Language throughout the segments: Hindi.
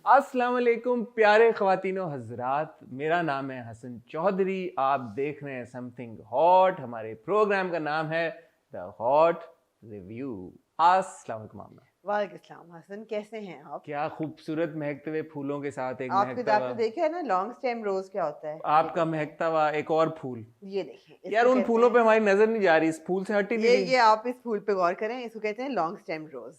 अस्सलाम वालेकुम प्यारे ख्वातीनो हजरात, मेरा नाम है हसन चौधरी। आप देख रहे हैं समथिंग हॉट। हमारे प्रोग्राम का नाम है द हॉट रिव्यू। अस्सलाम वालेकुम आमना। वालेकुम हसन, कैसे हैं आप? क्या खूबसूरत महकते हुए फूलों के साथ एक महकता आपने हुआ, देखा है ना लॉन्ग स्टेम रोज क्या होता है? आपका महकता हुआ एक और फूल। ये देखें, यार इसको उन कहते फूलों पे हैं। हमारी नजर नहीं जा रही, इस फूल से हट ही नहीं ये रही। आप इस फूल पे गौर करें, इसको कहते हैं लॉन्ग स्टेम रोज।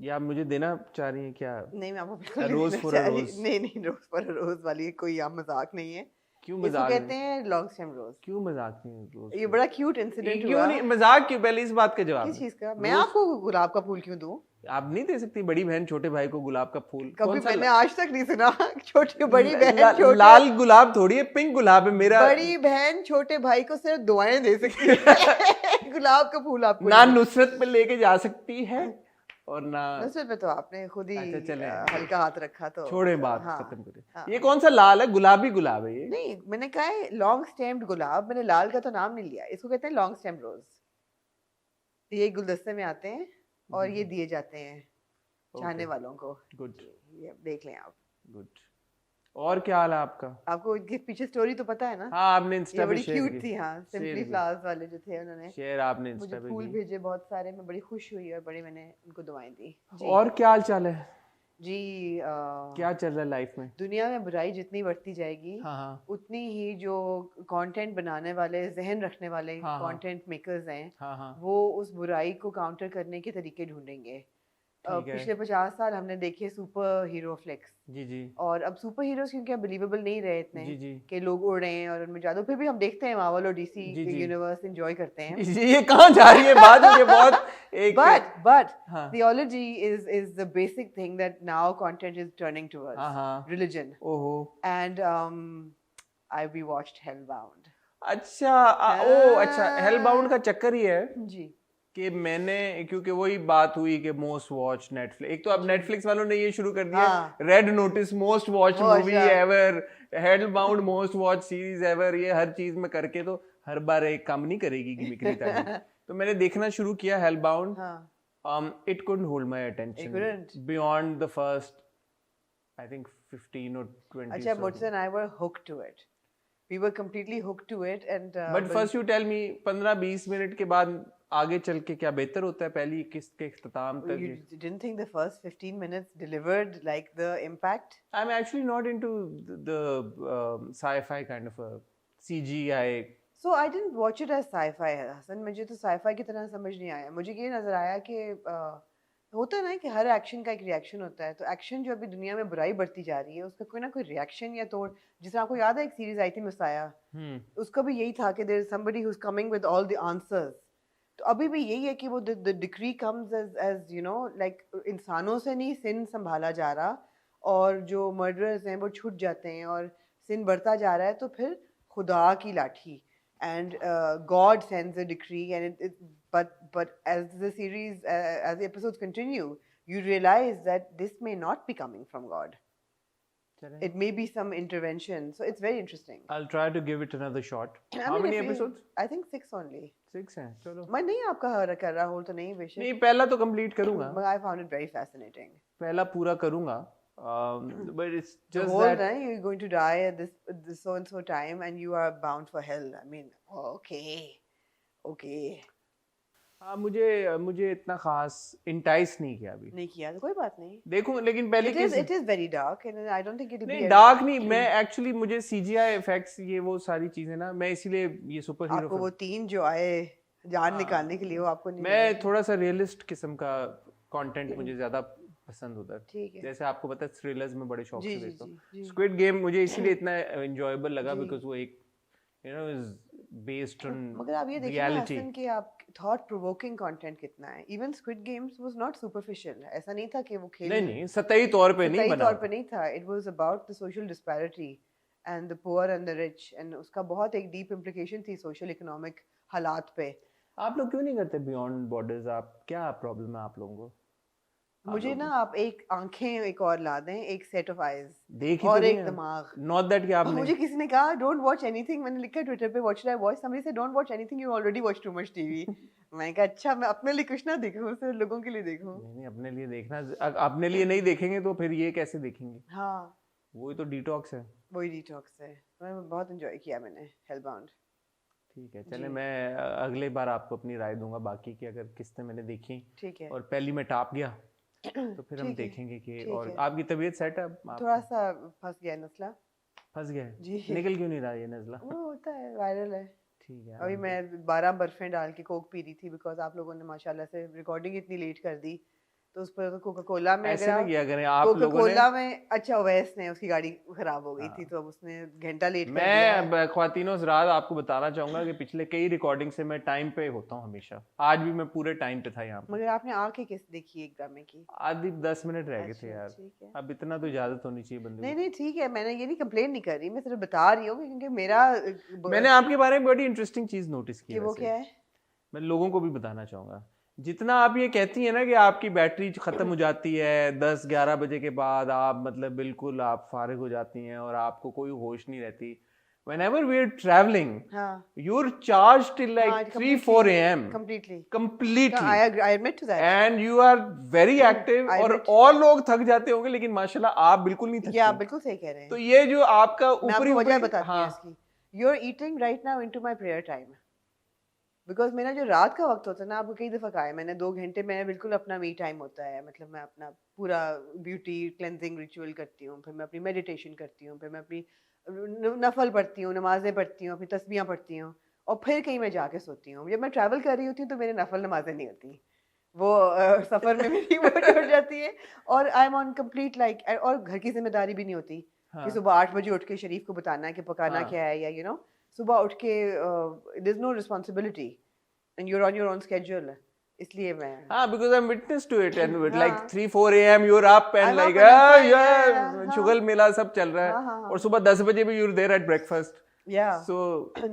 या आप मुझे देना चाह रही हैं क्या? नहीं, मैं आपको बिल्कुल नहीं रोज देना फॉर अ चाह रही। रोज। नहीं, रोज पर रोज वाली कोई आप मजाक नहीं है। क्यों इसको मजाक? कहते हैं लॉन्ग स्टेम रोज। क्यों मजाक नहीं? रोज ये बड़ा क्यूट इंसिडेंट क्यों हुआ। नहीं मजाक? क्यों? पहले इस बात का जवाब किस दो। चीज का? मैं रोज आपको गुलाब का फूल क्यों दूं? आप नहीं दे सकती बड़ी बहन छोटे भाई को गुलाब का फूल? कभी कौन सा मैंने आज तक नहीं सुना। छोटी बड़ी ल, बहन ल, छोटे लाल गुलाब थोड़ी है, पिंक गुलाब है मेरा। बड़ी बहन छोटे भाई को सिर्फ दुआएं दे सकती है। गुलाब का फूल आपको ना नहीं। नुसरत पे लेके जा सकती है और ना। नुसरत पे तो आपने खुद ही अच्छा चले, हल्का हाथ रखा तो छोड़े बात, हाँ। खत्म करें। हाँ, ये कौन सा लाल है? गुलाबी गुलाब है ये? नहीं मैंने कहा है लॉन्ग स्टेम्ड गुलाब, मैंने लाल का तो नाम नहीं लिया। इसको कहते हैं लॉन्ग स्टेम रोज। ये गुलदस्ते में आते हैं और ये दिए जाते हैं चाहने वालों को। गुड ये देख लें आप। गुड। और क्या हाल है आपका? आपको इनके पीछे स्टोरी तो पता है ना? हाँ, आपने इंस्टा ये पे बड़ी शेयर क्यूट की। थी। हाँ, शेयर सिंपली की, फ्लावर्स वाले जो थे उन्होंने शेयर आपने मुझे इंस्टा पे फूल की। भेजे बहुत सारे। मैं बड़ी खुश हुई और बड़ी मैंने उनको दुआएं दी जी। और क्या हाल चाल है? जी क्या चल रहा है लाइफ में? दुनिया में बुराई जितनी बढ़ती जाएगी हाँ हाँ उतनी ही जो कंटेंट बनाने वाले, जहन रखने वाले हाँ हाँ कंटेंट मेकर्स हैं हाँ हाँ। वो उस बुराई को काउंटर करने के तरीके ढूंढेंगे। ठीक है। पिछले 50 साल हमने देखे सुपर हीरो फ्लिक्स। जी जी और अब सुपर हीरोज क्योंकि अब बिलीवेबल नहीं रहे इतने जी जी कि लोग उड़ रहे हैं और उनमें जादू, फिर भी हम देखते हैं मार्वल और डीसी जी जी यूनिवर्स एंजॉय करते हैं। ये कहाँ जा रही है बात? मुझे बहुत एक but हाँ theology is the basic thing that now content is turning towards हाँ हाँ। religion. ओहो। And we watched Hellbound. अच्छा ओ अच्छा, हेलबाउंड का चक्कर ही है जी कि मैंने, क्योंकि वही बात हुई कि मोस्ट वॉच नेटफ्लिक्स, एक तो अब नेटफ्लिक्स वालों ने ये शुरू कर दिया हाँ। Red Notice most watch Watch, movie ever, Hellbound most watch series ever. ये हर चीज में करके तो हर बार एक काम नहीं करेगी गिमिक्री ताकि। तो मैंने देखना शुरू किया हेलबाउंड। हाँ। It couldn't hold my It attention couldn't. beyond the first, I think 15 or 20. अच्छा, So. Mutsa and I were hooked to it. We were completely hooked to it and But first you tell me 15-20 minute के बाद आगे चल के क्या बेहतर होता है पहली किस्त के इख्तिताम तक? you didn't think the first 15 minutes delivered like the impact? I'm actually not into the sci-fi kind of a CGI. So I didn't watch it as sci-fi Hasan. मुझे तो sci-fi की तरह समझ नहीं आया। मुझे ये नजर आया कि होता है ना कि हर एक्शन का एक रिएक्शन होता है। तो एक्शन जो अभी दुनिया में बुराई बढ़ती जा रही है उसका कोई ना कोई रिएक्शन या तोड़। जिस आपको याद है एक सीरीज आई थी मिसाया, उसका भी यही था कि there is somebody who is coming with all the answers. तो अभी भी यही है कि वो the decree comes as you know like इंसानों से नहीं सिन संभाला जा रहा और जो मर्डरर्स हैं वो छूट जाते हैं और सिन बढ़ता जा रहा है। तो फिर खुदा की लाठी and God sends a decree and but as the series as the episodes continue you realize that this may not be coming from God. It may be some intervention, so it's very interesting. I'll try to give it another shot. How mean, many episodes? I think 6 only. 6 हैं, चलो। मैं नहीं आपका कर रहा हूँ तो नहीं बेशक। नहीं, पहला तो कंप्लीट करूंगा। But I found it very fascinating. पहला पूरा करूंगा। But it's the just whole that time you're going to die at this so and so time and you are bound for hell. I mean, okay. हाँ, मुझे इतना खास इंटाइस नहीं किया अभी। नहीं किया तो कोई बात नहीं, देखूं, लेकिन पहले it is very dark and I don't think it will be नहीं डार्क नहीं। मैं एक्चुअली मुझे सीजीआई इफेक्ट्स ये वो सारी चीजें ना, मैं इसीलिए ये सुपर हीरो आपको वो 3 जो आए जान निकालने के लिए वो आपको नहीं मैं थोड़ा सा रियलिस्ट किस्म का कंटेंट मुझे ज्यादा पसंद होता है। ठीक है। जैसे आपको पता है थ्रिलर्स में बड़े शौक से देखता हूँ। जी। स्क्विड गेम मुझे इसीलिए इतना एंजॉयबल लगा बिकॉज वो एक इज बेस्ड ऑन मगर आप ये देखिए ना हसन कि आप थॉट प्रोवोकिंग कंटेंट कितना है। Even squid games was not superficial. ऐसा नहीं था कि वो खेल नहीं सतही तौर पे नहीं बना, तौर पे नहीं था। It was about the social disparity and the poor and the rich and उसका बहुत एक डीप इम्प्लीकेशन थी सोशल इकोनॉमिक हालात पे। आप लोग क्यों नहीं करते बियॉन्ड बॉर्डर्स? आप क्या प्रॉब्लम है आप लोगों को? मुझे ना आप एक आंखें एक और ला दें, एक सेट ऑफ आईज देख ही तो और रही एक हैं। दिमाग। नॉट दैट कि और आपने मुझे किसी ने कहा डोंट वॉच एनीथिंग, मैंने लिखा ट्विटर पे what should I watch, somebody said don't watch anything, you already watch too much TV. मैंने कहा अच्छा मैं अपने लिए कुछ ना देखूं, सिर्फ लोगों के लिए देखूं। नहीं अपने लिए देखना, अपने लिए नहीं देखेंगे तो फिर ये कैसे देखेंगे? हाँ वही तो डिटॉक्स है। वही डिटॉक्स है। मैं बहुत एंजॉय किया मैंने हेलबाउंड। ठीक है जी चले, मैं अगले बार आपको अपनी राय दूंगा बाकी की, अगर किस्तें मैंने देखी ठीक है। और पहली में टाप गया तो फिर हम ठीक है देखेंगे कि, ठीक और है। आपकी तबीयत सेट है? थोड़ा आप सा फंस गया नस्ला। फंस गए? जी निकल क्यों नहीं रहा ये नज़ला? वो होता है, वायरल है। ठीक है अभी मैं 12 बर्फें डाल के कोक पी रही थी बिकॉज आप लोगों ने माशाल्लाह से रिकॉर्डिंग इतनी लेट कर दी, तो उस पर कोका कोला में अगर ऐसे ना आप किया करें आप कोका लोगों ने। कोला में, अच्छा ओवैस ने उसकी गाड़ी खराब हो गई थी हाँ, तो अब उसने घंटा लेट कर दिया है। मैं ख्वातीनो हज़रात आपको बताना चाहूंगा कि पिछले कई रिकॉर्डिंग से मैं टाइम पे होता हूँ हमेशा। आज भी मैं पूरे टाइम पे था यहाँ पे। मगर आपने आके किस देखी एक ड्रामे की? आधी 10 मिनट रह गए थे अच्छा यार। ठीक है। अब इतना तो इजाजत होनी चाहिए बंदे नहीं को। नहीं ठीक है, मैंने ये नहीं कंप्लेन नहीं कर रही, मैं सिर्फ बता रही हूँ क्योंकि मेरा मैंने आपके बारे में बड़ी इंटरेस्टिंग चीज नोटिस की कि है वो वैसे। क्या है। मैं लोगों को भी बताना चाहूंगा, जितना आप ये कहती हैं ना कि आपकी बैटरी खत्म हो जाती है 10-11 बजे के बाद, आप मतलब बिल्कुल आप फारिग हो जाती हैं और आपको कोई होश नहीं रहती। Whenever we're traveling, हाँ you're charged till like हाँ 3-4 a.m. completely completely, I admit to that। and you are very active I और admit। और लोग थक जाते होंगे लेकिन माशाल्लाह आप बिल्कुल नहीं ये आप थकती। बिल्कुल सही कह रहे तो हैं। ये जो आपका मैं ऊपरी आपको वजह ऊपरी, बताती हूँ हाँ इसकी। You are eating right now into my prayer time, because मेरा जो रात का वक्त होता है ना, आपको कई दफ़ा कहा है मैंने, 2 घंटे मैंने बिल्कुल अपना मी टाइम होता है। मतलब मैं अपना पूरा ब्यूटी क्लेंजिंग रिचुअल करती हूँ, फिर मैं अपनी मेडिटेशन करती हूँ, फिर मैं अपनी नफल पढ़ती हूँ, नमाजें पढ़ती हूँ, अपनी तस्बीहां पढ़ती हूँ, और फिर कहीं मैं जाके सोती हूँ। जब मैं ट्रैवल कर रही होती हूँ तो मेरे नफल नमाजें नहीं होती, वो सफ़र में मेरी वो जुड़ जाती है। और I am on complete like, और घर की जिम्मेदारी भी नहीं होती कि हाँ सुबह 8 बजे उठ के शरीफ को बताना है कि पकाना हाँ क्या है, या यू नो सुबह उठ के there is no responsibility and you are on your own schedule. इसलिए मैं हाँ, because I'm witness to it and with like हाँ 3-4 a.m. you're up and I'm like up and I'm flying, yeah हाँ शुगल मेला सब चल रहा है, हाँ हाँ और हाँ सुबह 10 बजे भी you're there at breakfast, yeah so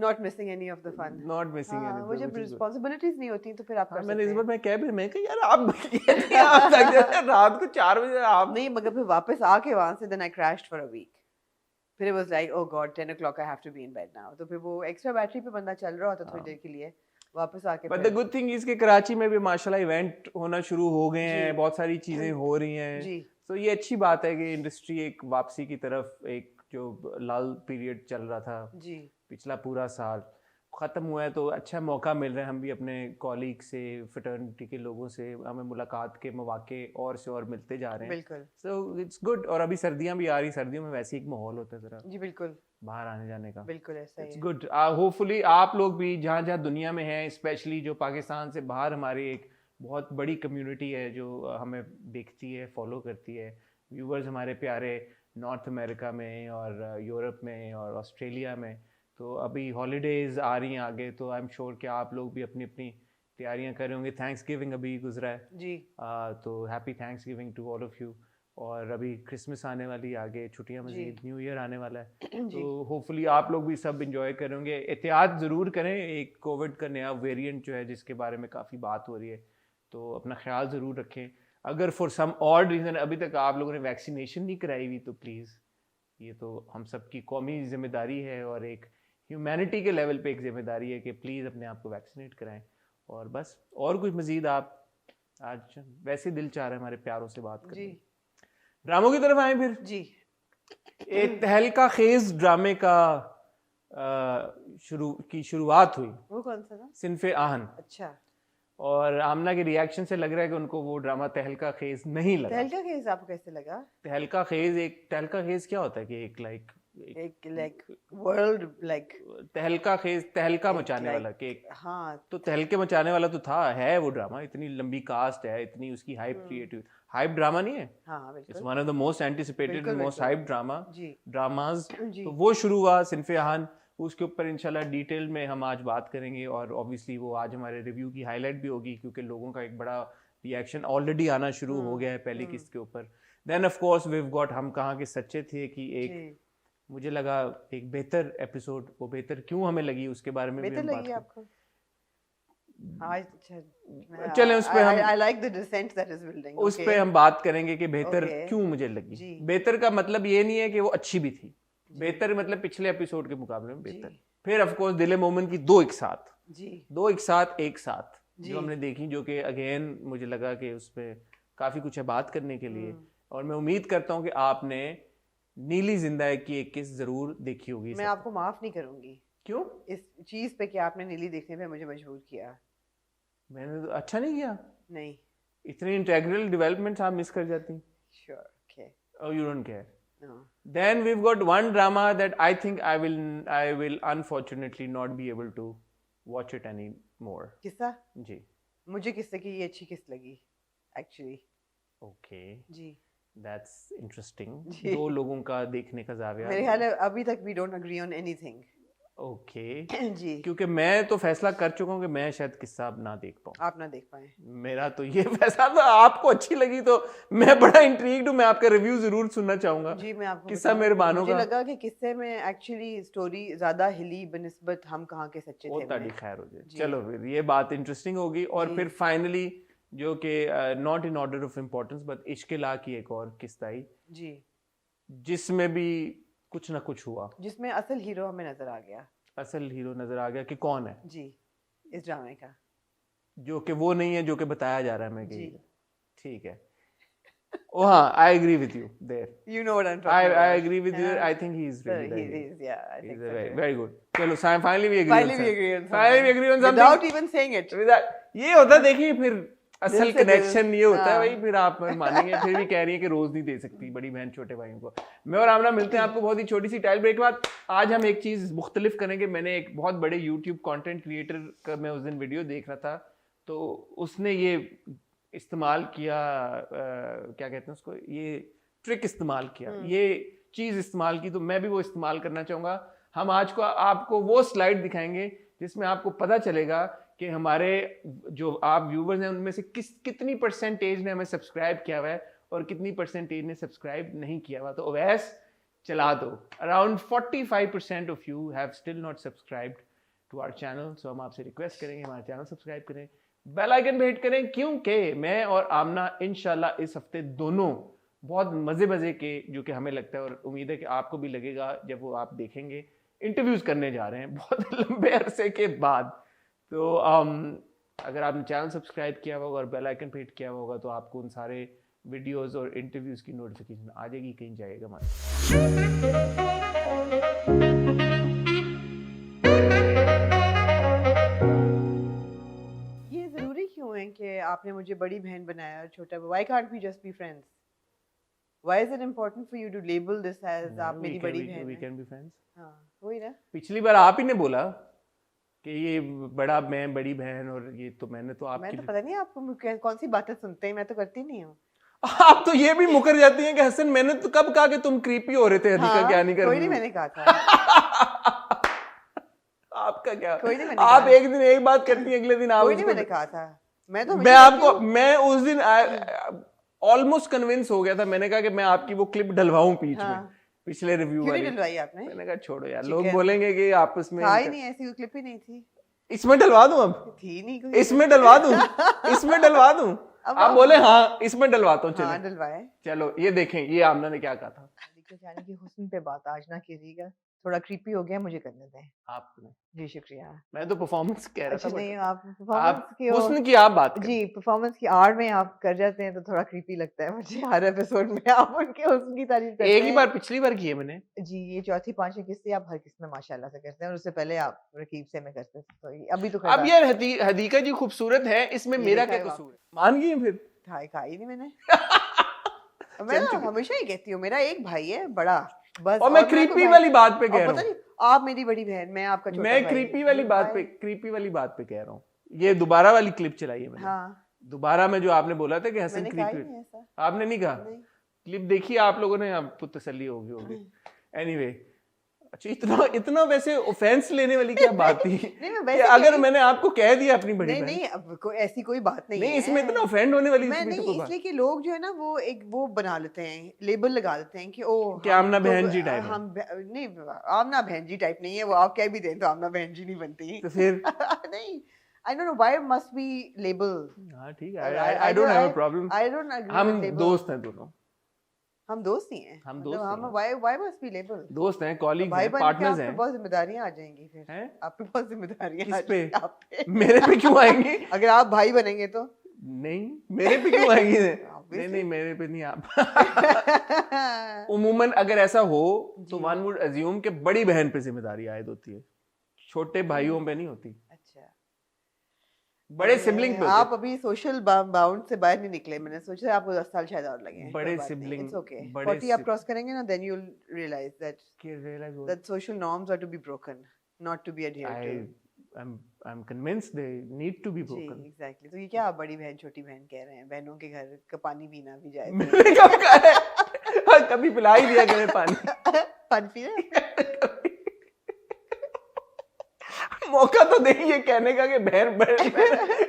not missing any of the fun। not missing हाँ वो anything, जब which is good। रिस्पॉन्सिबिलिटीज नहीं होती तो फिर आप हाँ कर मैंने इस सकते बार हैं। मैं कह भी, मैं कहा यार आप ये नहीं, आप थक जाते हैं रात को 4 बजे आप। नहीं मगर फिर वापस आके वहां से then I crashed for a week. फिर it was like oh god 10 o'clock I have to be in bed now, तो फिर वो एक्स्ट्रा बैटरी पे बंदा चल रहा होता थोड़ी देर के लिए, वापस आके बट द फिर गुड थिंग इज कि कराची में भी माशाल्लाह इवेंट होना शुरू हो गए जी हैं, बहुत सारी चीजें हो रही हैं। जी तो ये अच्छी बात है कि इंडस्ट्री एक वापसी की तरफ, एक जो लाल पीरियड चल रहा था जी पिछला पूरा साल ख़त्म हुआ है, तो अच्छा मौका मिल रहा है, हम भी अपने कॉलीग से, फ्रेटर्निटी के लोगों से हमें मुलाकात के मौके और से और मिलते जा रहे हैं। बिल्कुल सो इट्स गुड। और अभी सर्दियां भी आ रही, सर्दियों में वैसे ही एक माहौल होता है ज़रा जी बिल्कुल बाहर आने जाने का। बिल्कुल ऐसा ही इट्स है। गुड। होपफुली आप लोग भी जहाँ जहाँ दुनिया में हैं, स्पेशली जो पाकिस्तान से बाहर हमारी एक बहुत बड़ी कम्युनिटी है जो हमें देखती है, फॉलो करती है, व्यूवर्स हमारे प्यारे नॉर्थ अमेरिका में और यूरोप में और ऑस्ट्रेलिया में। तो अभी हॉलीडेज़ आ रही हैं आगे, तो आई एम श्योर कि आप लोग भी अपनी अपनी तैयारियां कर रहे होंगे। थैंक्स गिविंग अभी गुजरा है, जी तो happy thanksgiving to all of you. और अभी क्रिसमस आने वाली, आगे छुट्टियां जी मजीद, न्यू ईयर आने वाला है, जी तो होपफुली आप लोग भी सब इंजॉय करेंगे। एहतियात ज़रूर करें, एक कोविड का नया वेरिएंट जो है जिसके बारे में काफ़ी बात हो रही है, तो अपना ख्याल ज़रूर रखें। अगर फॉर सम ऑड रीज़न अभी तक आप लोगों ने वैक्सीनेशन नहीं कराई हुई तो प्लीज़, ये तो हम सब की कौमी जिम्मेदारी है और एक ह्यूमैनिटी के लेवल पे एक जिम्मेदारी है कि प्लीज़ अपने आप को वैक्सीनेट कराएं। और बस, और कुछ मज़ीद आप, आज वैसे दिल चाह रहा है हमारे प्यारों से बात जी करने। ड्रामों की तरफ आए फिर। जी एक तहलका खेज ड्रामे का शुरुआत हुई, वो कौन सा था? सिनफे आहन, अच्छा और आमना के रिएक्शन से लग रहा है कि उनको वो ड्रामा तहलका खेज नहीं लगा। तहलका केस आपको कैसे लगा? तहलका खेज, एक तहलका खेज क्या होता है कि एक लाइक एक लाइक वर्ल्ड लाइक तहलका खेज, तहलका एक मचाने like- वाला कि हाँ तो तहलके मचाने वाला तो था, है वो ड्रामा, इतनी लंबी कास्ट है, इतनी उसकी हाइप क्रिएट हुई। हाइप ड्रामा नहीं है, हाँ इट्स बिल्कुल one of the most anticipated बिल्कुल, मोस्ट बिल्कुल। हाइप ड्रामा जी ड्रामाज। जी तो वो शुरू हुआ सिनफे आहन, उसके ऊपर इंशाल्लाह डिटेल में हम आज बात करेंगे, और ऑब्वियसली वो आज हमारे रिव्यू की हाईलाइट भी होगी क्योंकि लोगों का एक बड़ा रिएक्शन ऑलरेडी आना शुरू हो गया है पहली किस्त के ऊपर। Then of course we have got हम कहाँ के सच्चे थे कि एक जी मुझे लगा एक बेहतर एपिसोड, वो बेहतर क्यों हमें लगी उसके बारे में भी बेहतर हम बात लगी करें। आपको? आज अच्छा चलें उस पे हम I like the dissent that is building. उस Okay. पे हम बात करेंगे कि बेहतर Okay. क्यों मुझे लगी। जी। बेहतर का मतलब ये नहीं है कि वो अच्छी भी थी, बेहतर मतलब पिछले एपिसोड के मुकाबले में बेहतर। जी। फिर ऑफ कोर्स दिल मोमिन की दो एक साथ एक साथ जी। जो हमने देखी, जो कि अगेन मुझे लगा कि उस पे काफी कुछ है बात करने के लिए, और मैं उम्मीद करता हूँ कि आपने नीली जिंदा की एक किस जरूर देखी होगी। मैं आपको माफ नहीं करूंगी। क्यों? इस चीज पे कि आपने नीली देखने पे मुझे मजबूर किया। मैंने तो अच्छा नहीं किया। नहीं, इतनी इंटेग्रल डेवलपमेंट्स आप मिस कर जाती। Sure. Okay. Oh, you don't care. No. Then we've got one drama that I think I will unfortunately not be able to watch it anymore. किस्सा? जी। मुझे किस्से की ये अच्छी किस लगी actually. Okay. Ji. That's interesting. जी। दो लोगों का देखने का जाविया। मेरे ख्याल है अभी तक we don't agree on anything. Okay. जी। क्योंकि मैं तो फैसला कर चुका हूँ कि मैं शायद किस्सा अब ना देख पाऊँ। आप ना देख पाए। मेरा तो ये फैसला था। आपको अच्छी लगी तो मैं बड़ा इंट्रीग्ड हूँ, मैं आपका रिव्यू जरूर सुनना चाहूंगा। जी, मैं आपको किस्सा मेहरबानों मुझे का लगा कि किस्से में एक्चुअली स्टोरी ज्यादा हिली बनिस्बत हम कहाँ के सच्चे थे। ताड़ी खैर हो जाए। जी। चलो फिर ये बात इंटरेस्टिंग होगी। और जी। फिर फाइनली जो कि not in order of importance but इश्क ला की एक और किस्सा आई जी, जिसमें भी कुछ ना कुछ हुआ, जिसमें असल हीरो हमें नजर आ गया। असल हीरो नजर आ गया कि कौन है जी, इस ड्रामे का, जो कि वो नहीं है जो कि बताया जा रहा है। मैं जी। ठीक है। ओ हाँ, I agree with you there. You know what I'm talking about. I agree with you. Yeah. I think he is So really he very good. is, yeah, I think He's so very, too. very good. चलो finally we agree Finally on we something. agree on Finally we something. agree on something. Without even saying it. ये होता है, देखिए फिर असल दिल से कनेक्शन दिल। ये होता है हाँ। भाई। फिर आप मानेंगे, फिर भी कह रही है कि रोज नहीं दे सकती बड़ी बहन छोटे भाइयों को। मैं और आमना मिलते हैं आपको बहुत ही छोटी सी टाइल ब्रेक के बाद। आज हम एक चीज मुख्तलिफ करेंगे। मैंने एक बहुत बड़े यूट्यूब कंटेंट क्रिएटर का मैं उस दिन वीडियो देख रहा था, तो उसने ये इस्तेमाल किया, क्या कहते हैं उसको, ये ट्रिक इस्तेमाल किया, ये चीज इस्तेमाल की, तो मैं भी वो इस्तेमाल करना चाहूंगा। हम आज को आपको वो स्लाइड दिखाएंगे जिसमें आपको पता चलेगा कि हमारे जो आप व्यूवर्स हैं उनमें से कितनी परसेंटेज ने हमें सब्सक्राइब किया हुआ है और कितनी परसेंटेज ने सब्सक्राइब नहीं किया हुआ। तो ओवैस चला दो। Around 45% of you have still not subscribed to our channel. So हम आपसे रिक्वेस्ट करेंगे हमारा चैनल सब्सक्राइब करें, बेल आइकन पे हिट करें, क्योंकि मैं और आमना इंशाल्लाह इस हफ्ते दोनों बहुत मजे के, जो कि हमें लगता है और उम्मीद है कि आपको भी लगेगा जब वो आप देखेंगे, इंटरव्यूज करने जा रहे हैं बहुत लंबे अरसे के बाद। तो अगर आपने चैनल सब्सक्राइब किया होगा और बेल आइकन पे हिट किया होगा तो आपको उन सारे वीडियोस और इंटरव्यूज की नोटिफिकेशन आ जाएगी, कहीं जाएगा मत। ये जरूरी क्यों है कि आपने मुझे बड़ी बहन बनाया और छोटा? Why can't we just be friends? Why is it important for you to label this as आप मेरी बड़ी बहन We हैं? can be friends. हाँ, वही ना। पिछली बार आप ही ने बोला कि ये बड़ा मैं बड़ी बहन, और ये तो मैंने तो मैं आपकी तो पता नहीं आपको कौन सी बातें सुनते हैं, मैं तो करती नहीं हूँ। आप तो ये भी मुकर जाती हैं कि हसन मैंने तो कब कहा कि तुम क्रीपी हो रहे थे, हदीका क्या नहीं कर कोई रही नहीं हो? मैंने कहा था। आपका क्या? कोई नहीं मैंने आप कहा। एक दिन एक बात करती हैं, अगले दिन आप कोई नहीं उसको- मैंने कहा था। मैं तो मैं आपको, मैं उस दिन ऑलमोस्ट कन्विंस हो गया था। मैंने कहा कि मैं आपकी वो क्लिप डलवाऊं बीच में, हाँ। पिछले रिव्यू क्यों नहीं वाली। डलवाई आपने? मैंने कहा छोड़ो यार, ठीक लोग है। बोलेंगे कि आपस में था ही नहीं, ऐसी कोई क्लिप ही नहीं थी। इसमें डलवा दूं अब? थी नहीं कोई। इसमें डलवा दूं? इसमें डलवा दूं? अब आप बोले हाँ इसमें डलवाता हूँ। हाँ चलो डलवाए। चलो ये देखें, ये आमना ने क्या कहा था। जाने की हुस्न पे बात आज ना कीजिएगा, थोड़ा क्रीपी हो गया, मुझे करने दें। आपने, जी शुक्रिया। मैं तो परफॉर्मेंस कह रहा अच्छा था, नहीं, but आप परफॉर्मेंस की हुस्न की आप बात करें। जी परफॉर्मेंस की आड़ में आप कर जाते हैं तो थोड़ा क्रीपी लगता है मुझे। हर एपिसोड में आप उनके हुस्न की तारीफ करते हैं। एक ही बार पिछली बार की है मैंने। जी, ये चौथी पांचवी किस्से आप हर किस्त में माशाल्लाह से करते हैं, और उससे पहले आप रकीब से में करते थे, तो अभी तो खैर अब यार हदीका जी खूबसूरत है, इसमें ये मेरा देखा क्या है कसूर है? मान गई फिर? खाई नहीं मैंने। मैं ना हमेशा ही कहती हूँ मेरा एक भाई है बड़ा, बस। और मैं कोई क्रीपी भाई- वाली बात पे और कह रहा पता हूँ, नहीं, आप मेरी बड़ी बहन, मैं आपका छोटा मैं भाई। क्रीपी वाली ये बात भाई- पे, क्रीपी वाली बात पे कह रहा हूँ। ये दोबारा वाली क्लिप चलाई है मैंने। हाँ दोबारा में जो आपने बोला था कि हसन मैंने कहा ही क्रीपी, नहीं ऐसा। आपने नहीं कहा? नहीं। क्लिप देखी आप लोगों ने, आपको तसल्ली होगी। एनीवे, अच्छा इतना वैसे ऑफेंस लेने वाली क्या बात थी? नहीं, मैं कि वैसे अगर कह- मैंने आपको कह दिया अपनी बड़ी नहीं बहन, नहीं, अब ऐसी कोई बात नहीं नहीं है। इसमें इतना ऑफेंड होने वाली मैं इसमें तो नहीं, कोई बात इसलिए कि लोग जो है ना वो एक वो बना लेते हैं, लेबल लगा लेते हैं कि ओ कि आमना बहन जी टाइप है। हम नहीं, आमना बहन जी टाइप नहीं है वो। आप कह भी दें तो आमना बहन जी नहीं बनती। तो फिर नहीं, I don't know why it must be label. हाँ ठीक है, I don't have a problem. I don't agree हम with label. दोस्त हैं दोनों, हम दोस्त नहीं हैं, हम मतलब दोस्त हम नहीं why must be label? दोस्त हैं, कॉलीग्स भाई हैं, बहन के पार्टनर्स आप पे हैं। बहुत जिम्मेदारियां आ जाएंगी फिर। हैं? आप पे बहुत जिम्मेदारियां किस आ पे? जाएंगी आप पे। मेरे पे क्यों आएंगी? अगर आप भाई बनेंगे तो। नहीं, मेरे पे क्यों आएंगी? Obviously. नहीं मेरे पे नहीं आप। उमूमन अगर ऐसा हो तो जी। वन वुड अज्यूम कि बड़ी बहन पे जिम्मेदारी आयद होती है, छोटे भाइयों पे नहीं होती, अच्छा, बड़े सिबलिंग पे होती आप अभी सोशल बाउंड से बाहर नहीं निकले। मैंने सोचा आपको 10 साल शायद और लगे। बड़े सिबलिंग, इट्स ओके। बड़े 40 आप क्रॉस करेंगे ना, then you will realize realize that social norms are to be broken, not to be adhered to. I'm convinced they need to be जी broken. एग्जैक्टली। तो ये क्या आप बड़ी बहन छोटी बहन कह रहे हैं? बहनों के घर का पानी पीना भी जायज मैंने कब कहा है? हाँ, कभी पिला ही दिया करे पानी। पानी पीना मौका तो दे ये कहने का कि बहन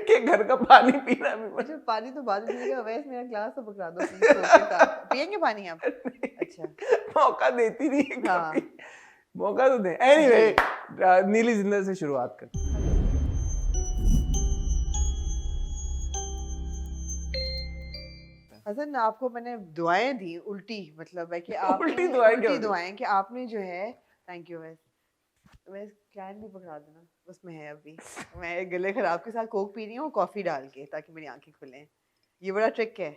के घर का पानी पीना भी अच्छा, पानी तो बाद में पिएगा। वैसे मेरा ग्लास तो पकड़ा दो प्लीज, तो के साथ पिएंगे पानी आप? अच्छा, मौका देती नहीं है हाँ। कभी। मौका तो दे। एनीवे, नीली जिंदा से शुरुआत कर। हसन, आपको मैंने दुआएं दी उल्टी, मतलब है कि आप उल्टी दुआएं क्या उल्टी होती? दुआएं कि आपने जो है, थैंक यू। वैसे क्लाइंट भी पकड़ा देना, उसमें है अभी। मैं गले खराब के साथ कोक पी रही हूँ कॉफी डाल के, ताकि मेरी आंखें खुलें। ये बड़ा ट्रिक है।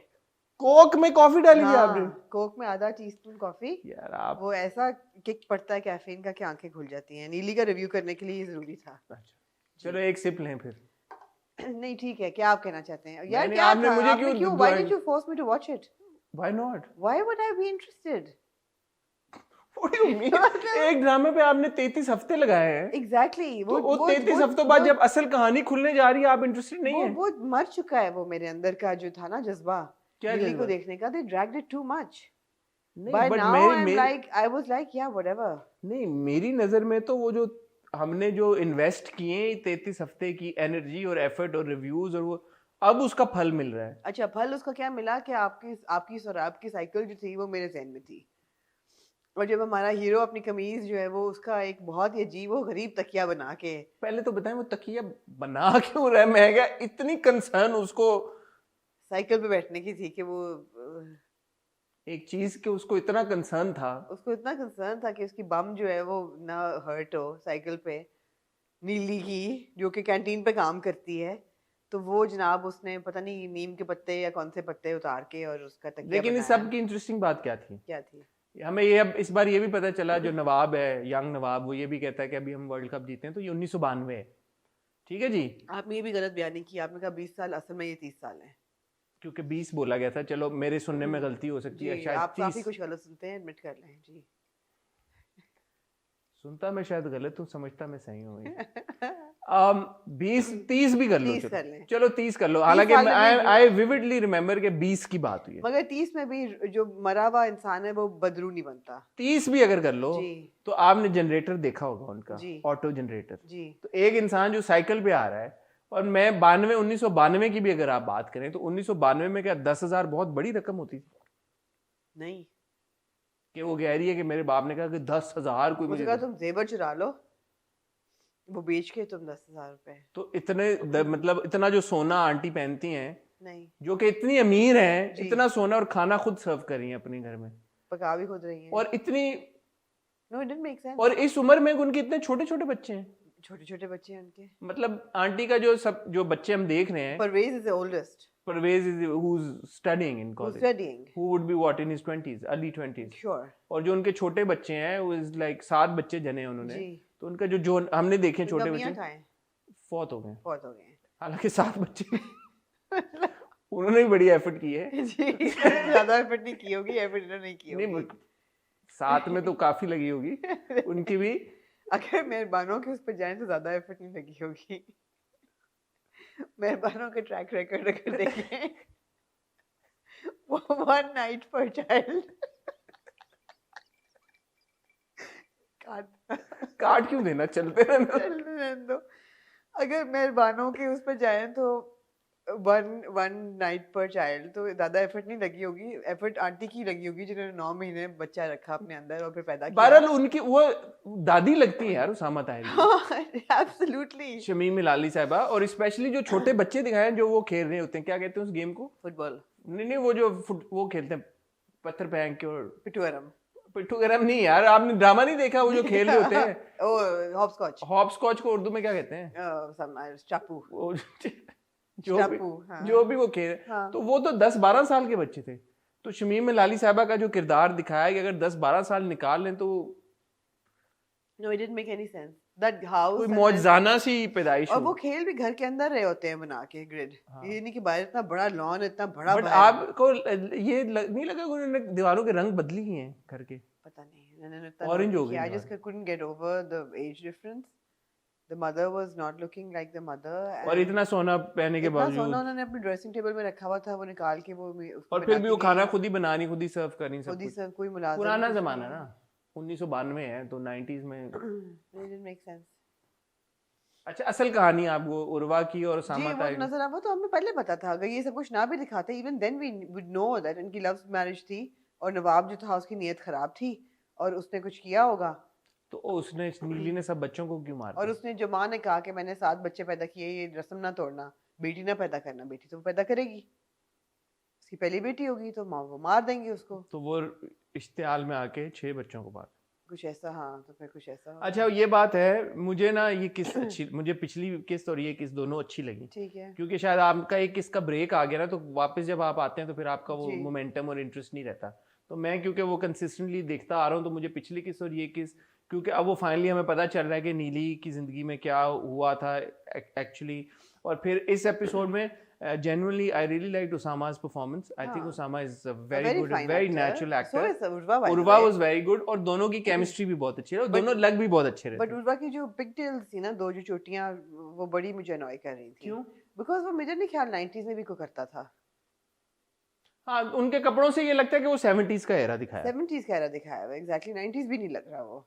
कोक में कॉफी डाली थी हाँ, आपने? कोक में आधा टीस्पून कॉफी, यार आप, वो ऐसा किक पड़ता है कैफीन का कि आंखें खुल जाती हैं। नीली का रिव्यू करने के लिए ये जरूरी था। अच्छा चलो एक सिप लें फिर। नहीं ठीक है, क्या आप कहना चाहते हैं यार? नहीं, क्या आपने था? मुझे आपने क्यों क्यों? Why did you force me to watch it? Why not? Why would I be interested? What do you mean? एक ड्रामे पे आपने 33 हफ्ते लगाए हैं। Exactly. तो वो 33 हफ्तों बाद जब असल कहानी खुलने जा रही है, आप इंटरेस्टेड नहीं है? वो मर चुका है। वो मेरे अंदर का जो था ना जज्बा क्या नीली जज्बा? को देखने का, they dragged it too much. नहीं, By but now मैं I was like yeah whatever. नहीं, मेरी नजर में तो वो जो हमने जो इन्वेस्ट किए 33 हफ्ते की एनर्जी और एफर्ट और रिव्यूज, और वो अब उसका फल मिल रहा है। अच्छा, फल उसका क्या मिला कि आपकी सौराब की साइकिल जो थी वो मेरे ज़हन में थी, और जब हमारा हीरो अपनी कमीज जो है वो उसका एक बहुत ही अजीब और गरीब तकिया बना के, पहले तो बताएं वो तकिया बना क्यों रहा है? मैं क्या इतनी कंसर्न उसको साइकिल पे बैठने की थी कि वो एक चीज के उसको इतना कंसर्न था, उसको इतना कंसर्न था कि उसकी बम जो है वो ना हर्ट हो साइकिल पे, नीली की जो कि कैंटीन पे काम करती है। तो वो जनाब उसने पता नहीं नीम के पत्ते या कौन से पत्ते उतार के और उसका तकिया लेकिन इस बनाया। सब की इंटरेस्टिंग बात क्या थी? क्या थी? हमें ये अब इस बार ये भी पता चला, जो नवाब है, यंग नवाब, वो ये भी कहता है कि अभी हम वर्ल्ड कप जीते हैं तो ये 1992 है। ठीक है जी, आपने ये भी गलत बयानी की। आपने कहा 20 साल, असल में ये 30 साल है। क्योंकि 20 बोला गया था। चलो मेरे सुनने में गलती हो सकती है, जी, शायद आप काफी 30 कुछ गलत सुनते हैं, एडमिट कर लें जी। सुनता मैं शायद गलत हूँ, समझता मैं सही हूँ। 20-30 भी कर लो, 30 कर लें। चलो 30 कर लो। हालांकि साल में आई विविडली रिमेम्बर के 20 की बात हुई है। मगर 30 में भी जो मरा हुआ इंसान है वो बदरू नहीं बनता 30 भी अगर कर लो जी। तो आपने जनरेटर देखा होगा उनका, जी। Auto generator. जी। तो एक इंसान जो साइकिल पे आ रहा है, और मैं 1992 की भी अगर आप बात करें तो 1992 में क्या 10,000 बहुत बड़ी रकम होती थी? नहीं, कि वो कह रही है कि मेरे बाप ने कहा कि 10,000 कोई मुझे कहा तुम जेवर चुरा लो, वो बेच के तुम 10,000 रुपए। तो इतने मतलब इतना जो सोना आंटी पहनती हैं, नहीं, जो कि इतनी अमीर हैं, जी। इतना सोना और खाना खुद सर्व कर रही हैं अपने घर में, पका भी खुद रही है। और इतनी, no it didn't make sense. और इस उम्र में उनके इतने छोटे छोटे बच्चे हैं। छोटे छोटे बच्चे हैं उनके। मतलब आंटी का जो बच्चे हम देख रहे हैं, Parvez is the oldest. Parvez is who is studying in Who's college, studying? Who would be what in his 20s, early 20s। Sure. और जो उनके छोटे बच्चे हैं वो इज लाइक 7 बच्चे जने हैं उन्होंने। जी। तो उनका जो हमने देखे उनका छोटे मियां बच्चे कहाँ है? फौत हो गए। बहुत हो गए हैं। हालांकि 7 बच्चे उन्होंने भी बड़ी एफर्ट की है। जी, ज्यादा एफर्ट नहीं की होगी, एफर्ट इन्होंने नहीं की नहीं, होगी। 7 में तो काफी लगी होगी उनकी भी। अगर मेहरबानों के उस पर जाए तो ज्यादा एफर्ट नहीं लगी होगी। मेहरबानों के ट्रैक रिकॉर्ड अगर देखें, वन नाइट पर चाइल्ड काट क्यों देना, चलते रहना। चलने दो। अगर मेहरबानों के उस पर जाए तो वन नाइट पर चाइल्ड, तो ज़्यादा एफर्ट नहीं लगी होगी, एफर्ट आंटी की लगी होगी जिन्होंने 9 महीने बच्चा रखा अपने अंदर और फिर पैदा किया। बहरहाल उनकी वो दादी लगती है यार उसामा ताहिरी, एब्सोल्युटली। शमीम इलाली साहिबा, और स्पेशली जो छोटे बच्चे दिखाए हैं जो वो खेल रहे होते हैं, क्या कहते हैं उस गेम को? फुटबॉल। नहीं, वो जो वो खेलते हैं पत्थर फेंक के, और पिटूरम। पिट्ठू गरम नहीं यार, आपने ड्रामा नहीं देखा? वो जो खेल रहे होते हैं ओ हॉपस्कॉच। हॉपस्कॉच को उर्दू में क्या कहते हैं? चाकू। वो चाकू, हाँ। जो भी वो खेल, हाँ। तो वो तो 10-12 साल के बच्चे थे। तो शमीम इलाली साहिबा का जो किरदार दिखाया कि अगर 10-12 साल निकाल लें तो No, it didn't make any sense. That house कोई and मौजजाना सी पैदाइश और हो। वो खेल भी घर के अंदर रहे होते हैं बना के ग्रिड। हाँ। ये नहीं कि बाहर इतना बड़ा लॉन, इतना बड़ा बट बाहर। आपको ये नहीं लगा कि उन्होंने दीवारों के रंग बदली ही हैं घर के? पता नहीं, मैंने इतना Orange note हो नहीं गई किया। I just दीवारें। couldn't get over the age difference. The mother was not looking like the mother. और इतना सोना पहनने के इतना सोना बावजूद, उन्होंने अपने ड्रेसिंग टेबल में रखा हुआ था, वो निकाल के वो उसको और फिर भी वो बनाती खाना गई। खुद ही बनानी, खुद ही सर्व करनी, सब खुद ही कुछ। सब, कोई मुलाजिम पुराना कुछ जमाना नहीं। ना, 1992 है तो 90s में। It didn't make sense. अच्छा, असल कहानी आपको उर्वा की और जी, सामा वो ताहिरी, नजर वो तो हमें पहले पता था। अगर ये सब कुछ ना भी दिखाते, even then we would know that इनकी लव मैरिज थी और नवाब जो था उसकी नीयत खराब थी और उसने कुछ किया होगा। तो उसने, नीली ने सब बच्चों को क्यों मार और दिया? उसने जो माँ ने कहा कि मैंने 7 बच्चे पैदा किए, ये रस्म ना तोड़ना, बेटी ना पैदा करना, बेटी तो वो पैदा करेगी, उसकी पहली बेटी होगी तो माँ वो मार देंगी उसको। तो वो इश्तियाल में आके 6 बच्चों को मार। कुछ ऐसा, हाँ, तो फिर कुछ ऐसा होगा। अच्छा, ये बात है, मुझे ना ये किस अच्छी, मुझे पिछली किस्त और ये किस्त दोनों अच्छी लगी, ठीक है। क्योंकि शायद आपका एक किस्त का ब्रेक आ गया ना, तो वापस जब आप आते हैं तो फिर आपका वो जी। मोमेंटम और इंटरेस्ट नहीं रहता। तो मैं क्योंकि वो कंसिस्टेंटली देखता आ रहा हूँ, तो मुझे पिछली किस्त और ये किस्त, क्योंकि अब वो फाइनली हमें पता चल रहा है कि नीली की ज़िंदगी में क्या हुआ था एक्चुअली। और फिर इस एपिसोड में genuinely I really liked Usama's performance. I think हाँ। Usama is a A very good, fine very actor. natural So actor. is Urva, by the Urwa way. was very good, और दोनों की केमिस्ट्री भी बहुत अच्छी है, और दोनों लग भी बहुत अच्छे रहे बट थे। उर्वा की जो पिगटेल्स थी ना, 2 जो चोटियां, वो बड़ी मुझे अनॉय कर रही थी। क्यों? बिकॉज वो मुझे नहीं ख्याल 90s में भी को करता था। हाँ, उनके कपड़ों से ये लगता है कि वो 70s का एरा दिखाया। 70s का एरा दिखाया हुआ, एग्जैक्टली 90s भी नहीं लग रहा वो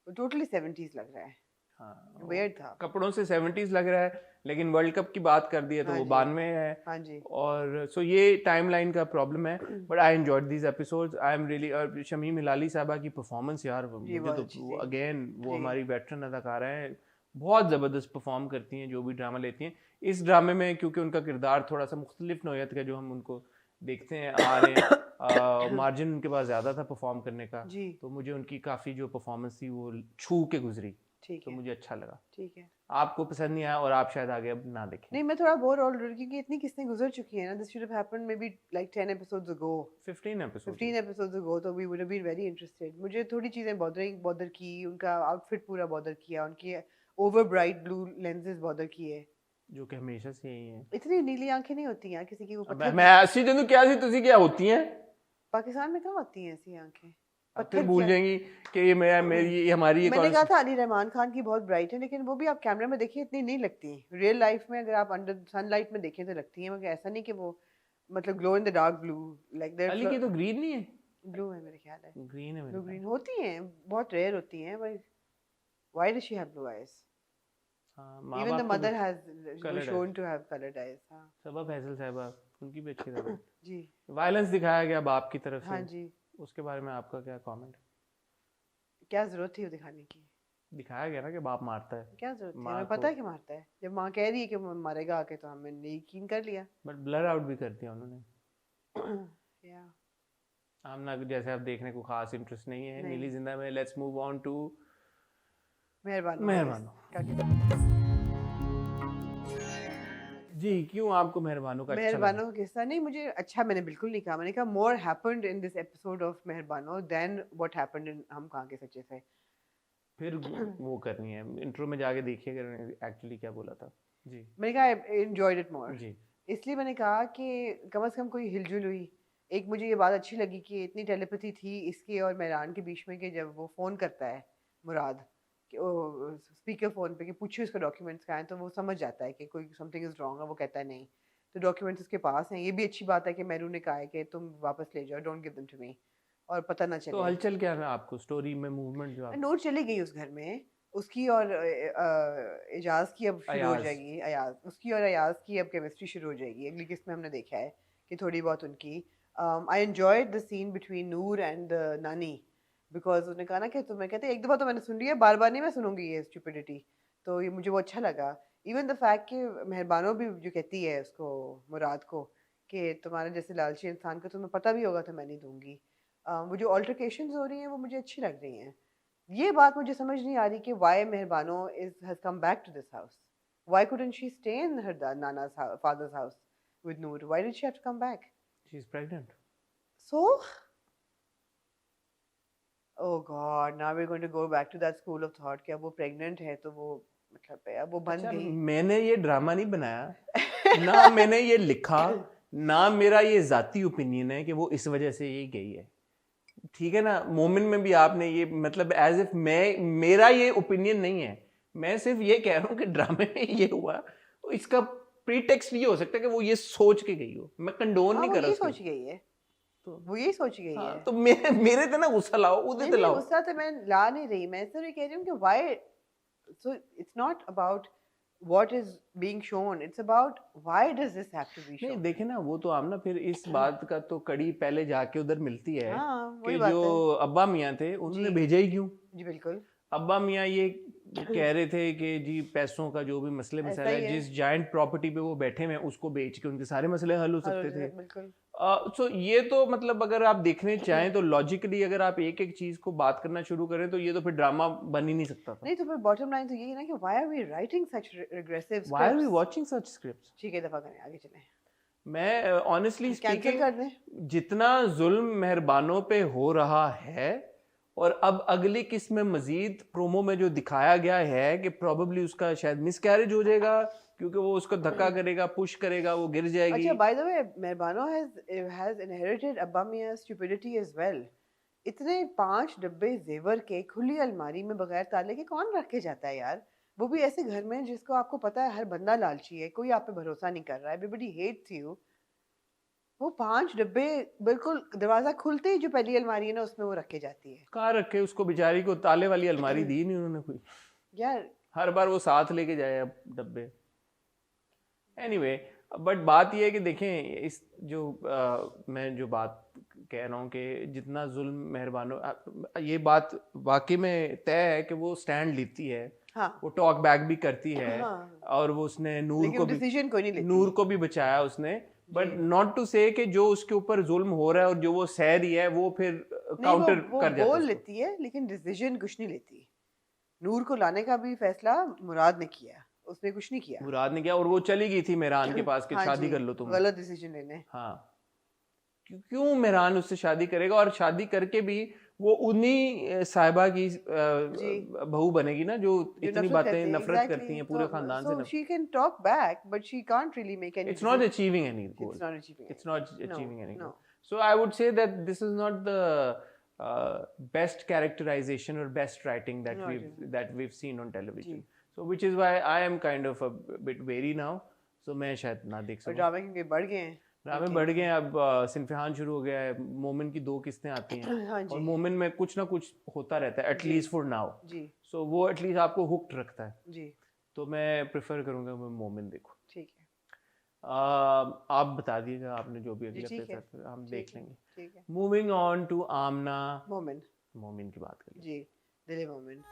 टोटली 70s लग रहा है। हाँ, वियर्ड था। कपड़ों से 70s लग रहा है, लेकिन वर्ल्ड कप की बात कर दी है तो हाँ वो जी। 92 है। हाँ जी। और सो ये टाइमलाइन का प्रॉब्लम है, but I enjoyed these episodes, I am really. और शमीम हिलाली साहबा की परफॉर्मेंस यार, मुझे बहुत अच्छी तो थी। अगेन वो जी। हमारी वेटरन अदाकारा हैं, बहुत ज़बरदस्त परफॉर्म करती हैं जो भी ड्रामा लेती हैं। इस ड्रामे में क्योंकि उनका किरदार थोड़ा सा मुख्तलिफ नौयत का, जो हम उनको देखते हैं आ रहे हैं, मार्जिन उनके पास ज़्यादा था परफॉर्म करने का, जी। तो मुझे उनकी काफ़ी जो परफॉर्मेंस थी वो छू के गुजरी, ठीक तो है। मुझे अच्छा लगा। ठीक है। आपको पसंद नहीं आया और आप शायद आगे अब ना देखें। नहीं, मैं थोड़ा बोर हो रही हूँ क्योंकि इतनी किस्तें गुजर चुकी हैं ना। This should have happened maybe like 10 episodes ago, 15 episode 15 episodes ago, तो we would have been very interested. मुझे थोड़ी चीजें बॉदर की, उनका आउटफिट पूरा बॉदर किया, उनकी over bright blue lenses bother किए। जो कि हमेशा से यही है। इतनी नीली आंखें नहीं होती हैं किसी की। वो अब पत्थर, मैं ऐसी जंतु क्या सी तुसी क्या होती हैं? पाकिस्तान में कहाँ होती हैं ऐसी आंखें? अब फिर पत्थर भूल क्या? जाएंगी कि ये मेरी ये हमारी ये मैंने कौन कहा था अली रहमान खान की बहुत ब्राइट है, लेकिन वो भी आप कैमरे में देखिए इतनी नहीं लगती। रियल लाइफ में अगर आप अंडर सनलाइट में देखें तो लगती है, मगर ऐसा नहीं कि वो मतलब glow in the dark blue like that. Ali की तो ग्रीन नहीं है, ब्लू है मेरे ख्याल है। ग्रीन है ब्लू मेरे ग्रीन होती हैं, बहुत रेयर होती हैं, but why does she have blue eyes? हाँ, माँ इवन द बाप को मदर भी- has colored shown to have coloured eyes. हां सबा फैसल साहबा, उनकी भी अच्छी तरह जी। वायलेंस दिखाया गया बाप की तरफ हाँ से, जी। उसके बारे में आपका क्या कमेंट? क्या जरूरत थी वो दिखाने की? दिखाया गया ना कि बाप मारता है, क्या जरूरत थी? माँ हमें पता है कि मारता है। जब माँ कह रही है कि वो मारेगा आके, तो हमने यकीन कर लिया। बट ब्लर आउट भी कर दिया उन्होंने। या आमना जैसे आप देखने को खास इंटरेस्ट नहीं है नहीं। नीली जिंदा में। लेट्स मूव ऑन टू मेहरबान मेहरबानों। जी, क्यों आपको मेहरबानों का अच्छा लगा? मेहरबानों का किस्सा नहीं मुझे अच्छा, मैंने बिल्कुल नहीं कहा। मैंने कहा more happened in this episode of मेहरबानों then what happened in Hum कहाँ के सच्चे थे। फिर वो करनी है, इंट्रो में जाके देखिएगा एक्चुअली क्या बोला था। जी मैंने कहा आई एंजॉयड इट मोर। जी। इसलिए मैंने कहा कि कम से कम कोई हिलजुल हुई। एक मुझे ये बात अच्छी लगी कि इतनी टेलीपैथी थी इसके और मेहरान के बीच में, कि जब वो फ़ोन करता है मुराद कि वो स्पीकर फ़ोन पे कि पूछो इसका डॉक्यूमेंट्स कहाँ हैं, तो वो समझ जाता है कि कोई समथिंग इज़ रॉन्ग है। वो कहता है नहीं, तो डॉक्यूमेंट्स उसके पास हैं। ये भी अच्छी बात है कि मेहरू ने कहा है कि तुम वापस ले जाओ, don't give them to me, और पता ना तो चले। हलचल क्या है आपको स्टोरी में, मूवमेंट जो आप नोट चली गई उस घर में, उसकी और एजाज की अब शुरू हो अयाज। जाएगी, अयाज उसकी और अयाज की अब केमिस्ट्री शुरू हो जाएगी अगली किस्त में। हमने देखा है कि थोड़ी बहुत उनकी I enjoyed the scene between Noor and Nani, because उसने कहा ना कि तुम्हें कहते एक दफ़ा तो मैंने सुन लिया, बार बार नहीं मैं सुनूंगी ये स्टुपिडिटी, तो ये मुझे वो अच्छा लगा। इवन द फैक्ट कि मेहरबानों भी जो कहती है उसको, मुराद को, कि तुम्हारे जैसे लालची इंसान को तुम्हें पता भी होगा तो मैं नहीं दूंगी। वो जो अल्टरकेशंस हो रही हैं वो मुझे अच्छी लग रही हैं। ये बात मुझे समझ नहीं आ रही कि why मेहरबानो has come back to this house. Why couldn't she stay in her Nana's father's house with Noor? Why did she have to come back? She's pregnant. So, oh God, now we're going to go back to that school of thought कि अब वो pregnant है तो वो मतलब है अब वो बन अच्छा, गई। मैंने ये ड्रामा नहीं बनाया ना, मैंने ये लिखा ना, मेरा ये जाती ओपिनियन है कि वो इस वजह से ये गई है, ठीक है ना। मोमेंट में भी आपने ये मतलब एज इफ मेरा ये ओपिनियन नहीं है, मैं सिर्फ ये कह रहा हूँ कि ड्रामे में ये हुआ, तो इसका प्रीटेक्स्ट ये हो सकता है कि वो ये सोच के गई हो, मैं कंडोन नहीं वो कर रहा यही उसको। सोच गई है, तो वो यही सोच गई हाँ, है। तो मेरे ते ना गुस्सा लाओ, उधर नहीं ते नहीं लाओ। गुस्सा तो मैं ला नहीं रही, मैं सिर्फ ये कह रही हूँ कि why, so it's not about what is being shown, it's about why does this have to be नहीं shown. देखे ना, वो तो हम ना फिर इस बात का तो कड़ी पहले जाके उधर मिलती है हाँ कि वही बात जो है अब्बा मियाँ थे उन्होंने जी भेजा ही क्यों। जी बिल्कुल अब्बा मियाँ ये कह रहे थे कि जी पैसों का जो भी मसले ऐसा मसाला ही है, है। जिस जायंट प्रॉपर्टी पे वो बैठे हुए हैं उसको बेच के उनके सारे मसले हल हो सकते थे। बिल्कुल सो ये तो मतलब अगर आप देखने चाहें तो लॉजिकली अगर आप एक एक चीज को बात करना शुरू करें तो ये तो फिर ड्रामा बन ही नहीं सकता था। नहीं तो फिर बॉटम लाइन तो यही है ना कि why are we writing such regressive why are we scripts? Watching such scripts? ठीक है दफा करें, आगे चलें, मैं ऑनेस्टली कैंसिल स्पीकिंग कर दें। जितना जुल्म मेहरबानों पे हो रहा है और अब अगली किस्त में मजीद प्रोमो में जो दिखाया गया है कि प्रोबेबली उसका शायद मिसकैरेज हो जाएगा क्योंकि वो उसको धक्का करेगा, पुश करेगा, वो गिर जाएगी। अच्छा by the way मेहरबानो has inherited अब्बा मियां stupidity as well. इतने 5 डब्बे जेवर के खुली अलमारी में बगैर ताले के कौन रख के जाता है यार, वो भी ऐसे घर में जिसको आपको पता है हर बंदा लालची है, कोई आप पे भरोसा नहीं कर रहा है, एवरीबॉडी हेट्स यू। वो 5 डब्बे बिल्कुल दरवाजा खुलते ही जो पहली अलमारी है ना उसमें वो रखे जाती है। कहाँ रखे उसको, बेचारी को ताले वाली अलमारी दी नहीं उन्होंने कोई, यार हर बार वो साथ लेके जाए अब डब्बे। एनीवे बट बात ये है कि देखें इस जो मैं जो बात कह रहा हूँ कि जितना जुल्म मेहरबानों, ये बात वाकई में तय है कि वो स्टैंड लेती है, हाँ वो टॉक बैक भी करती है हाँ और वो उसने लेकिन डिसीजन कोई नहीं लेती। नूर को भी बचाया उसने, बट नॉट टू से कि जो उसके ऊपर जुल्म हो रहा है और जो वो सह रही है वो फिर काउंटर वो कर जाता बोल है लेती है लेकिन डिसीजन कुछ नहीं लेती। नूर को लाने का भी फैसला मुराद ने किया, उसने कुछ नहीं किया। मुराद ने किया और वो चली गई थी मेहरान के पास कि हाँ शादी जी, कर लो तुम। गलत डिसीजन लेने। हाँ, क्यों मेहरान उससे शादी करेगा, और शादी करके भी वो उन्हीं साहिबा की बहू बनेगी ना जो इतनी बातें नफरत करती हैं पूरे खानदान से। she can talk back but she can't really make any It's not achieving any goal. It's not achieving It's not achieving any goal. no. So I would say that this is not the best characterization or best writing that we've seen on television. So which is why I am kind of a bit wary now. So मैं शायद ना देख सकूं। ड्रामे क्योंकि बढ़ गए हैं, ड्रामे बढ़ गए हैं, अब सिनफिहान शुरू हो गया है, मोमिन की 2 किस्तें आती हैं हाँ जी और मोमिन में कुछ ना कुछ होता रहता है एटलीस्ट फॉर नाउ। जी सो वो एटलीस्ट आपको हुक्ड रखता है, जी तो मैं प्रेफर करूंगा मैं मोमिन देखूं। ठीक है आप बता दीजिएगा आपने जो भी अगले ठीक हफ्ते है, तक हम ठीक देख है, लेंगे। ठीक है। मूविंग ऑन टू आमना मोमिन मोमिन की बात करें। जी, दिले मोमिन।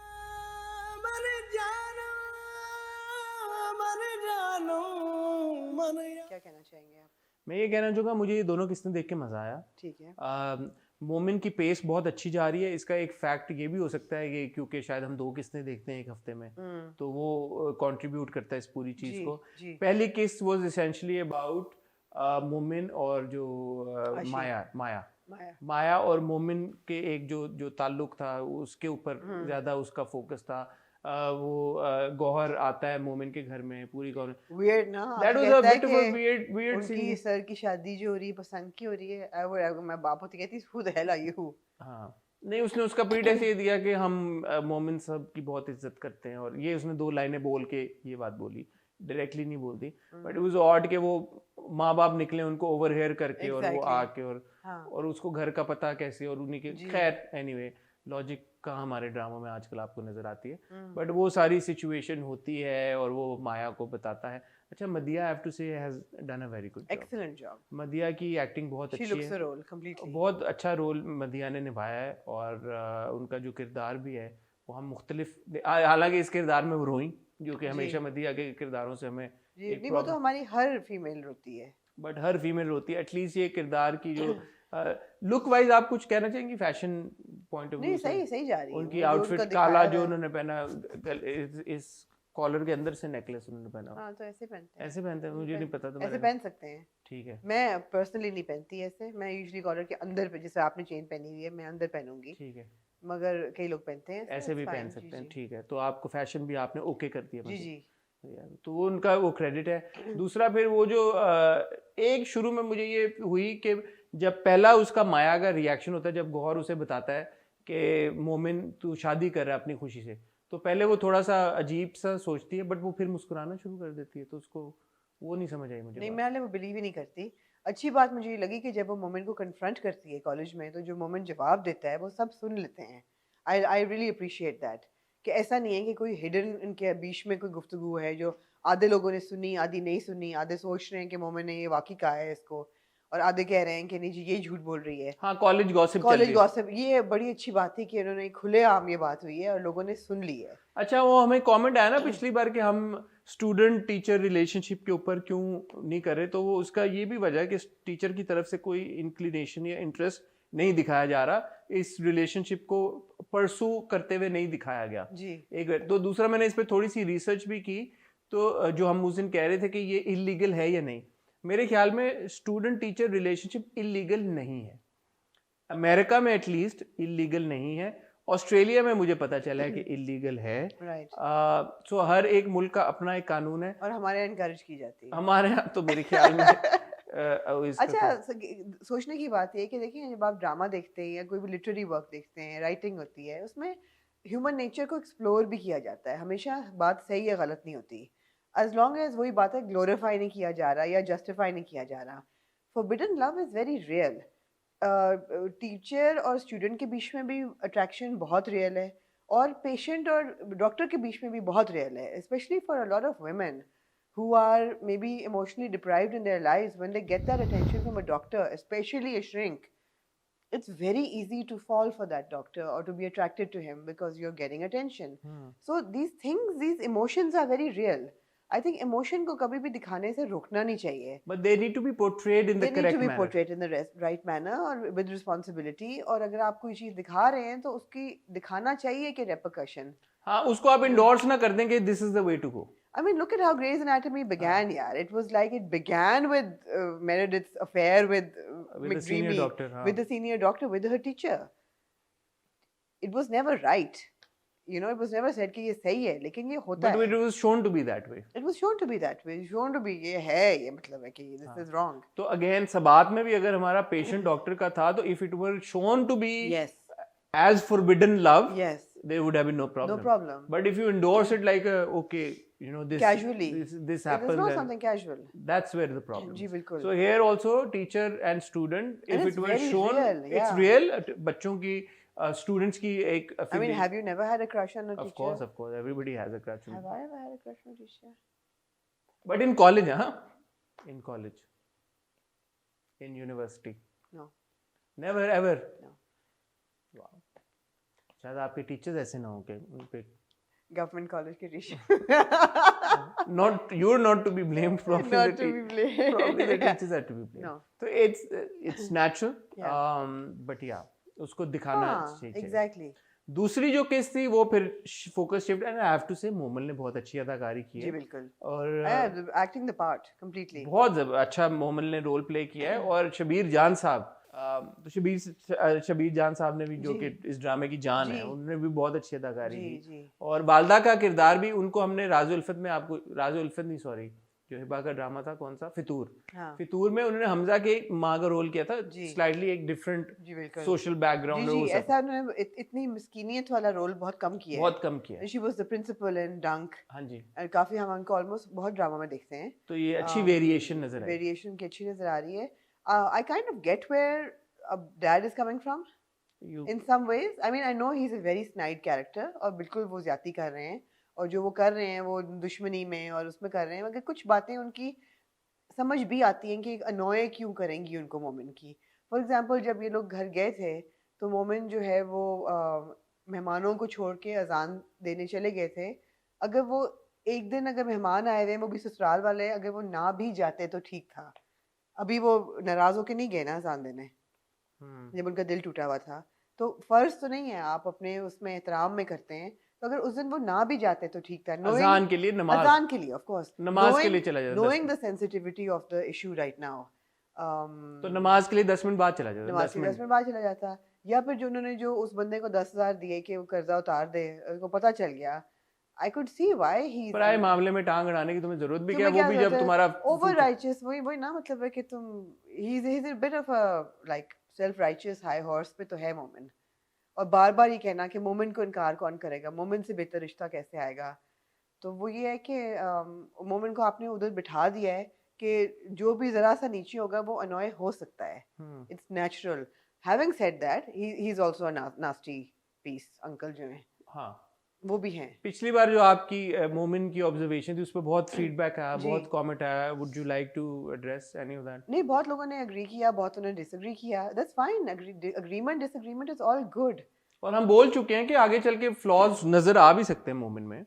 क्या कहना चाहेंगे आप? मैं ये कहना चाहूँगा मुझे ये दोनों किस्तें देख के मज़ा आया। ठीक है मोमिन की पेस बहुत अच्छी जा रही है। इसका एक फैक्ट ये भी हो सकता है कि क्योंकि शायद हम 2 किस्तें देखते हैं एक हफ्ते में, तो वो कंट्रीब्यूट करता है इस पूरी चीज़ जी को। जी पहली किस्त वाज एसेंशियली अबाउट मोमिन और जो माया और मोमिन के एक जो ताल्लुक था उसके ऊपर ज़्यादा उसका फोकस था। वो गौहर आता है मोमिन के घर में, पूरी वियर्ड ना, that was a bit of a weird उनकी सीन। सर की शादी जो हो रही है पसंद की हो रही है, मैं बाप होती कहती हूँ द हेल आर यू। हाँ नहीं, उसने उसका प्रीटेक्स्ट ये दिया कि हम मोमिन साहब की बहुत इज्जत करते हैं, और ये उसने 2 लाइनें बोल के ये बात बोली, डायरेक्टली नहीं बोलती, बट इट वाज ऑड कि वो माँ बाप निकले उनको ओवरहेयर करके और वो आके और उसको घर का पता कैसे और उन्हीं के, खैर एनीवे लॉजिक कहाँ हमारे ड्रामों में आजकल आपको नजर आती है, हम्म। बट वो सारी सिचुएशन होती है और वो माया को बताता है। अच्छा, मदिया, आई हैव टू से, has done a very good job. Excellent job. मदिया की एक्टिंग बहुत She अच्छी looks है, the role completely. बहुत अच्छा रोल मदिया ने निभाया है, और उनका जो किरदार भी है वो हम मुख्तलिफ, हालांकि इस किरदार में वो रोई, जो कि जी। हमेशा मदिया के किरदारों से हमें जी, एक नहीं वो तो प्रॉब्लम, हमारी हर फीमेल होती है। बट हर फीमेल रोती है एटलीस्ट ये किरदार की जो लुक वाइज आप कुछ कहना चाहेंगे फैशन पॉइंट ऑफ नहीं व्यू से? सही जा रही है उनकी वो, जो आउटफिट उनका काला दिखाया जो हुआ है। उन्होंने पहना, इस कॉलर के अंदर से नेकलेस उन्होंने पहना, हाँ तो ऐसे पहनते हैं। ऐसे पहनते हैं, मुझे नहीं पता, तो ऐसे मैंने, पहन सकते हैं। ठीक है मैं पर्सनली नहीं पहनती ऐसे, मैं यूजुअली कॉलर के अंदर पे, जैसे आपने चेन पहनी हुई है मैं अंदर पहनूंगी, ठीक है, मगर कई लोग पहनते हैं ऐसे भी it's पहन fine, सकते हैं, जी ठीक है। तो आपको फैशन भी आपने ओके कर दिया जी मतलब, जी। यार, तो वो उनका वो क्रेडिट है। दूसरा फिर वो जो एक शुरू में मुझे ये हुई कि जब पहला उसका माया का रिएक्शन होता है, जब गौहर उसे बताता है कि मोमिन तू शादी कर रहा है अपनी खुशी से, तो पहले वो थोड़ा सा अजीब सा सोचती है, बट वो फिर मुस्कुराना शुरू कर देती है, तो उसको वो नहीं समझ आई मुझे नहीं बात। मैं वो बिलीव ही नहीं करती। अच्छी बात मुझे ये लगी कि जब वो मोमेंट को कन्फ्रंट करती है कॉलेज में, तो जो मोमेंट जवाब देता है वो सब सुन लेते हैं। आई रियली अप्रिशिएट दैट, कि ऐसा नहीं है कि कोई हिडन इनके बीच में कोई गुफ्तगू है जो आधे लोगों ने सुनी आधी नहीं सुनी, आधे सोच रहे हैं कि मोमेंट ने ये वाकई कहा है इसको, और आधे कह रहे हैं कि नहीं जी ये झूठ बोल रही है। हाँ, कॉलेज गॉसिप चल कॉलेज रही है। गॉसिप, ये बड़ी अच्छी बात थी कि उन्होंने खुलेआम ये बात हुई है और लोगों ने सुन ली है। अच्छा, वो हमें कमेंट आया ना पिछली बार कि हम स्टूडेंट टीचर रिलेशनशिप के ऊपर क्यों नहीं कर रहे, तो वो उसका ये भी वजह है कि टीचर की तरफ से कोई इंक्लिनेशन या इंटरेस्ट नहीं दिखाया जा रहा, इस रिलेशनशिप को परसू करते हुए नहीं दिखाया गया। जी एक तो दूसरा, मैंने इस पे थोड़ी सी रिसर्च भी की, तो जो हम उस दिन कह रहे थे कि ये इलीगल है या नहीं, मेरे ख्याल में स्टूडेंट टीचर रिलेशनशिप इलीगल नहीं है, अमेरिका में एटलीस्ट इलीगल नहीं है, ऑस्ट्रेलिया में मुझे पता चला है कि इलीगल है। राइट। सो हर एक मुल्क का अपना एक कानून है, और हमारे यहाँ इनकरेज की जाती है। हमारे यहाँ तो मेरे ख्याल में अच्छा, सोचने की बात है कि देखिए जब आप ड्रामा देखते हैं या कोई भी लिटरेरी वर्क देखते हैं, राइटिंग होती है, उसमें ह्यूमन नेचर को एक्सप्लोर भी किया जाता है। हमेशा बात सही या गलत नहीं होती, एज लॉन्ग एज वही बात है ग्लोरीफाई नहीं किया जा रहा या जस्टिफाई नहीं किया जा रहा। Forbidden love is very real. Teacher और स्टूडेंट के बीच में भी अट्रैक्शन बहुत रियल है, और पेशेंट और डॉक्टर के बीच में भी बहुत रियल है, specially for a lot of women who are maybe emotionally deprived in their lives. When they get that attention from a doctor, especially a shrink, it's very easy to fall for that doctor or to be attracted to him because you're getting attention. So these things, these emotions are very real. I think emotion को कभी भी दिखाने से रोकना नहीं चाहिए. but they need to be portrayed in the They need correct to be manner. portrayed in the right manner और with responsibility. और अगर आप कोई चीज दिखा रहे हैं तो उसकी दिखाना चाहिए कि repercussion. हाँ, उसको आप इंडोर्स ना कर दें कि this is the way to go. I mean, look at how Grey's Anatomy began, yeah. It was like it began with Meredith's affair with With the senior McDreamy, doctor, हाँ. with the senior doctor, with her teacher. It was never right. You know, it was never said कि ये सही है, लेकिन ये होता But है. it was shown to be that way. It was shown to be that way. Shown to be ये है, ये मतलब है कि this is wrong. तो अगेन सबात में भी अगर हमारा पेशेंट डॉक्टर का था, तो if it were shown to be Yes. as forbidden love, Yes. there would have been no problem. No problem. But if you endorse it like okay, you know, this Casually. this It happened, is not then something casual. that's where the problem जी is. बिल्कुल. So here also teacher and student, And if it's it were very shown, real, it's yeah. real. Bachchon की students की एक I mean, have you never had a crush on a teacher? of course, everybody has a crush on. Have I ever had a crush on a teacher? But in college, huh? In college, in university, No. never ever. No. Wow. शायद आपके टीचर्स ऐसे ना हो के उन पे Government college के teacher. not you're not to be blamed, probably Not the to be blamed. probably the teachers are to be blamed. No. So it's natural. Yeah. But yeah, उसको दिखाना हाँ, चाहिए. exactly. दूसरी जो केस थी वो फिर focus shift, and I have to say Momal ने बहुत अच्छी अदाकारी की जी है, बिल्कुल. और Acting the part completely. बहुत अच्छा मोमल ने रोल प्ले किया है। और शबीर जान साहब, तो शबीर जान साहब ने भी, जो कि इस ड्रामे की जान है, उन्होंने भी बहुत अच्छी अदाकारी जी की। जी. और वालदा का किरदार भी, उनको हमने राजू उल्फत में, आपको राजू उल्फत नहीं, सॉरी, जो हिबा का ड्रामा था कौन सा, फितूर, हाँ. फितूर में उन्होंने हमजा के माँ का रोल किया था, जी. स्लाइटली एक डिफरेंट जी बिल्कुल. सोशल बैकग्राउंड जी में, वो जी, सब ऐसा उन्होंने इतनी मिस्कीनियत वाला रोल बहुत कम किया है. बहुत कम किया है। She was the principal in Dunk. हाँ जी, और काफी हम उनको ऑलमोस्ट बहुत ड्रामा में देखते हैं. तो ये अच्छी वेरिएशन नजर आई। वेरिएशन की अच्छी नजर आ रही है. I kind of get where Dad is coming from. You in some ways I mean I know he is a very snide character और बिल्कुल वो ज्यादती कर रहे हैं और जो वो कर रहे हैं वो दुश्मनी में और उसमें कर रहे हैं, मगर कुछ बातें उनकी समझ भी आती हैं कि अनोय क्यों करेंगी उनको मोमिन की। फॉर एग्जांपल जब ये लोग घर गए थे तो मोमिन जो है वो मेहमानों को छोड़ के अजान देने चले गए थे। अगर वो एक दिन अगर मेहमान आए हुए हैं, वो भी ससुराल वाले, अगर वो ना भी जाते तो ठीक था। अभी वो नाराज होके नहीं गए ना अजान देने जब उनका दिल टूटा हुआ था। तो फर्ज तो नहीं है, आप अपने उसमें एहतराम में करते हैं, तो अगर उस दिन वो ना भी जाते तो ठीक था। नोइंग अजान के लिए नमाज अजान के लिए ऑफ कोर्स, नमाज के लिए चला जाता 10 knowing minute, the sensitivity of the issue right now, तो नमाज के लिए 10 मिनट बाद चला जाता, नमाज 10 के 10 मिनट। मिनट बाद चला जाता। या फिर जो उन्होंने जो उस बंदे को 10,000 दिए कि वो कर्जा उतार दे, उनको पता चल गया, I could see why he पराए मामले में टांग अड़ाने की तुम्हें जरूरत भी क्या है, तुम्हें वो क्या भी जरूरत जब है? तुम्हारा ओवर राइचियस, वही वही ना, मतलब है कि तुम ही is a bit of a like self righteous high horse पे तो है मोमेंट। और बार बार ये कहना कि मोमेंट को इनकार कौन करेगा, मोमेंट से बेहतर रिश्ता कैसे आएगा। तो वो ये है कि मोमेंट को आपने उधर बिठा दिया है कि जो भी जरा सा नीचे होगा वो अनॉय हो सकता है, it's natural. Having said that he is also a nasty piece, uncle जो है हाँ, वो भी हैं। पिछली बार जो आपकी मोमिन की ऑब्जर्वेशन थी उस पर बहुत फीडबैक आया, जी बहुत कमेंट आया, would you like to address any of that? नहीं, बहुत लोगों ने एग्री किया, बहुत ने डिसएग्री किया, that's fine. Agreement disagreement is all good. और हम बोल चुके हैं कि आगे चल के फ्लॉज नजर आ भी सकते हैं मोमिन में,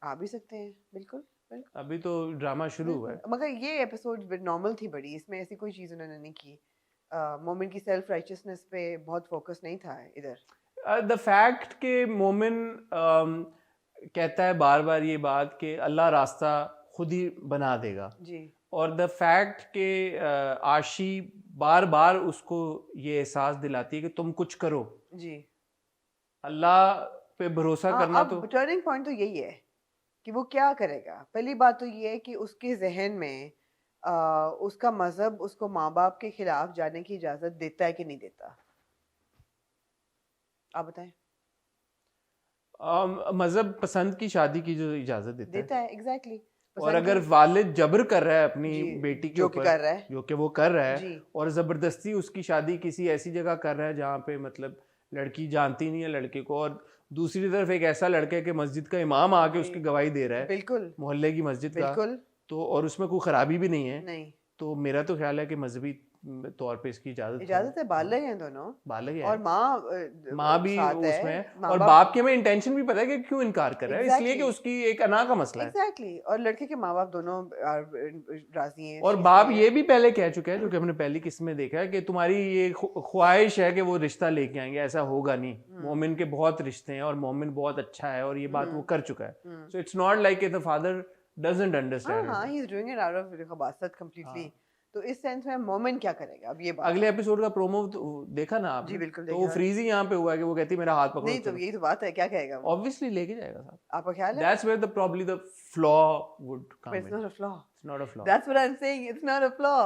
आ भी सकते हैं, बिल्कुल बिल्कुल अभी तो ड्रामा शुरू हुआ है। बिल्कुल। मगर ये एपिसोड नॉर्मल थी बड़ी, इसमें ऐसी कोई चीज़ उन्होंने नहीं की। मोमेंट की सेल्फ राइचियसनेस पे बहुत फोकस नहीं था इधर। द फैक्ट के मोमिन कहता है बार बार ये बात कि अल्लाह रास्ता खुद ही बना देगा, जी और द फैक्ट के आशी बार बार उसको ये एहसास दिलाती है कि तुम कुछ करो, जी अल्लाह पे भरोसा हाँ, करना। तो अब टर्निंग पॉइंट तो यही है कि वो क्या करेगा। पहली बात तो ये है कि उसके जहन में उसका मजहब उसको माँ बाप के खिलाफ जाने की इजाजत देता है कि नहीं देता, आप बताएं। मजहब पसंद की शादी की जो इजाजत देता है, देता है एग्जैक्टली और अगर वालिद जबर कर रहा है अपनी जी बेटी के जो कि ऊपर, कर रहा है जो कि वो कर रहा है, जी और जबरदस्ती उसकी शादी किसी ऐसी जगह कर रहा है जहाँ पे मतलब लड़की जानती नहीं है लड़के को, और दूसरी तरफ एक ऐसा लड़का है कि मस्जिद का इमाम आके जी उसकी गवाही दे रहा है, बिल्कुल मोहल्ले की मस्जिद का, बिल्कुल तो और उसमें कोई खराबी भी नहीं है, नहीं, तो मेरा तो ख्याल है कि मजहबी तौर पे इसकी इजाजत है। इजाजत है, हाँ, बालग हैं दोनों। बालग और है, माँ माँ भी साथ है, उसमें है, माँ और बाप बाप की हमें इंटेंशन भी पता है कि क्यों इनकार कर रहा है, इसलिए कि एग्जैक्टली उसकी एक अना का मसला है। एग्जैक्टली और लड़के के माँ बाप दोनों राजी हैं इस और चीज बाप के लिए। ये भी पहले कह चुका है, जो कि हमने पहली किस्म में देखा है, कि तुम्हारी ये ख्वाहिश है कि वो रिश्ता लेके आएंगे, ऐसा होगा नहीं। मोमिन के बहुत रिश्ते हैं और मोमिन बहुत अच्छा है, और ये बात वो कर चुका है। So it's not like the father doesn't हाँ अंडरस्टैंड। हाँ, he is doing it out of खबासत कंप्लीटली। तो इस सेंस में मोमेंट क्या करेगा अब ये बात अगले एपिसोड का प्रोमो देखा ना जी आपने? बिल्कुल तो वो देखा। फ्रीज ही यहाँ पे हुआ है कि वो कहती है मेरा हाथ पकड़ो नहीं तो चलो, यही तो बात है, क्या कहेगा वो, ऑब्वियसली लेके जाएगा साथ। आपका ख्याल है? That's where the probably the flaw would come But it's in. not a flaw. It's not a flaw. That's what I'm saying, it's not a flaw.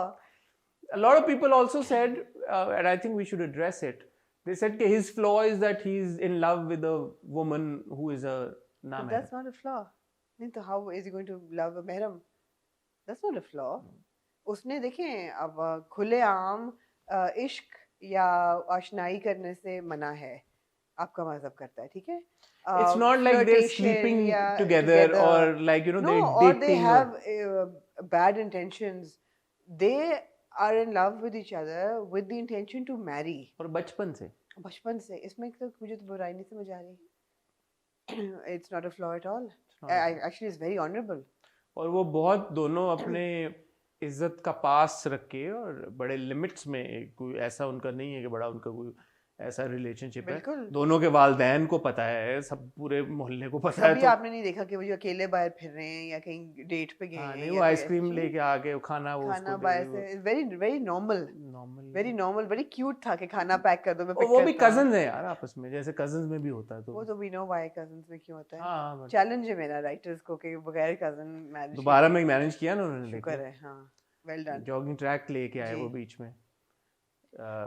A lot of people also said, and I think we should address it. They said that his flaw is that he's in love with a woman who is a But na-mahram. that's not a flaw. नहीं तो how is he going to love a महरम? That's not a flaw. उसने देखें अब खुलेआम इश्क या आशनाई करने से मना है, आपका मजहब करता है, ठीक है। It's not like they're Flirtation sleeping या together, or like, you know, no, they're or they dating. have bad intentions. They are in love with each other with the intention to marry. और बचपन से। बचपन से, इसमें तो मुझे तो बुराई नहीं समझ आ रही। It's not a flaw at all. not a Actually, it's very honorable. और वो बहुत दोनों अपने इज्जत का पास रख के और बड़े लिमिट्स में, कोई ऐसा उनका नहीं है कि बड़ा उनका कोई ऐसा रिलेशनशिप है। बिल्कुल। दोनों के वालदैन को पता है, सब पूरे मोहल्ले को पता है। कभी तो आपने नहीं देखा कि वो जो अकेले बाहर फिर रहे हैं या कहीं डेट पे गए हाँ, हैं नहीं, या वो कोई आइसक्रीम ऐसी लेके आके वो खाना वो खाना उसको बाहर से very very normal, normal. Very normal, very cute था कि खाना पैक कर दो, मैं और पिक वो भी करता हूँ। कजन्स हैं यार आपस में, जैसे कजन्स में भी होता है, तो वो तो वी नो व्हाई कजन्स में क्यों होता है। हाँ, but चैलेंज है मेरा राइटर्स को कि बगैर कजन मैनेज दोबारा में मैनेज किया ना उन्होंने, शुक्र है, हाँ, वेल डन। जॉगिंग ट्रैक लेके आए जी। वो बीच में।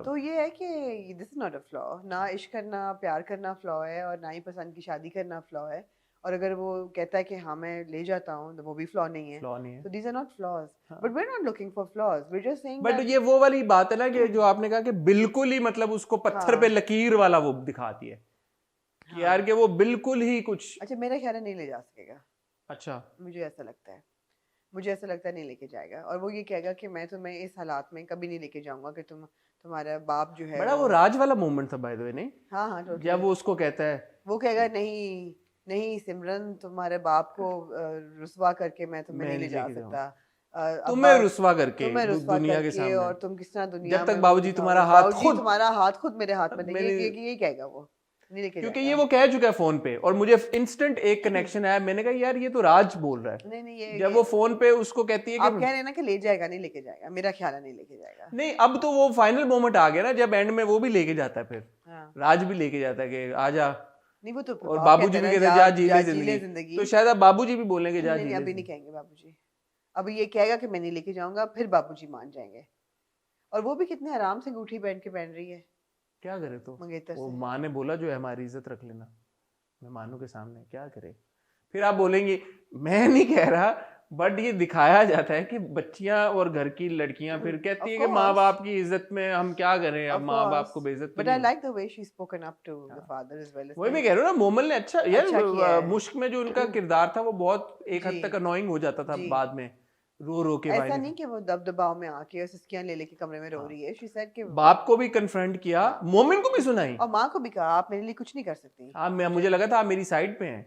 तो ये है कि this is not a flaw, ना इश्क करना प्यार करना फ्लॉ है और ना ही पसंद की शादी करना फ्लॉ है। और अगर वो कहता है कि हाँ मैं ले जाता हूँ तो वो भी फ्लॉ नहीं है. फ्लॉ नहीं है. So these are not flaws. हाँ. But we're not looking for flaws. We're just saying but that ये वो वाली बात है ना कि जो आपने कहा कि बिल्कुल ही मतलब उसको पत्थर पे हाँ. लकीर वाला वो दिखाती है कि हाँ. यार कि वो बिल्कुल ही कुछ. अच्छा मेरा ख्याल है नहीं ले जा सकेगा. अच्छा. मुझे ऐसा लगता है. मुझे ऐसा लगता है नहीं लेके जाएगा और वो ये कहेगा कि मैं तुम्हें इस हालात में कभी नहीं लेके जाऊंगा कि तुम्हारा बाप जो है बड़ा वो राज वाला मोमेंट था बाय द वे, नहीं? हाँ हाँ totally. जब वो उसको कहता है, वो कहेगा नहीं नहीं सिमरन तुम्हारे बाप को रुसवा करके मैं तुम्हें मैं नहीं ले नहीं जा लेके सकता. तुम्हें अब्बा रुसवा करके तुम्हें रुसवा दुनिया के करके सामने, और तुम किस तरह दुनिया जब तक में बाबूजी वो तुम्हारा दिखाओगे. हाथ बाबूजी खुद तुम्हारा हाथ खुद मेरे हाथ में नहीं. मेरे, यही कहेगा वो नहीं लेके क्योंकि जाएगा. ये वो कह चुका है फोन पे और मुझे इंस्टेंट एक कनेक्शन आया. मैंने कहा यार ये तो राज बोल रहा है. नहीं नहीं जब वो फोन पे उसको कहती है आप कि कह रहे हैं ना कि ले जाएगा नहीं लेके जाएगा. मेरा ख्याल है नहीं लेके जाएगा. नहीं, अब तो वो फाइनल मोमेंट आ गया ना जब एंड में वो भी लेके जाता है. फिर हाँ. राज भी लेके जाता है कि आजा, नहीं वो तो और बाप बाबूजी कहता भी है कहते ना, हैं जा जी ले जी ले जिंदगी. तो शायद अब बाबूजी भी बोलेंगे जा नहीं जी नहीं ले अभी नहीं जिंदगी. कहेंगे बाबूजी. अभी ये कहेगा कि मैं नहीं लेके जाऊंगा फिर बाबूजी मान जाएंगे. और वो भी कितने आराम से अंगूठी पहन रही है. क्या करे तो मंगेतर वो से. माँ ने बोला जो है हमारी इज्जत रख लेना मेहमानों के सामने, क्या करे. फिर आप बोलेंगे मैं नहीं कह रहा, बट ये दिखाया जाता है कि बच्चियां और घर की लड़कियां फिर कहती है कि माँ बाप की इज्जत में हम क्या करें, अब माँ बाप को बेइज्जत. But I like the way she spoken up to the father as well. वही मैं कह रहा हूँ ना, मोमल ने अच्छा अच्छा किया यार है. मुश्क में जो उनका किरदार था वो बहुत एक हद जी. तक अनोइंग हो जाता था जी. बाद में, रो के ऐसा भाई नहीं कि वो दबदबाव में आके सिस्कियां ले लेके कमरे में रो रही है. शी सेड कि बाप को भी कन्फ्रंट किया, मोमिन को भी सुनाई और माँ को भी कहा आप मेरे लिए कुछ नहीं कर सकती. आप, मुझे लगा था आप मेरी साइड पे हैं,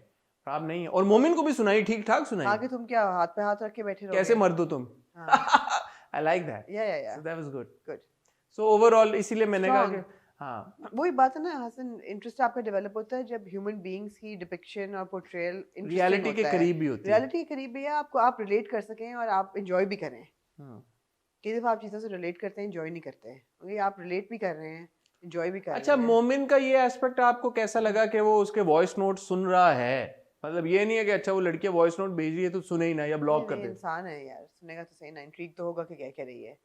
आप नहीं है. और मोमिन को भी सुनाई, ठीक ठाक सुनाई. आगे तुम क्या हाथ पे हाथ रख के बैठे रहोगे. कैसे मर्द हो तुम. I like that. Yeah that was good. Good. So overall इसीलिए मैंने कहा कि हाँ वही बात है ना हसन. इंटरेस्ट आपका डेवलप होता है जब ह्यूमन बीइंग्स की डिपिक्शन और पोर्ट्रेयल रियलिटी के करीब भी होती है. रियलिटी के करीब भी है. आपको आप रिलेट कर सकें और आप एंजॉय भी करें. कई दफा आप चीज़ों से रिलेट करते हैं एंजॉय नहीं करते हैं. क्योंकि आप रिलेट भी कर रहे हैं एंजॉय भी कर रहे हैं. अच्छा मोमिन का ये एस्पेक्ट आपको कैसा लगा कि वो उसके वॉइस नोट सुन रहा है? मतलब ये नहीं है कि अच्छा वो लड़की वॉइस नोट भेज रही है तो सुने ही ना या ब्लॉक कर दे. इंसान है यार, सुनेगा तो सही ना. इंट्रीग तो होगा कि क्या कह रही है.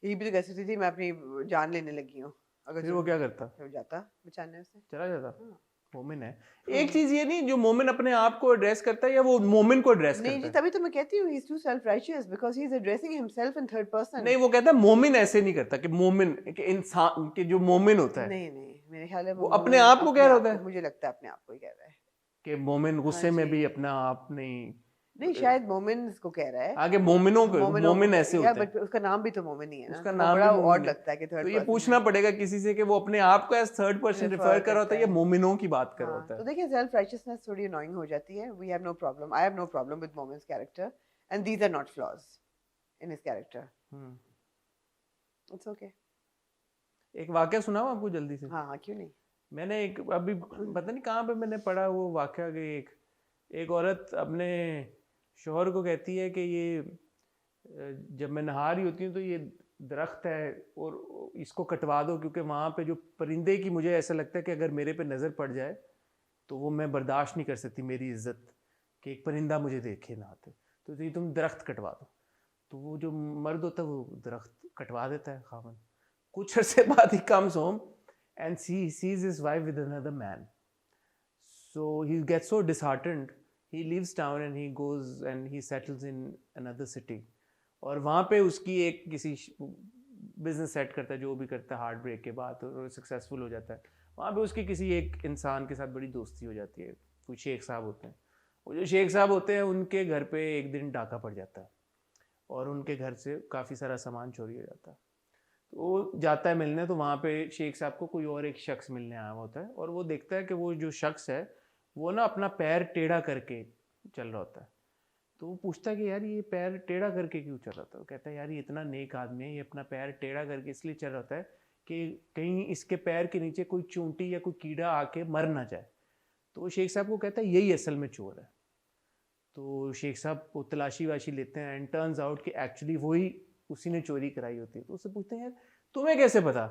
ये भी तो कह सकती थी मैं अपनी जान लेने लगी हूँ. अगर फिर वो क्या करता? फिर जाता बचाने से. चला जाता. हाँ. मोमिन है. एक चीज ये नहीं, जो मोमिन अपने आप को एड्रेस करता है या वो मोमिन को एड्रेस करता है? नहीं जी, तभी तो मैं कहती हूँ he is too self-righteous because he is addressing himself in third person. नहीं, वो कहता है मोमिन ऐसे नहीं करता कि मोमिन कि इंसान के जो मोमिन होता है नहीं नहीं मेरे ख्याल है वो अपने आप को कह रहा होता है. मुझे लगता है अपने आप को ही कह रहा है कि मोमिन गुस्से में भी अपना आप नहीं शायद मोमिन इसको कह रहा है. आगे मोमिनों को मोमिन ऐसे होते हैं. बट उसका नाम भी तो मोमिन ही है ना. उसका नाम बड़ा भी ऑड लगता है कि थर्ड तो पर्सन. ये पूछना पड़ेगा किसी से कि वो अपने आप को एज थर्ड पर्सन रिफर कर रहा होता है या मोमिनों की बात कर रहा होता है. तो देखिए सेल्फ राइचियसनेस थोड़ी अनोइंग हो जाती है. We have no problem. I have no problem with Momin's character and these are not flaws in his character. It's okay. एक वाकया सुनाऊं आपको जल्दी से? हाँ क्यों नहीं. मैंने एक अभी पता नहीं कहाँ पे मैंने पढ़ा वो वाकया कि एक औरत अपने शौहर को कहती है कि ये जब मैं नहा रही होती हूँ तो ये दरख्त है और इसको कटवा दो क्योंकि वहाँ पे जो परिंदे की मुझे ऐसा लगता है कि अगर मेरे पे नज़र पड़ जाए तो वो मैं बर्दाश्त नहीं कर सकती, मेरी इज्जत कि एक परिंदा मुझे देखे नहाते, तो ये तुम दरख्त कटवा दो. तो वो जो मर्द होता है वो दरख्त कटवा देता है खामन. कुछ अरसे बाद he comes home and sees his wife with another man. So he gets so disheartened. He leaves town and he goes and he settles in another city. और वहाँ पे उसकी एक किसी बिजनेस सेट करता है, जो भी करता है हार्ट ब्रेक के बाद, और सक्सेसफुल हो जाता है. वहाँ पे उसकी किसी एक इंसान के साथ बड़ी दोस्ती हो जाती है. कोई शेख साहब होते हैं. वो जो शेख साहब होते हैं उनके घर पे एक दिन डाका पड़ जाता है और उनके घर से काफ़ी सारा सामान चोरी हो जाता है. तो वो जाता है मिलने, तो वहाँ पे शेख साहब को कोई और एक शख्स मिलने आया होता है और वो देखता है कि वो जो शख्स है वो ना अपना पैर टेढ़ा करके चल रहा होता है. तो वो पूछता है कि यार ये पैर टेढ़ा करके क्यों चल रहा था? वो कहता है यार ये इतना नेक आदमी है, ये अपना पैर टेढ़ा करके इसलिए चल रहा होता है कि कहीं इसके पैर के नीचे कोई चूंटी या कोई कीड़ा आके मर ना जाए. तो वो शेख साहब को कहता है यही असल में चोर है. तो शेख साहब वो तलाशी वाशी लेते हैं एंड टर्न्स आउट कि एक्चुअली वही उसी ने चोरी कराई होती है. तो उससे पूछते हैं यार तुम्हें कैसे पता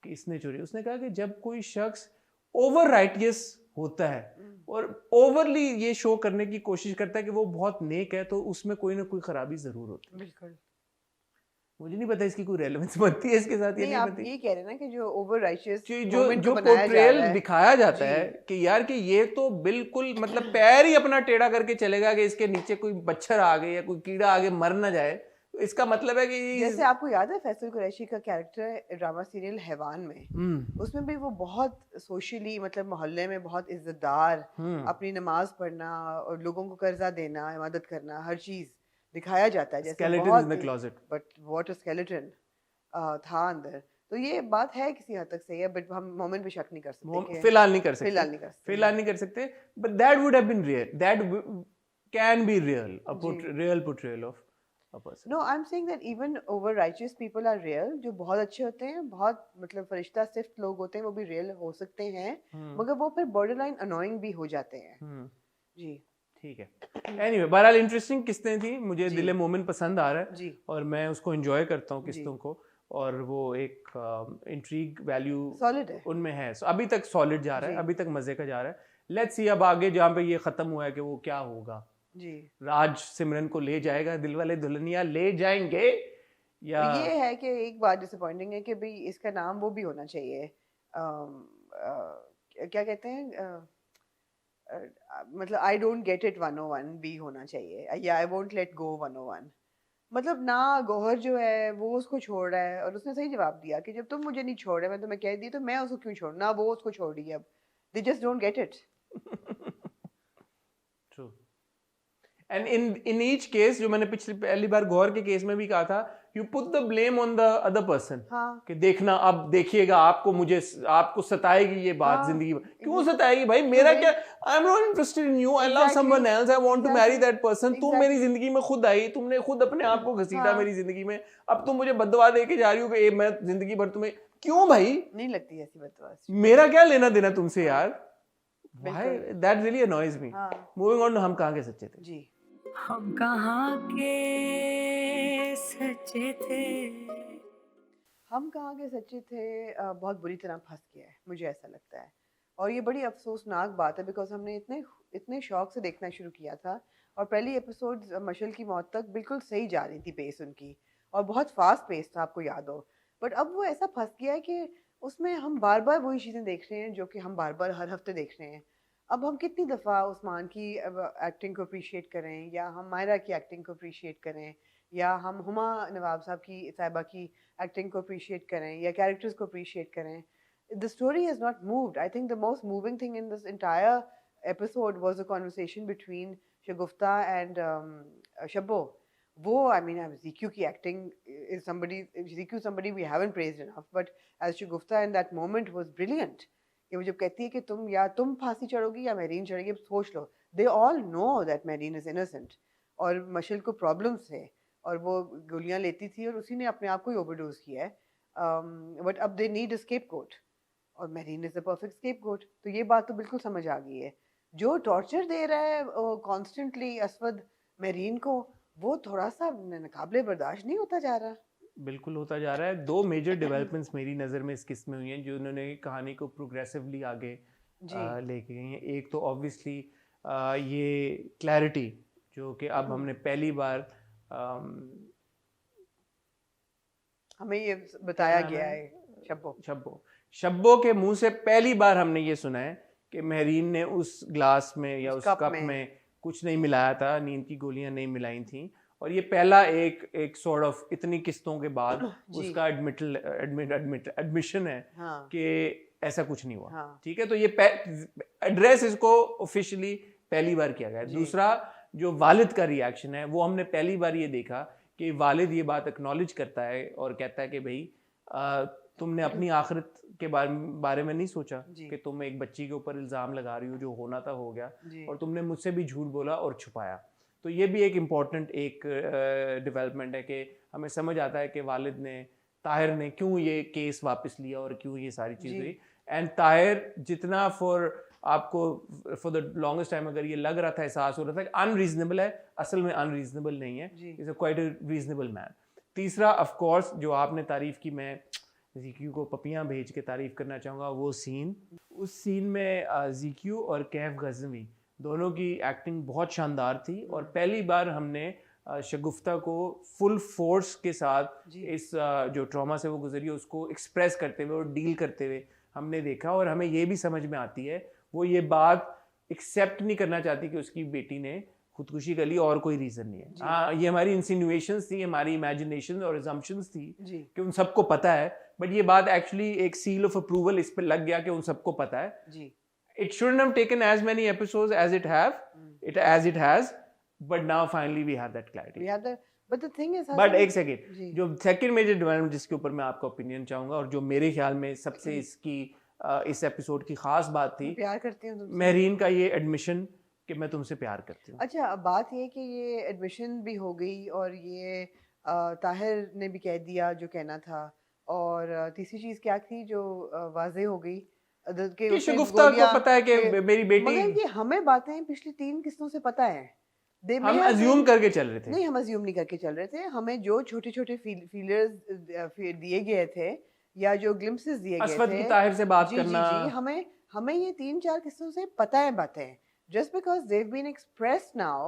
कि इसने चोरी? उसने कहा कि जब कोई शख्स ओवर राइटियस होता है और ओवरली ये शो करने की कोशिश करता है कि वो बहुत नेक है, तो उसमें कोई ना कोई खराबी जरूर होती है. बिल्कुल. मुझे नहीं पता इसकी कोई रेलेवेंस बनती है इसके साथ, ये नहीं नहीं आप बनती। ये कह रहे हैं ना कि जो ओवर राइचियस जो मोमेंट जो को बनाया जा पोर्ट्रेयल रहा है दिखाया जाता जी है कि यार कि ये तो बिल्कुल मतलब पैर ही अपना टेढ़ा करके चलेगा कि इसके नीचे कोई बच्छर आ गए या कोई कीड़ा आगे मर ना जाए, तो इसका मतलब है कि जैसे आपको याद है फैसल कुरैशी का कैरेक्टर ड्रामा सीरियल हैवान में उसमें भी वो बहुत सोशली मतलब मोहल्ले में बहुत इज्जतदार अपनी नमाज पढ़ना और लोगों को कर्जा देना मदद करना हर चीज दिखाया जाता है जैसे स्केलेटन इन बहुत the closet. But what a skeleton था अंदर तो ये बात है किसी हद तक सही है बट हम मोमेंट पे शक नहीं कर सकते कि फिलहाल नहीं कर सकते, फिलहाल नहीं कर सकते फिलहाल नहीं कर सकते, but that would have been real, that can be real, a real portrayal of a person. No, I'm saying that even over righteous people are real, जो बहुत अच्छे होते हैं, बहुत मतलब फरिश्ता सिफ्त लोग होते हैं, वो भी real हो सकते हैं, मगर वो फिर borderline annoying भी हो जाते हैं। जी ठीक है, एनीवे बहरहाल इंटरेस्टिंग किस्तें थी, मुझे जी दिल मोमिन पसंद आ रहा है जी और मैं उसको एंजॉय करता हूँ जी किस्तों को, और वो एक इंट्रीग वैल्यू सॉलिड है उनमें है। So, अभी तक सॉलिड जा रहा है, जी अभी तक मजे का जा रहा है। लेट्स सी अब आगे जहाँ पे ये खत्म हुआ है कि वो क्या होगा। जी राज सिमरन को ले जाएगा, दिलवाले दुल्हनिया ले जाएंगे, या ये है कि एक बात डिसअपॉइंटिंग है कि भाई इसका नाम वो भी होना चाहिए क्या कहते हैं मतलब आई डोंट गेट इट 101 भी होना चाहिए या आई वोंट लेट गो 101 मतलब ना गौहर जो है वो उसको छोड़ रहा है और उसने सही जवाब दिया कि जब तुम मुझे नहीं छोड़ रहे मैं तुम्हें कह दी तो मैं उसको क्यों छोड़ ना वो उसको छोड़ रही है अब they just don't get it true. And in each case, जो मैंने पहली बार गौर के केस में भी कहा था, you put the blame on the other person, हाँ कि देखना अब देखिएगा आपको सताएगी ये बात हाँ जिंदगी में। क्यों सताएगी भाई, मेरा क्या, I am not interested in you, I love someone else, I want to marry that person. तुम मेरी जिंदगी में खुद आई, तुमने खुद अपने आप को घसीटा मेरी जिंदगी में, अब तुम मुझे बददुआ दे के जा रही हो कि मैं जिंदगी भर तुम्हें, क्यों भाई, नहीं लगती ऐसी बदतमीज मेरा क्या लेना देना तुमसे यार। व्हाई दैट रियली अनॉयज मी। हाँ मूविंग ऑन, हम कहाँ के सच्चे थे। जी हम कहाँ के सच्चे थे। हम कहाँ के सच्चे थे बहुत बुरी तरह फंस गया है मुझे ऐसा लगता है और ये बड़ी अफसोसनाक बात है बिकॉज हमने इतने इतने शौक से देखना शुरू किया था और पहली एपिसोड मशल की मौत तक बिल्कुल सही जा रही थी पेस उनकी और बहुत फास्ट पेस था आपको याद हो बट अब वो ऐसा फंस गया है कि उसमें हम बार बार वही चीज़ें देख रहे हैं जो कि हम बार बार हर हफ्ते देख रहे हैं अब हम कितनी दफ़ा उस्मान की एक्टिंग को अप्रिशिएट करें या हम मायरा की एक्टिंग को अप्रिशिएट करें या हम हुमा नवाब साहब की साहिबा की एक्टिंग को अप्रिशिएट करें या कैरेक्टर्स को अप्रिशिएट करें the story has not moved. I think the most moving thing in this entire episode was the conversation between Shagufta and Shabbo. वो I mean ZQ की acting is ZQ somebody we haven't praised enough, but as Shagufta in that moment was brilliant. कि वो जब कहती है कि तुम फांसी चढ़ोगी या मेरीन चढ़ेगी, सोच लो, they all know that marine is innocent और मशल को problems थे और वो गोलियां लेती थी और उसी ने अपने आप को ही ओवरडोज किया है, बट अब दे नीड अ स्केपगोट और marine is the perfect scapegoat. तो ये बात तो बिल्कुल समझ आ गई है। जो टॉर्चर दे रहा है कॉन्स्टेंटली असवद मेरीन को, वो थोड़ा सा नाकाबिले बर्दाश्त नहीं होता जा रहा। बिल्कुल होता जा रहा है। दो मेजर डेवलपमेंट्स मेरी नज़र में इस किस्त में हुई हैं जो उन्होंने कहानी को प्रोग्रेसिवली आगे लेके गई हैं। एक तो ऑब्वियसली ये क्लैरिटी जो कि अब हमने पहली बार हमें ये बताया गया है शब्बो के मुंह से पहली बार हमने ये सुना है कि मेहरीन ने उस ग्लास में या उस कप में कुछ नहीं मिलाया था, नींद की गोलियां नहीं मिलाई थी। और ये पहला एक सॉर्ट ऑफ इतनी किस्तों के बाद उसका एडमिशन है कि ऐसा कुछ नहीं हुआ। ठीक है, तो ये एड्रेस इसको ऑफिशियली पहली बार किया गया। दूसरा जो वालिद का रिएक्शन है वो हमने पहली बार ये देखा कि वालिद ये बात एक्नॉलेज करता है और कहता है कि भाई तुमने अपनी आखिरत के बारे में नहीं सोचा कि तुम एक बच्ची के ऊपर इल्ज़ाम लगा रही हो, जो होना था हो गया, और तुमने मुझसे भी झूठ बोला और छुपाया। तो ये भी एक इम्पॉर्टेंट एक डेवलपमेंट है कि हमें समझ आता है कि वालिद ने, ताहिर ने क्यों ये केस वापस लिया और क्यों ये सारी चीज़ हुई। एंड ताहिर जितना आपको फॉर द लॉन्गेस्ट टाइम अगर ये लग रहा था, एहसास हो रहा था कि अनरीजनेबल है, असल में अनरीजनेबल नहीं है, is a quite a reasonable man. तीसरा ऑफ कोर्स जो आपने तारीफ की, मैं ज़ीक्यू को पपियाँ भेज के तारीफ करना चाहूँगा, वो सीन, उस सीन में ज़ीक्यू और कैफ गज़नवी दोनों की एक्टिंग बहुत शानदार थी और पहली बार हमने शगुफ्ता को फुल फोर्स के साथ जी। इस जो ट्रॉमा से वो गुजरी है उसको एक्सप्रेस करते हुए और डील करते हुए हमने देखा, और हमें ये भी समझ में आती है वो ये बात एक्सेप्ट नहीं करना चाहती कि उसकी बेटी ने खुदकुशी कर ली और कोई रीज़न नहीं है। जी। हाँ, ये हमारी इंसिनुएशंस थी, हमारी इमेजिनेशन और अजम्पशंस थी जी कि उन सबको पता है, बट ये बात एक्चुअली एक सील ऑफ अप्रूवल इस पे लग गया कि उन सबको पता है। जी It shouldn't have taken as many episodes as it has, but now finally we have that clarity. we had the but the thing is But Hassan, एक सेकेंड, जी जो सेकंड मेजर डेवलपमेंट जिसके ऊपर मैं आपका ओपिनियन चाहूंगा और जो मेरे ख्याल में सबसे इसकी इस एपिसोड की खास बात थी, मैं प्यार करती हूँ तुमसे। महरीन का ये एडमिशन कि मैं तुमसे प्यार करती हूँ। अच्छा, अब बात ये कि ये एडमिशन भी हो गई और ये ताहिर ने भी कह दिया जो कहना था, और तीसरी चीज क्या थी जो वाजे हो गई कि कि उसने शगुफ्ता को गोलियां पता है कि के- मेरी बेटी, मगर ये हमें बातें पिछली 3 किस्तों से पता है। They may हम have अज्यूम been- करके चल रहे थे। नहीं, हम अज्यूम नहीं करके चल रहे थे। हमें जो छोटे छोटे फीलर्स दिए गए थे या जो ग्लिम्पसेस दिए गए असवद थे, की ताहिर से बात जी करना, जी, हमें ये 3-4 किस्तों से पता है बातें। Just because they've been expressed now,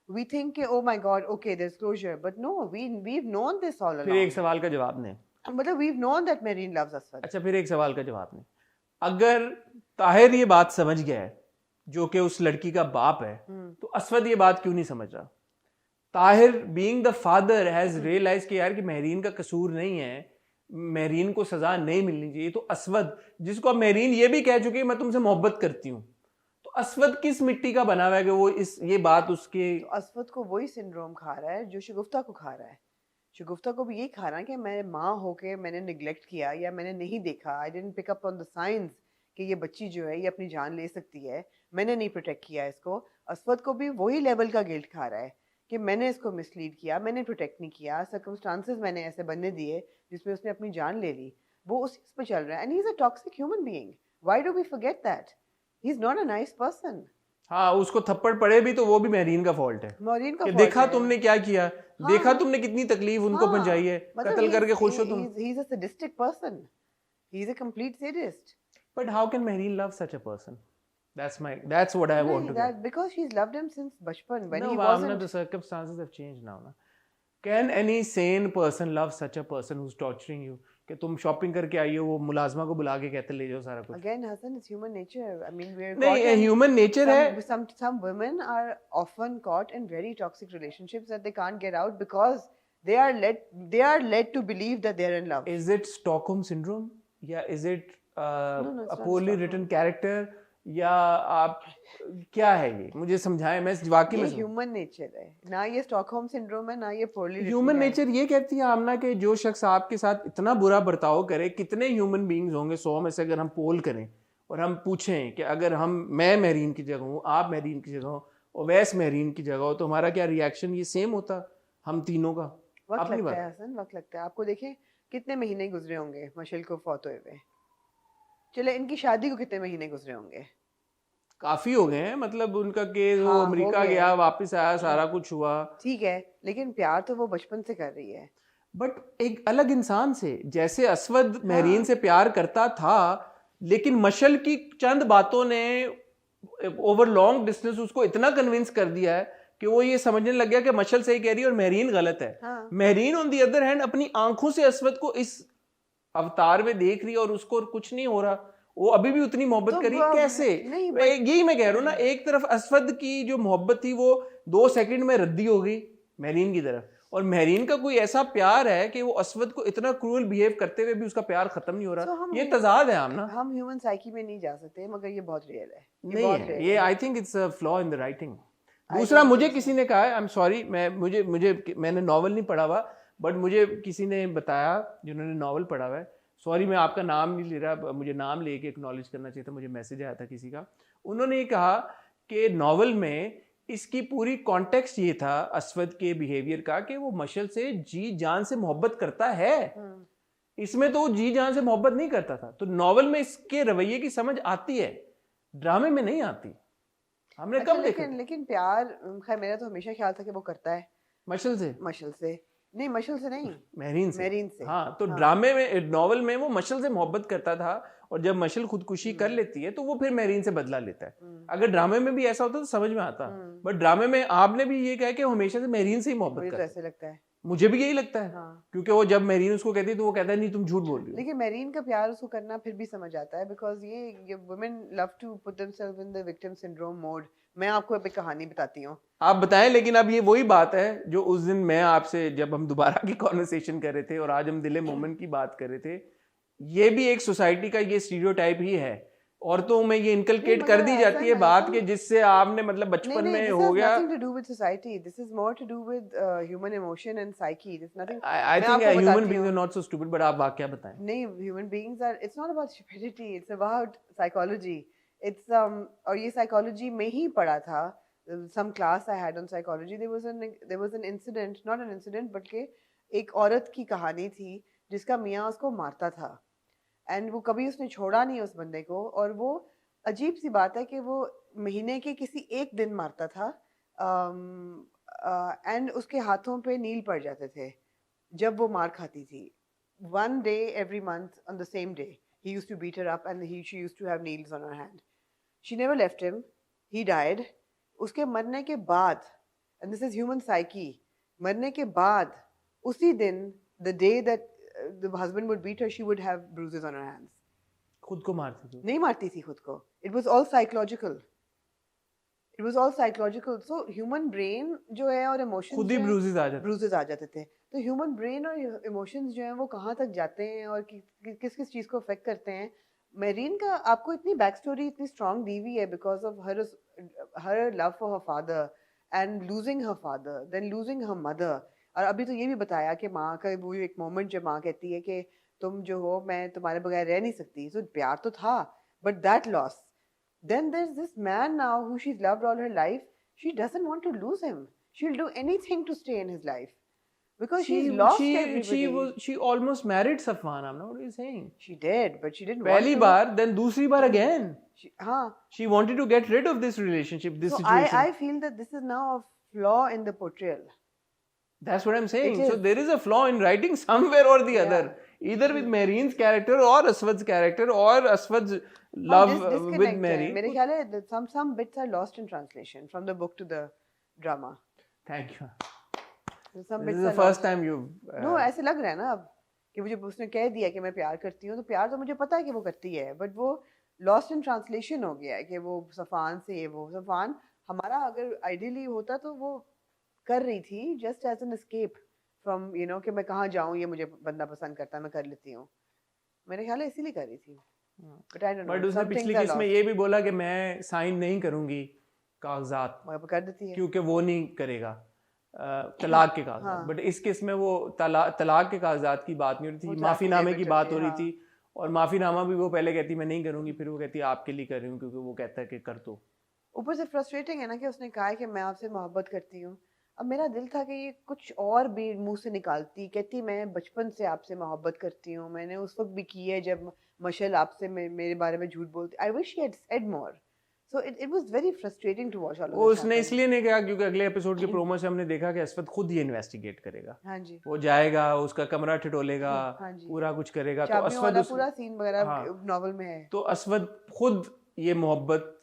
we think कि oh my god, okay, there's closure, but no, we've known this all फिर एक along. सवाल का जवाब नहीं। मतलब we've known that Marine loves Aswad. अच्छा, फिर एक सवाल का जवाब नहीं। अगर ताहिर ये बात समझ गया है जो कि उस लड़की का बाप है, तो असवद ये बात क्यों नहीं समझ रहा? Tahir being the father has realise कि यार कि महरीन का कसूर नहीं है, महरीन को सजा नहीं मिलनी चाहिए। तो असवद, जिसको अब महरीन ये भी कह चुकी है मैं तुमसे मोहब्बत करती हूँ, तो असवद किस मिट्टी का बना हुआ है कि वो ये बात उसके तो असवद को वही सिंड्रोम खा रहा है जो शगुफ्ता को खा रहा है। शगुफ्ता को भी यही खा रहा है कि मैं माँ होके मैंने निगलेक्ट किया या मैंने नहीं देखा, I didn't pick up on the signs कि ये बच्ची जो है ये अपनी जान ले सकती है, मैंने नहीं प्रोटेक्ट किया इसको। असवद को भी वही लेवल का गिल्ट खा रहा है कि मैंने इसको मिसलीड किया, मैंने प्रोटेक्ट नहीं किया, सर्कमस्टांसेस मैंने ऐसे बनने दिए जिसमें उसने अपनी जान ले ली। वो उस चीज पे चल रहा है, and he is a toxic human being. Why do we forget that? He is not a nice person. हाँ, उसको थप्पड़ पड़े भी तो वो भी महरीन का फॉल्ट है मौरीन का कि fault देखा है। तुमने क्या किया, देखा तुमने कितनी तकलीफ उनको हाँ, पहुंचाई है, मतलब कत्ल करके खुश हो तुम। he is a sadistic person. He is a complete sadist. But how can Mehreen love such a person? That's what I want to get. That because she's loved him since bachpan when No, he Bhavna, wasn't. the circumstances have changed now. Na? Can any sane person love such a person who's torturing you? कि तुम शॉपिंग करके आई हो, वो मुलाजमा को बुला के कहते ले जाओ सारा कुछ। Again, Hassan, it's human nature. I mean, we're नहीं, caught in ह्यूमन नेचर है। some women are often caught in very toxic relationships that they can't get out because they are led to believe that they're in love. Is it Stockholm syndrome या is it No, it's a not poorly Stockholm. written character या आप क्या है ये? मुझे समझाएं, मैं वाकई ये में ह्यूमन नेचर है, ना ये स्टॉकहोम सिंड्रोम है, ना ये पोर्ली ह्यूमन नेचर ये कहती है आमना कि जो शख्स आपके साथ इतना बुरा बर्ताव करे, कितने ह्यूमन बीइंग्स होंगे 100 में से अगर हम पोल करें और हम पूछें कि अगर मैं महरीन की जगह हूँ, आप महरीन की जगह हो, ओवैस महरीन की जगह हो, तो हमारा क्या रिएक्शन ये सेम होता हम तीनों का? वक्त अपनी लगता है बात। हसन, वक्त लगता है। आपको देखें कितने महीने गुजरे होंगे मशल को फौत हुए हुए। चले इनकी शादी को कितने महीने गुजरे होंगे? काफी हो गए हैं, मतलब उनका केस वो हाँ, हो अमेरिका गए। गया, वापस आया, सारा कुछ हुआ, ठीक है, लेकिन प्यार तो वो बचपन से कर रही है। बट एक अलग इंसान से। जैसे असवद महरीन से प्यार करता था, लेकिन मशल की चंद बातों ने ओवर लॉन्ग डिस्टेंस उसको इतना कन्विंस कर दिया है कि वो ये समझने लग गया कि मशल सही कह रही है और महरीन गलत है। हाँ। Mehreen on the other hand अपनी आंखों से असवद को इस अवतार में देख रही है और उसको कुछ नहीं हो रहा, वो अभी भी उतनी मोहब्बत तो करी। वो- कैसे? नहीं, यही मैं कह रहा हूँ ना, एक तरफ असवद की जो मोहब्बत थी वो 2 सेकंड में रद्दी हो गई महरीन की तरफ, और महरीन का कोई ऐसा प्यार है कि वो असवद को इतना क्रूअल बिहेव करते हुए भी उसका प्यार खत्म नहीं हो So, रहा। हम ये तजाद है आमना। हम ह्यूमन साइकी में नहीं जा सकते, मगर ये बहुत रियल है। नहीं बहुत है real ये, I think it's a flaw in the writing. I दूसरा, don't मुझे think किसी ने कहा है, आई एम सॉरी, मैंने नॉवल नहीं पढ़ा हुआ, बट मुझे किसी ने बताया जिन्होंने नॉवल पढ़ा हुआ है, सॉरी मैं आपका नाम नहीं ले रहा, मुझे नाम लेके एक्नॉलेज करना चाहिए था, मुझे मैसेज आया था किसी का, उन्होंने ये कहा कि नॉवल में इसकी पूरी कॉन्टेक्स्ट ये था असवद के बिहेवियर का कि वो मशल से जी जान से मोहब्बत करता है, इसमें तो वो जी जान से मोहब्बत नहीं करता था। तो नॉवल में इसके रवैये की समझ आती है, ड्रामे में नहीं आती। हमने अच्छा, कब देखा लेकिन प्यार, खैर मेरा तो हमेशा ख्याल था कि वो करता है मशल से, मशल से नहीं, महरीन से। महरीन से। हाँ, तो हाँ। ड्रामे में, नॉवल में वो मशल से मोहब्बत करता था और जब मशल खुदकुशी कर लेती है तो वो फिर मेरीन से बदला लेता है। अगर ड्रामे में भी ऐसा होता तो समझ में आता, बट ड्रामे में आपने भी ये कहा कि हमेशा से मेरीन से ही मोहब्बत मुझे तो करता है। ऐसे लगता है। मुझे भी यही लगता है, हाँ। क्योंकि वो जब मेरीन उसको कहती है तो वो कहता है नहीं तुम झूठ बोल रही हो। लेकिन मेरीन का प्यार उसको करना फिर भी समझ आता है, बिकॉज ये women love to put themselves in the victim syndrome mode. मैं आपको एक कहानी बताती हूँ। आप बताएं, लेकिन अब ये वही बात है जो उस दिन मैं आपसे, जब हम दोबारा की कॉन्वर्सेशन कर रहे थे और आज हम दिले मोमेंट की बात कर रहे थे, ये भी एक सोसाइटी का ये स्टीरियोटाइप ही है। औरतों में ये इनकलकेट कर दी जाती है बात के, जिससे आपने मतलब बचपन में हो गया। nothing to do with society. This is more to do with human emotion and psyche. There's nothing. I think human beings are not so stupid, but आप वाकया बताएं। नहीं, human beings are. It's not about stupidity. It's about psychology. It's और ये psychology में ही पढ़ा था. Some class I had on psychology. There was an incident, not an incident, but के एक औरत की कहानी थी जिसका मियाँ उसको मारता था, एंड वो कभी उसने छोड़ा नहीं उस बंदे को। और वो अजीब सी बात है कि वो महीने के किसी एक दिन मारता था, एंड उसके हाथों पे नील पड़ जाते थे जब वो मार खाती थी। One day every month on the same day he used to beat her up and she used to have needles on her hand. She never left him. He died. उसके मरने के बाद, and this is human psyche, मरने के बाद उसी दिन, the day that the husband would beat her, she would have bruises on her hands. खुद को मारती थी? नहीं मारती थी खुद को. It was all psychological. It was all psychological. So human brain जो है और emotions खुद ही bruises आ जाते थे. तो human brain और emotions जो हैं वो कहाँ तक जाते हैं और किस किस चीज़ को affect करते हैं. मेरीन का आपको इतनी बैक स्टोरी इतनी स्ट्रॉन्ग दी हुई है because of her love for her father and losing her father, then losing her mother. और अभी तो ये भी बताया कि माँ का वो एक मोमेंट जब माँ कहती है कि तुम जो हो, मैं तुम्हारे बगैर रह नहीं सकती. तो प्यार तो था, but that loss. Then there's this man now who she's loved all her life. She doesn't want to lose him. She'll do anything to stay in his life because she's lost everybody. She almost married Safwan. I'm not what you're saying. She did, but she didn't. पहली बार, then दूसरी बार again. हाँ. She wanted to get rid of this relationship, this situation. So I feel that this is now a flaw in the portrayal. That's what I'm saying. So there is a flaw in writing somewhere or the other, either with Mareen's character or Aswad's character or Aswad's love with Mareen. मेरे ख्याल है some bits are lost in translation from the book to the drama. Thank you. Some this is the first time you've. No, ऐसे लग रहा है ना अब कि मुझे उसने कह दिया कि मैं प्यार करती हूँ, तो प्यार तो मुझे पता है कि वो करती है, but वो lost in translation हो गया है कि वो सफान से ये वो सफान हमारा अगर ideally होता तो वो कर रही थी just as an escape from कि मैं कहाँ जाऊँ, ये मुझे बंदा पसंद करता है, मैं कर लेती हूँ. मेरे ख्याल है इसीलिए कर रही थी. But I don't know. But उसने पिछली किस्त में ये भी बोला कि मैं साइन नहीं करूँगी कागजात, कर देती है क्योंकि वो नहीं करेगा तलाक के कागजात. बट इस केस में वो तलाक के कागजात की बात नहीं हो रही थी, माफीनामे की बात हो रही थी. और माफीनामा भी वो पहले कहती मैं नहीं करूँगी, फिर वो कहती आपके लिए कर रही हूँ क्योंकि वो कहता है कि कर दो. ऊपर से फ्रस्ट्रेटिंग है ना कि उसने कहा कि मैं आपसे मोहब्बत करती हूँ. अब मेरा दिल था कि ये कुछ और भी मुंह से निकालती, कहती मैं बचपन से आपसे मोहब्बत करती हूँ, मैंने उस वक्त भी की है जब मशल आपसे मेरे बारे में झूठ बोलती. I wish he had said more. So it was very frustrating to watch all. वो उसने इसलिए नहीं कहा क्योंकि अगले एपिसोड के प्रोमो से हमने देखा कि असवद खुद ही इन्वेस्टिगेट करेगा. हाँ जी. वो जाएगा, उसका कमरा ठिठोलेगा, पूरा कुछ करेगा. तो असवद पूरा सीन वगैरह नॉवेल में है. तो असवद खुद ये मोहब्बत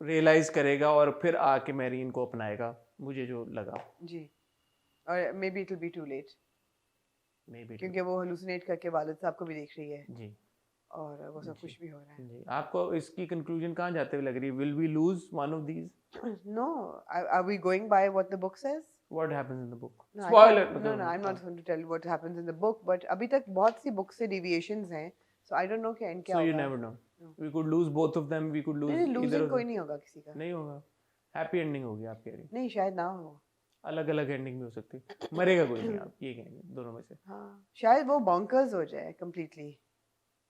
रियलाइज करेगा और फिर आके मेरीन को अपनाएगा, मुझे जो लगा जी. और maybe it will be too late, क्योंकि वो हेलुसिनेट करके वालिद साहब को भी देख रही है जी, और वो सब कुछ भी हो रहा है जी. आपको इसकी कंक्लूजन कहाँ जाते हुए लग रही है? Will we lose one of these? No. Are we going by what the book says? What happens in the book? Spoiler. No I am not going to tell what happens in the book, but अभी तक बहुत सी बुक से डेविएशंस हैं, सो आई डोंट नो कि एंड क्या होगा. So you never know. We could lose both of them, we could lose either. कोई नहीं होगा किसी का. नहीं होगा. हैप्पी एंडिंग होगी आप कह रही? नहीं, शायद ना हो. अलग अलग एंडिंग भी हो सकती है. मरेगा कोई नहीं, आप ये कहेंगे दोनों में से. हाँ, शायद वो बॉन्कर्स हो जाए completely.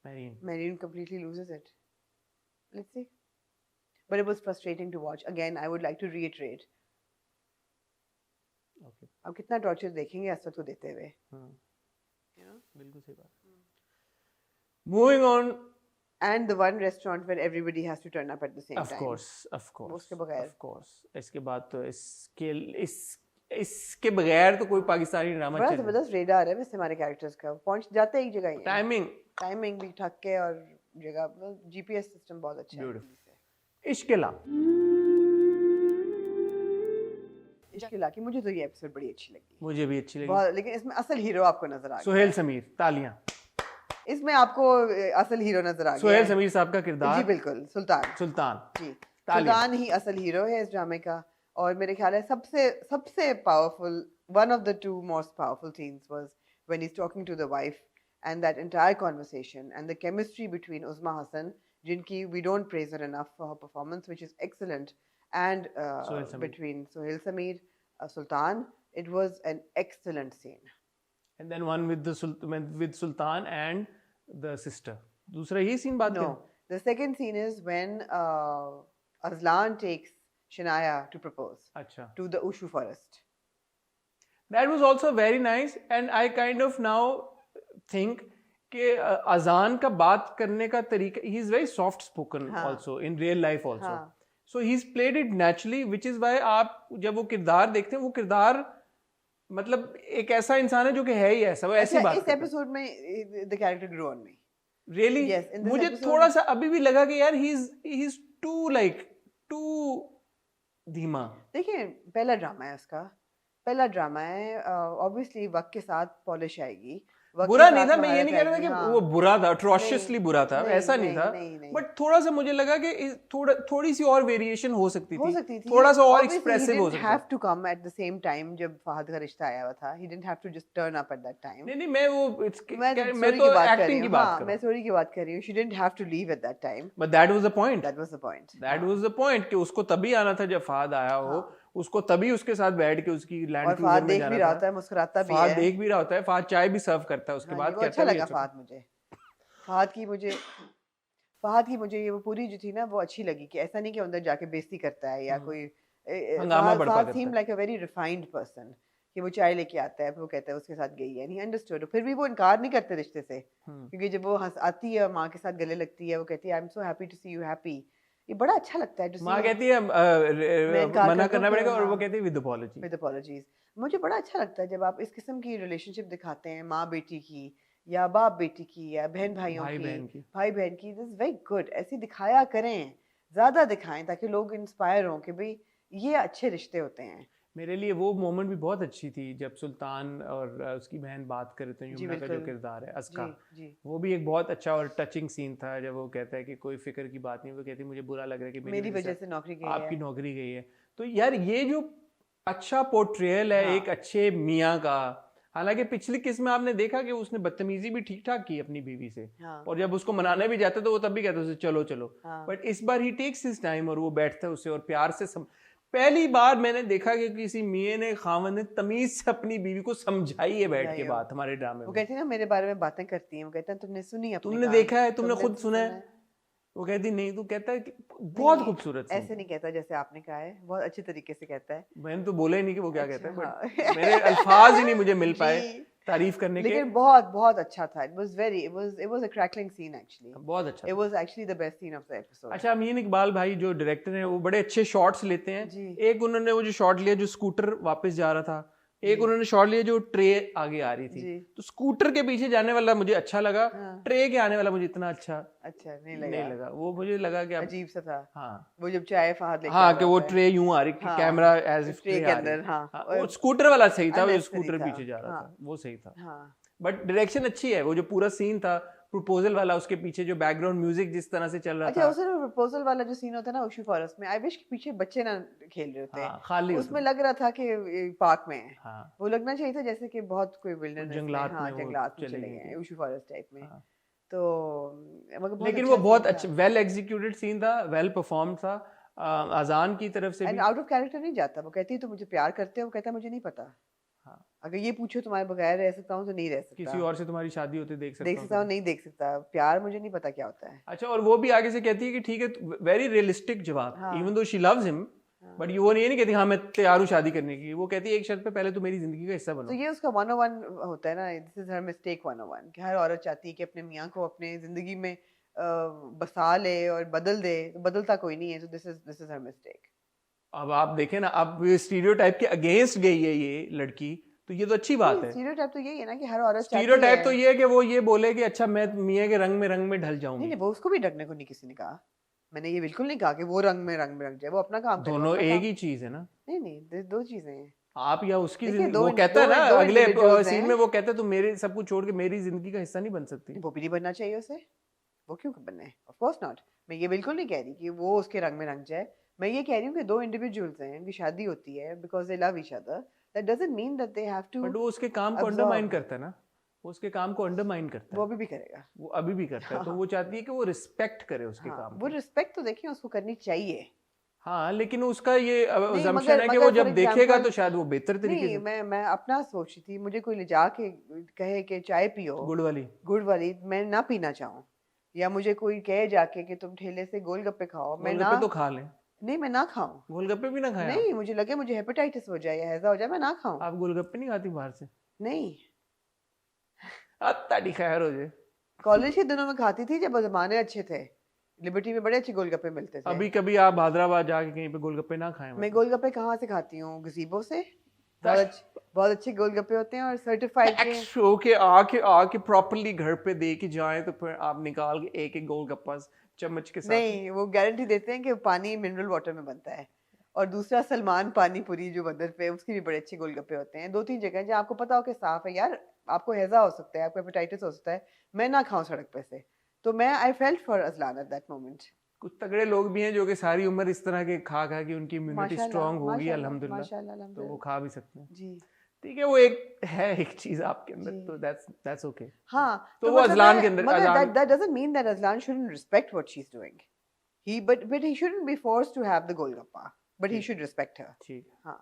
Marine completely loses it. Let's see. But it was frustrating to watch. Again, I would like to reiterate. Okay. अब कितना टॉर्चर देखेंगे असद को देते हुए. बिल्कुल सही बात. Moving on. And the one restaurant where everybody has to turn up at the same time. Of course. उसके बगैर. Of course. इसके बाद तो इसके बगैर तो कोई पाकिस्तानी ड्रामा बड़ा जबरदस्त रेडार है वैसे हमारे कैरेक्टर्स का. पहुंच जाते एक जगह ही. टाइमिंग भी ठक के और जगह जीपीएस सिस्टम बहुत अच्छा है Beautiful. movie से। इश्किला, इश्किला की मुझे तो ये एपिसोड बड़ी अच्छी लगी मुझे भी अच्छी लगी। बहुत, लेकिन इसमें असल हीरो आपको नजर आ गया सुहेल है। समीर, तालियां। इसमें आपको असल हीरो नजर आ गया सुहेल है। समीर साहब का जी किरदार बिल्कुल, सुल्तान सुल्तान। जी, तालियां। सुल्तान ही असल हीरो है इस ड्रामे का। और मेरे ख्याल है सबसे सबसे powerful, one of the two most powerful scenes was when he is talking to the wife and that entire conversation and the chemistry between Usma Hasan, जिनकी we don't praise her enough for her performance which is excellent, and Suhail Sameer. Between Suhail Sameer, Sultan, it was an excellent scene. And then one with Sultan and the sister. दूसरा ये सीन बात No, कर। the second scene is when Azlan takes Shanaya to propose अच्छा। to the Ushu forest. That was also very nice and I kind of now think कि अजान का बात करने का तरीका, he is very soft spoken हाँ। also in real life also. हाँ। So he's played it naturally, which is why आप जब वो किरदार देखते हैं, वो किरदार मतलब एक ऐसा इंसान है जो कि है ही ऐसा, वो ऐसी अच्छा, बात इस करता है। एपिसोड में the character grew on me. Really? Yes, in this मुझे episode- थोड़ा सा अभी भी लगा कि यार he's too धीमा। देखिए, पहला ड्रामा है उसका, पहला ड्रामा है, ऑब्वियसली वक्त के साथ पॉलिश आएगी। वक्त बुरा के नहीं साथ था, मैं ये नहीं कह रहा था महारत कि आएगी, हाँ। वो बुरा था, atrociously नहीं, बुरा था, नहीं, ऐसा नहीं था, नहीं। बट थोड़ा सा मुझे लगा कि थोड़ी सी और वेरिएशन हो सकती हो थी, सकती थी, थोड़ा सा और Obviously, एक्सप्रेसिव हो he didn't सकता have to come at the same time जब फहद का रिश्ता आया हुआ था, he didn't have to just turn up at that time. नहीं मैं वो मैं मैं तो एक्टिंग की बात कर मैं रहा हूँ, स्टोरी की बात कर रही हूँ। She didn't have to leave at that time. But that was the point, That was the point. That was the point कि उसको तभी आना था जब फहद आया हो, हाँ। उसको तभी उसके साथ बैठ के उसकी लैंड और क्रूजर फहद में देख भी जाना रहा था। होता है, मुस्कुराता भी फहद है। देख भी रहा होता है, फहद चाय भी सर्व करता है उसके हाँ, बाद, वो कहता अच्छा है भी लगा अच्छा। फहद मुझे। फहद की मुझे ये वो पूरी जो थी ना, वो अच्छी लगी कि ऐसा नहीं कि अंदर जाके बेइज्जती करता है या कोई हंगामा बड़पा करता सीम है। Like a very refined person, कि वो चाय लेके आता है, फिर वो कहता है उसके साथ गई है, नहीं अंडरस्टूड, फिर भी वो इनकार नहीं करते रिश्ते से, क्योंकि जब वो आती है माँ के साथ गले लगती है, वो कहती है I am so happy to see you happy. ये बड़ा अच्छा लगता है to see माँ you- कहती है मैं इनकार मना कर दूं करना फिर, पड़ेगा, और वो हाँ। कहती है विद अपॉलजी। With apologies. मुझे बड़ा अच्छा लगता है जब आप इस किस्म की रिलेशनशिप दिखाते हैं, माँ बेटी की या बाप बेटी की या बहन भाइयों भाई की, बहन की। भाई बहन की। दिस वेरी गुड, ऐसी दिखाया करें, ज्यादा दिखाएं, ताकि लोग इंस्पायर हों कि भाई ये अच्छे रिश्ते होते हैं। मेरे लिए वो मोमेंट भी बहुत अच्छी थी जब सुल्तान और उसकी बहन बात कर रहे थे, जी, यमुना का जो बिल्कुल। किरदार है अस्का, जी वो भी एक बहुत अच्छा और टचिंग सीन था जब वो कहता है कि कोई फिक्र की बात नहीं, वो कहती है मुझे बुरा लग रहा है कि मेरी वजह से नौकरी गई आपकी है। नौकरी गई है। तो यार ये जो अच्छा पोर्ट्रेयल है हाँ। एक अच्छे मियाँ का, हालांकि पिछली किस्म में आपने देखा कि उसने बदतमीजी भी ठीक ठाक की अपनी बीवी से, हाँ, और जब उसको मनाने भी जाते तो वो तब भी कहता उसे चलो चलो, हाँ। बट इस बार ही टेक्स हिज टाइम और वो बैठता है उसे और प्यार से पहली बार मैंने देखा कि किसी मियाँ ने, खावंद ने तमीज से अपनी बीवी को समझाई है बैठ के समझाई हो। बात हमारे ड्रामे वो में। कहती है ना मेरे बारे में बातें करती हैं, वो कहते हैं तुमने सुनी अपने तुमने कान, देखा है, तुमने खुद तो सुना है? वो कहती नहीं, तो कहता है कि बहुत नहीं, खूबसूरत सीन ऐसे था। नहीं कहता जैसे आपने कहा है, बहुत अच्छे तरीके से कहता है। मैंने तो बोला ही नहीं कि वो क्या अच्छा, कहता है, हाँ। बट मेरे अल्फाज ही नहीं मुझे मिल पाए जी, तारीफ करने के। लेकिन बहुत बहुत अच्छा था। it was a crackling scene actually. बहुत अच्छा It था। was actually the best scene of the episode. अच्छा, अमीन इकबाल भाई जो डायरेक्टर हैं वो बड़े अच्छे शॉट्स लेते हैं। जी। एक उन्होंने वो जो शॉट लिया जो स्कूटर वापस जा रहा था, एक जी। उन्होंने शॉट लिया जो ट्रे आगे आ रही थी, जी। तो स्कूटर के पीछे जाने वाला मुझे अच्छा लगा, हाँ। ट्रे के आने वाला मुझे इतना अच्छा अच्छा नहीं नहीं लगा। वो मुझे लगा कि अजीब सा था। हाँ वो जब चाय फहद लेके हाँ आ कि रहा वो होता है। ट्रे यूं आ रही, हाँ, कैमरा एज इफ ट्रे के अंदर, हाँ। वो स्कूटर वाला सही था, वो Unnecessary स्कूटर था, पीछे जा रहा हाँ। था वो सही था, हाँ, बट डायरेक्शन अच्छी है। वो जो पूरा सीन था प्रपोजल वाला, उसके पीछे जो बैकग्राउंड म्यूजिक जिस तरह से चल रहा अच्छा था, उसमें प्रपोजल वाला जो सीन होता है ना उशू फॉरेस्ट में, आई विश कि पीछे बच्चे ना खेल रहे होते। हाँ, खाली उसमें लग रहा था कि पार्क में है। हाँ वो लगना चाहिए था जैसे कि बहुत कोई विल्डरनेस जंगलात में, हाँ, में वो जंगलात में चले चले गए गए थे। उशू फॉरेस्ट टाइप में। हाँ। तो मगर लेकिन अच्छा वो बहुत scene अच्छा था। वेल एग्जीक्यूटेड सीन था, वेल परफॉर्म था। अजान की तरफ से एंड भी आउट ऑफ कैरेक्टर नहीं जाता। वो कहती है तो मुझे प्यार करते हो, वो कहता है मुझे नहीं पता। हाँ। अगर ये पूछो तुम्हारे बगैर रह सकता हूँ तो नहीं रह सकता। किसी और से तुम्हारी शादी होते देख देख सकता हूँ, हूँ। नहीं देख सकता। प्यार मुझे नहीं पता क्या होता है। अच्छा, और वो भी आगे से कहती है कि ठीक है, वेरी रियलिस्टिक जवाब, हाँ। Even though she loves him, but ये वो नहीं कहती हाँ मैं तैयार हूँ शादी करने की। वो कहती है एक शर्त पे, पहले तो मेरी जिंदगी का हिस्सा तो बनो। ये उसका 101 होता है ना, दिस इज हर मिस्टेक 101, कि हर औरत चाहती है कि अपने मियाँ को अपने जिंदगी में बसा ले और बदल दे, तो बदलता कोई नहीं है। तो दिस इज हर मिस्टेक। अब आप देखें ना, अब स्टीरियोटाइप के अगेंस्ट गई है ये लड़की, तो ये तो अच्छी बात है। स्टीरियोटाइप तो यही है ना कि हर औरत चाहती स्टीरियोटाइप है। तो ये है कि वो ये बोले कि अच्छा मैं मियाँ के रंग में ढल नहीं जाऊंगी। नहीं, वो उसको भी ढकने को नहीं किसी ने कहा। मैंने ये बिल्कुल नहीं कहा कि वो रंग में रंग जाए, वो अपना काम करे, वो दोनों अपना एक काम। ही चीज है ना। नहीं नहीं, दो चीजें हैं। आप या उसकी देखिए, जिंदगी, दो वो कहता है दो ना दो अगले इंडिविजुअल्स सीन हैं। में, वो कहता है तुम मेरे सब कुछ छोड़ के मेरी जिंदगी का हिस्सा नहीं बन सकती। वो भी नहीं बनना चाहिए उसे। वो क्यों बनना है? Of course not. मैं ये बिल्कुल नहीं कह रही कि वो उसके रंग में रंग जाए। मैं ये कह रही हूँ कि दो इंडिविजुअल्स हैं, उनकी शादी होती है because they love each other. That doesn't mean that they have to but वो उसके काम को अंडरमाइन करता है ना, वो उसके काम को अंडरमाइन करता वो है, अभी भी करेगा। वो अभी भी करता है। तो वो चाहती है कि वो रिस्पेक्ट करे उसके हाँ, काम वो की। रिस्पेक्ट तो देखिए उसको करनी चाहिए। हाँ, लेकिन उसका ये नहीं, अजम्पशन है कि वो मगर फॉर जब देखेगा एग्जांपल, तो शायद वो बेहतर तरीके नहीं, से। मैं अपना सोच रही थी, मुझे कोई ले जाके कहे कि चाय पियो गुड़ वाली। गुड़ वाली, मैं ना पीना चाहूँ, या मुझे कोई कहे जाके कि तुम ठेले से गोलगप्पे खाओ, मैं ना, गोलगप्पे तो खा लें। नहीं मैं ना खाऊं। गोलगप्पे भी ना खाएं आप? नहीं, मुझे लगे मुझे हेपेटाइटिस हो जाए या हैजा हो जाए, मैं ना खाऊं। आप गोलगप्पे नहीं खाती बाहर से? नहीं, ताड़ी खैर हो जाए। कॉलेज के दिनों में खाती थी जब जमाने अच्छे थे। लिबर्टी में बड़े अच्छे गोलगप्पे मिलते थे। अभी कभी आप हैदराबाद जाके कहीं पे गोलगप्पे ना खाएं? मैं गोलगप्पे कहाँ से खाती हूँ? गजीबो से। बहुत अच्छे गोलगप्पे होते हैं और सर्टिफाइड के। शो के आके प्रॉपर्ली घर पे दे के जाए तो फिर आप निकाल के एक एक गोलगप्पा चम्मच के साथ। नहीं, वो गारंटी देते हैं कि पानी मिनरल वाटर में बनता है। और दूसरा सलमान पानी पूरी जो बंदर पे, उसके भी बड़े अच्छे गोलगप्पे होते हैं। 2-3 जगह जहाँ आपको पता हो कि साफ है। यार, आपको हैजा हो सकता है, आपको हेपेटाइटिस हो सकता है, मैं ना खाऊं सड़क पे से। तो मैं I felt for Azlan at that moment. कुछ तगड़े लोग भी हैं जो कि सारी उम्र इस तरह के खा खा के उनकी इम्यूनिटी माशाल्लाह, स्ट्रांग होगी माशाल्लाह, अल्हम्दुलिल्लाह, माशाल्लाह, तो वो अल्हम्दुलिल्लाह। खा भी सकते हैं। जी, ठीक है, वो एक चीज आपके अंदर, जी। तो दैट्स ओके। हाँ, तो तो वो मतलब अजलान के अंदर, मगर Azlan that doesn't mean that Azlan shouldn't respect what she's doing. But he shouldn't be forced to have the golgappa. But he ठीक should respect her. ठीक है। हाँ।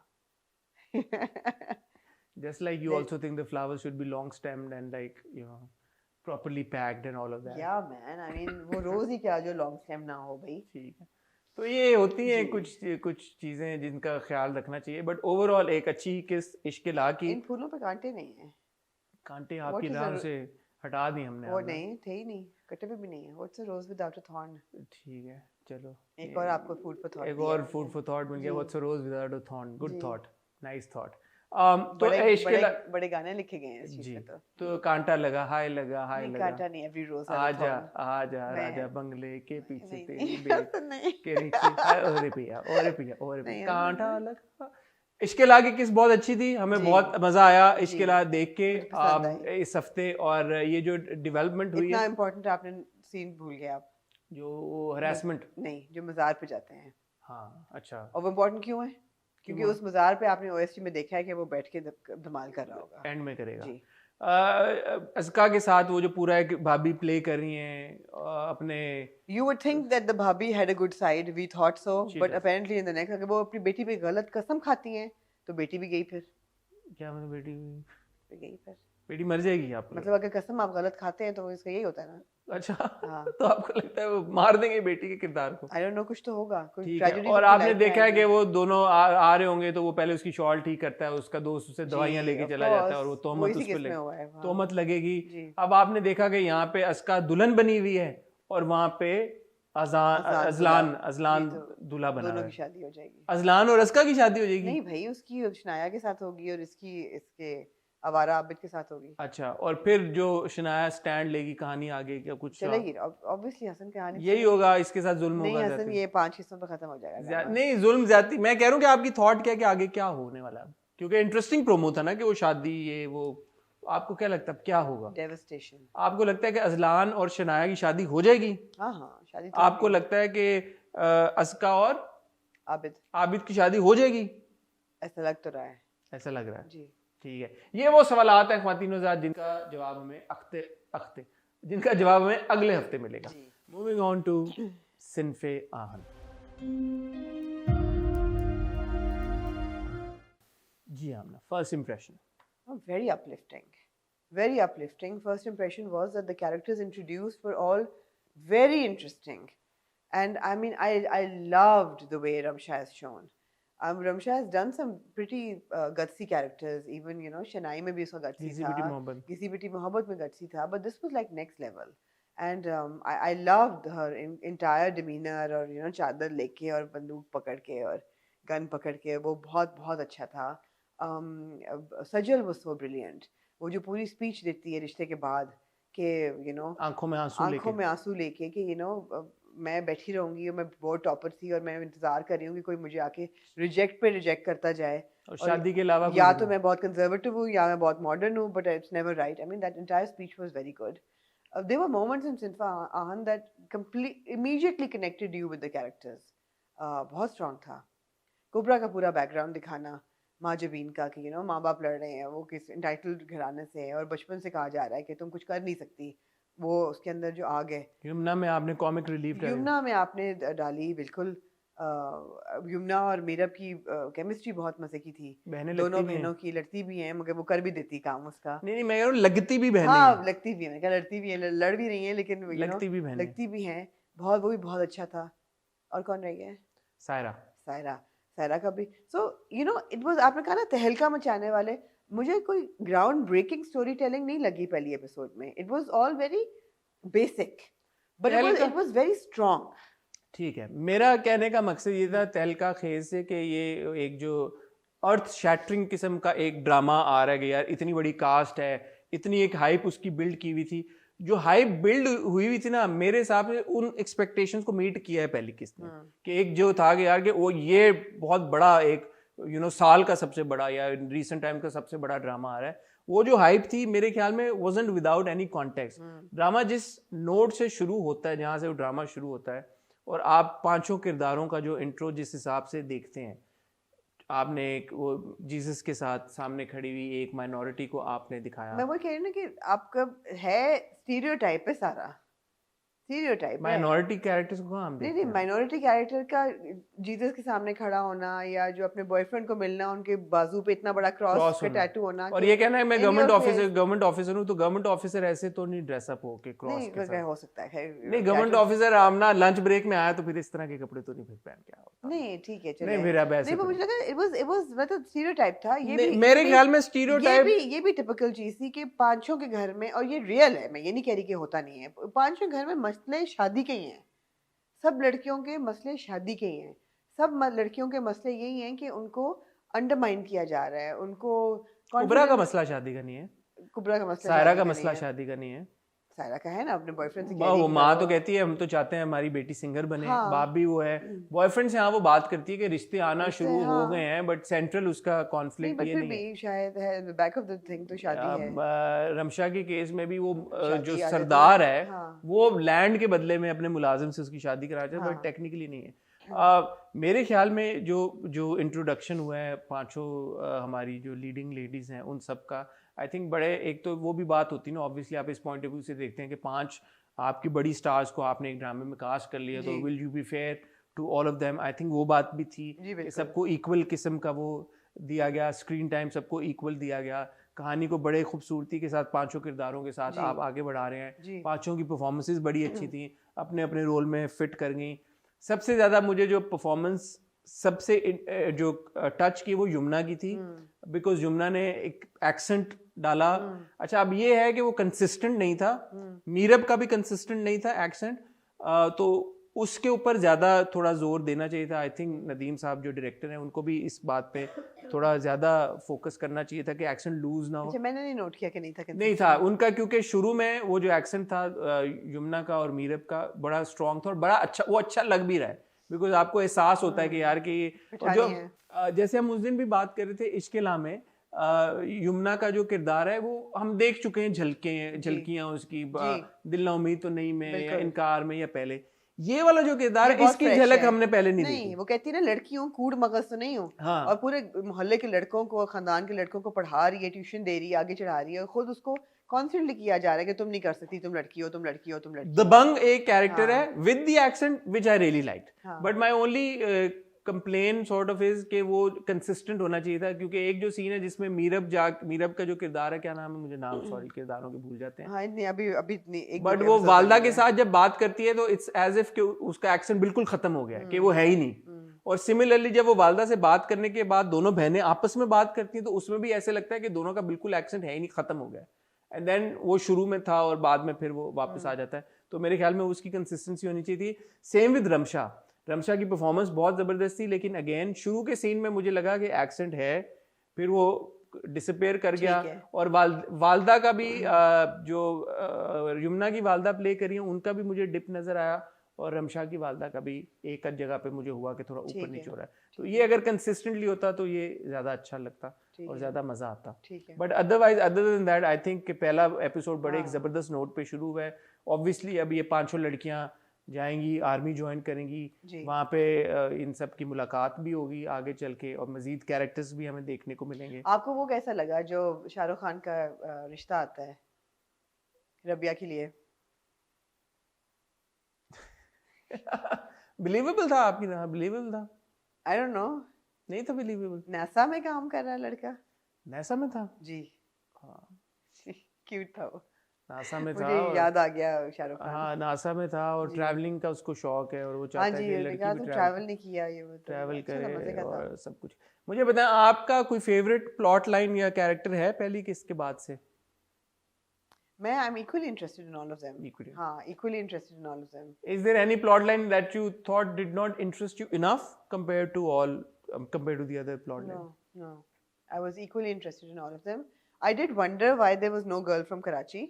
Just like you They- also think the flowers should be long stemmed and like, you know, properly packed and all of that. Yeah, man. I mean, वो रोज ही क्या जो लॉन्ग स्टेम ना हो भाई। ठीक है। तो ये होती हैं जी। कुछ चीजें जिनका ख्याल रखना चाहिए, बट ओवरऑल एक अच्छी किस इश्किला की। इन फूलों पे कांटे नहीं है। कांटे What आपकी is राह a- से हटा दी हमने। वो हमने। नहीं थे ही नहीं, कटे पे भी नहीं है। What's a rose without a thorn? ठीक है, चलो एक और आपको फूड फॉर थॉट एक दिया और है फूड मैंने। फॉर थॉट मिल गया। जी। What's a rose without a thorn? Good जी। Thought, nice thought. तो बड़े इश्किला बड़े गाने लिखे गए हैं इस चीज जी। पे तो। तो कांटा लगा, हाय लगा, हाय नहीं, लगा, कांटा नहीं, every rose has a आजा thorn. आजा मैं- राजा बंगले के पीछे नहीं, तेरी नहीं, बेट ऐसा नहीं। के नीचे ओरे पिया ओरे पिया ओरे नहीं, पिया ऐसा कांटा नहीं। लगा। इश्किला की किस बहुत अच्छी थी, हमें जी। बहुत मजा आया जी। इश्किला देख के मुझे पसंद आई। इस हफ्ते। और ये जो डेवलपमेंट हुई इतना है, इम्पोर्टेंट आपने सीन भूल गए आप। जो हरासमेंट। नहीं, जो मज़ार पे जाते हैं। हाँ अच्छा, और वो इम्पोर्टेंट क्यों है? क्योंकि क्यों? उस मज़ार पे आपने ओएसटी में देखा है कि वो बैठ के धमाल कर रहा होगा। एंड में करेगा। जी। अज़का के साथ वो जो पूरा एक भाभी प्ले कर रही हैं अपने। You would think that the bhabhi had a good side. We thought so, She but does. apparently in the next, अगर वो अपनी बेटी पे गलत कसम खाती हैं, तो बेटी भी गई फिर। क्या मतलब बेटी गई फिर। बेटी मर जाएगी आप? मतलब अगर कसम आप गलत खाते हैं तो इसका यही होता है ना। अच्छा हाँ। तो आपको लगता है वो मार देंगे बेटी के किरदार को? I don't know, कुछ तो होगा, कोई ठीक है। tragedy और तो आपने life में देखा है कि आएगी। वो दोनों आ रहे होंगे तो वो पहले उसकी शॉल ठीक करता है, उसका दोस्त उसे दवाइयां जी, लेके of चला जाता है और course, वो वो तोहमत इसी उस केस पर में हुआ है, हाँ। तोहमत लगेगी। जी। अब आपने देखा कि यहाँ पे अस्का दुल्हन बनी हुई है और वहाँ पे अजलान अजलान जी, तो दूल्हा बना दोनों हुआ की है। शादी हो जाएगी। अजलान और अस्का की शादी हो जाएगी? नहीं भाई, उसकी शनाया के साथ होगी और इसके आवारा आबिद के साथ होगी। अच्छा, और फिर जो शनाया स्टैंड लेगी कहानी आगे क्या कुछ चलेगी ऑब्वियसली। हसन कहानी यही होगा, इसके साथ जुल्म नहीं होगा हसन, ज्यादती। ये 5 हिस्सों पे खत्म हो जाएगा ड्रामा। नहीं जुल्म ज्यादती। मैं कह रहा हूँ कि आपकी थॉट क्या है कि आगे क्या होने वाला है, क्योंकि इंटरेस्टिंग प्रोमो था ना कि वो शादी ये वो। आपको क्या लगता है क्या होगा? डेवस्टेशन। आपको लगता है कि अजलान और शनाया की शादी हो जाएगी? हाँ हाँ, शादी तो आपको होगी। लगता है कि अस्का और आबिद, आबिद की शादी हो जाएगी? ऐसा लग तो रहा है। ऐसा लग रहा है। जी। ठीक है, ये वो सवालात हैं ख्वातीनो-ज़ात जिनका जवाब हमें जिनका जवाब हमें अगले हफ्ते मिलेगा। जी। Moving on to Sinf-e-Aahan. जी Amna, first impression. Oh, very uplifting. Very uplifting. First impression was that the characters introduced were all very interesting. And I mean, I loved the way Ramsha has shown. Ramsha has done some pretty gutsy characters. Even, you know, Shanai mein bhi uska gutsy Gisi tha. Biti Mohabbat. Gisi Biti Mohabbat mein gutsy tha. But this was like next level. And I loved her entire demeanor और, you know, चादर लेके और बंदूक पकड़ के और गन पकड़ के, वो बहुत बहुत अच्छा था. सजल वाज सो ब्रिलियंट, वो जो पूरी स्पीच देती है रिश्ते के बाद कि आंखों में आंसू आंखों लेके। में आंसू लेके कि मैं बैठी रहूंगी और मैं बहुत टॉपर थी और मैं इंतजार कर रही हूँ कि कोई मुझे आके रिजेक्ट पे रिजेक्ट करता जाए, और और शादी के अलावा या कुछ तो भी। मैं बहुत कंजर्वेटिव हूँ या मैं बहुत मॉडर्न हूँ, but it's never write. I mean that entire speech was very good. There were moments in Sinfa Ahan that immediately connected you with the characters. बहुत strong था. कुबरा का पूरा बैकग्राउंड दिखाना, माँ जबीन का कि माँ बाप लड़ रहे हैं, वो किस इंटाइटल्ड घराने से है और बचपन से कहा जा रहा है कि तुम कुछ कर नहीं सकती, वो उसके अंदर जो आग है. यमुना में आपने कॉमिक रिलीफ यमुना में आपने डाली बिल्कुल. यमुना और मीरब की केमिस्ट्री बहुत मजे की थी. बहनें दोनों लगती भी हैं। बहनों की लड़ती भी हैं, मगर वो कर भी देती काम उसका. नहीं नहीं, मैं कह रहा हूँ लगती भी बहनें हाँ हैं। लगती भी है, क्या लड़ती भी है, लड़ भी रही है, लेकिन लगती भी बहनें। लगती भी हैं बहुत. वो भी बहुत अच्छा था. और कौन रह गया? सायरा। सायरा. सायरा का भी. सो इट वाज, आपने कहा ना तहलका मचाने वाले, मुझे कोई ग्राउंड ब्रेकिंग स्टोरी टेलिंग नहीं लगी पहली एपिसोड में. It was all very basic, but it was very strong. ठीक है, मेरा कहने का मकसद ये था तहलका खेज से कि ये एक जो अर्थ शैटरिंग किस्म का एक ड्रामा आ रहा है कि यार इतनी बड़ी कास्ट है, इतनी एक हाइप उसकी बिल्ड की हुई थी. जो हाइप बिल्ड हुई हुई थी ना, मेरे हिसाब से उन एक्सपेक्टेशंस को मीट किया है पहली किस्त ने. कि एक जो था कि यार कि वो ये बहुत बड़ा एक साल का सबसे बड़ा या रिसेंट टाइम का सबसे बड़ा ड्रामा आ रहा है, वो जो हाइप थी मेरे ख्याल में wasn't without any context. Drama जिस नोट से शुरू होता है, जहाँ से वो ड्रामा शुरू होता है, और आप पांचों किरदारों का जो इंट्रो जिस हिसाब से देखते हैं, आपने एक वो जीसस के साथ सामने खड़ी हुई एक माइनॉरिटी को आपने दिखाया. मैं वो कह रही हूँ ना कि आपका है स्टीरियोटाइप है सारा. स्टीरियोटाइप माइनॉरिटी कैरेक्टर्स को हम नहीं देखते नहीं, हैं. माइनॉरिटी कैरेक्टर का जीसस के सामने खड़ा होना, या जो अपने बॉयफ्रेंड को मिलना, उनके बाजू पे इतना बड़ा क्रॉस का टैटू होना, और ये कहना है मैं गवर्नमेंट ऑफिसर हूँ, तो गवर्नमेंट ऑफिसर ऐसे तो नहीं ड्रेसअप हो के क्रॉस के साथ. हो सकता है. नहीं, गवर्नमेंट ऑफिसर आमना लंच ब्रेक में आया तो फिर इस तरह के कपड़े तो नहीं फिर पहन के होता. नहीं ठीक है, नहीं फिर अब ऐसे नहीं, मुझे लगा इट वाज मतलब स्टीरियोटाइप था ये भी. मेरे ख्याल में स्टीरियोटाइप ये भी टिपिकल चीज थी कि पांचों के घर में, और ये रियल है, मैं ये नहीं कह रही कि होता नहीं है, पांचों घर में मसले शादी के ही हैं. सब लड़कियों के मसले शादी के ही हैं. सब लड़कियों के मसले यही हैं कि उनको अंडरमाइन किया जा रहा है, उनको. कुबरा का मसला शादी का नहीं है. कुबरा का मसला सायरा का मसला शादी का नहीं है. सायरा का है ना, अपने बॉयफ्रेंड से वो माँ तो कहती है हम तो चाहते हैं हमारी बेटी सिंगर बने. बाप भी वो है. बॉयफ्रेंड से हाँ वो बात करती है कि रिश्ते आना शुरू हो गए हैं, बट सेंट्रल उसका कॉन्फ्लिक्ट ये नहीं है. शायद है बैक ऑफ द थिंग तो शादी है. रमशा के केस में भी वो जो सरदार है वो लैंड के बदले में अपने मुलाजिम से उसकी शादी करा चाहता है, बट टेक्निकली नहीं है. मेरे ख्याल में जो इंट्रोडक्शन हुआ है पांचों हमारी जो लीडिंग लेडीज हैं उन सब का, आई थिंक बड़े, एक तो वो भी बात होती है ना, ऑब्वियसली आप इस पॉइंट ऑफ व्यू से देखते हैं कि 5 आपकी बड़ी स्टार्स को आपने एक ड्रामे में कास्ट कर लिया, तो will you be fair to all of them. I think वो बात भी थी कि सबको इक्वल किस्म का वो दिया गया, स्क्रीन टाइम सबको इक्वल दिया गया, कहानी को बड़े खूबसूरती के साथ पांचों किरदारों के साथ आप आगे बढ़ा रहे हैं. पांचों की परफॉर्मेंसेज बड़ी अच्छी थी, अपने अपने रोल में फिट कर गई. सबसे ज़्यादा मुझे जो परफॉर्मेंस सबसे जो टच की वो यमुना की थी, बिकॉज यमुना ने एक एक्सेंट डाला. अच्छा, अब ये है कि वो कंसिस्टेंट नहीं था, मीरब का भी कंसिस्टेंट नहीं था एक्सेंट, तो उसके ऊपर ज़्यादा थोड़ा जोर देना चाहिए था. आई थिंक नदीम साहब जो डायरेक्टर हैं उनको भी इस बात पे थोड़ा ज़्यादा फोकस करना चाहिए था कि एक्सेंट लूज ना हो. अच्छा, मैंने नहीं नोट किया कि नहीं था उनका, क्योंकि शुरू में वो जो एक्सेंट था यमुना का और मीरब का बड़ा स्ट्रॉन्ग था और बड़ा अच्छा, वो अच्छा लग भी रहा है, बिकॉज आपको एहसास होता है कि यार कि जो जैसे हम उस दिन भी बात कर रहे थे इश्क़-ए-ला में, यमुना का जो किरदार है वो हम देख चुके हैं, झलकियां उसकी दिल ना उम्मीद तो नहीं में, या इनकार में, या पहले. ये वाला जो किरदार है इसकी झलक हमने पहले नहीं देखी. वो कहती है ना, लड़की हूँ, कूड़ मगज तो नहीं हूँ. हाँ. और पूरे मोहल्ले के लड़कों को, खानदान के लड़कों को पढ़ा रही है, ट्यूशन दे रही है, आगे चढ़ा रही है, और खुद उसको कॉन्स्टेंटली किया जा रहा है कि तुम नहीं कर सकती, तुम लड़की हो, तुम लड़की हो, तुम लड़की हो. दबंग एक कैरेक्टर है with the accent which I really liked, but my only complain sort of is कि वो कंसिस्टेंट होना चाहिए था. क्योंकि एक जो सीन है जिसमें मीरब का जो किरदार है, क्या नाम है, मुझे नाम सॉरी किरदारों के भूल जाते हैं. हाँ, अभी बट वो वालदा के साथ जब बात करती है तो इट्स एज इफ कि उसका एक्सेंट बिल्कुल खत्म हो गया है, कि वो है ही नहीं. और सिमिलरली जब वो वालदा से बात करने के बाद दोनों बहनें आपस में बात करती हैं तो उसमें भी ऐसे लगता है कि दोनों का बिल्कुल एक्सेंट है ही नहीं, खत्म हो गया. एंड देन वो शुरू में था और बाद में फिर वो वापस आ जाता है. तो मेरे ख्याल में उसकी कंसिस्टेंसी होनी चाहिए थी. सेम विद रमशा की परफॉर्मेंस बहुत ज़बरदस्त थी, लेकिन अगेन शुरू के सीन में मुझे लगा कि एक्सेंट है, फिर वो डिसअपेयर कर गया। ठीक है। और वालदा का भी जो यमुना की वालदा प्ले करी है उनका भी मुझे डिप नजर आया, और रमशा की वालदा का भी एक आध जगह पे मुझे हुआ कि थोड़ा ऊपर ठीक है, नीचे हो रहा है। तो ठीक ये अगर कंसिस्टेंटली होता तो ये ज्यादा अच्छा लगता ठीक और है, ज्यादा मजा आता। ठीक है। But otherwise other than that I think कि पहला एपिसोड बड़े एक हाँ। जबरदस्त नोट पे शुरू हुआ है। ऑब्वियसली अब ये 5-6 लड़कियां जाएंगी, आर्मी ज्वाइन करेंगी, जी। वहाँ पे इन सब की मुलाकात भी होगी आगे चल के, और मजीद कैरेक्टर्स भी हमें देखने को मिलेंगे। आपको वो कैसा लगा जो शाहरुख खान का रिश्ता आता है रबिया के लिए? बिलीवेबल था आपकी तरह? बिलीवेबल था? आई डोंट नो, नहीं था बिलीवेबल? नासा में काम कर रहा है लड़का। नासा में था? जी। हाँ, क्यूट था वो, नासा में था। मुझे और याद आ गया शाहरुख खान। हाँ, नासा में था, और जी। ट्रैवलिंग का उसको शौक है, और वो हाँ चाहता है जी, कि उसने लड़की कहा भी तो ट्रैवल नहीं किया, ये वो तो ट्रैवल अच्छा था, मजे करे का था। और सब कुछ। मुझे बताएं, आपका कोई फेवरेट प्लॉट लाइन या कैरेक्टर है पहली किसके बाद से? मैं I am equally interested in all of them. Equally. हाँ, equally interested in all of them. Is there any plot line that you thought did not interest you enough compared to the other plot line? No, no. I was equally interested in all of them. I did wonder why there was no girl from Karachi.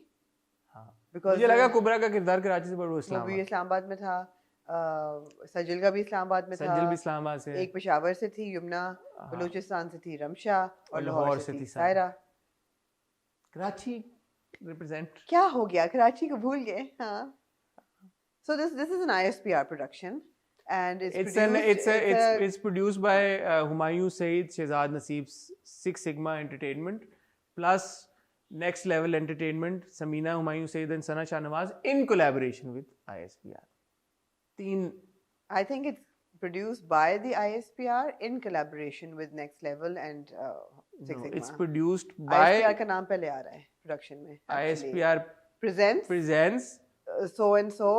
हाँ, Because मुझे लगा कुबरा का किरदार कराची से, बड़ा वो भी इस्लामाबाद। इस्लामाबाद में था, सजिल का भी इस्लामाबाद में था, सज्जल भी इस्लामाबाद से है। एक पेशावर से थी यमुना, हाँ। बलूचिस्तान से थी रमशा, और लाहौर लाहौर से थी सायरा। कराची रिप्रेजेंट। क्या हो गया, कराची को भूल गए? हाँ। So this is an ISPR production, and It's produced by Humayun Saeed, Shehzad Naseeb's Six Sigma Entertainment plus Next Level Entertainment, Samina Humayun Saeed and Sana Shahnawaz in collaboration with ISPR. I think it's produced by the ISPR in collaboration with Next Level and Six Sigma. It's produced by ISPR का नाम पहले आ रहा है प्रोडक्शन में। ISPR presents so and so,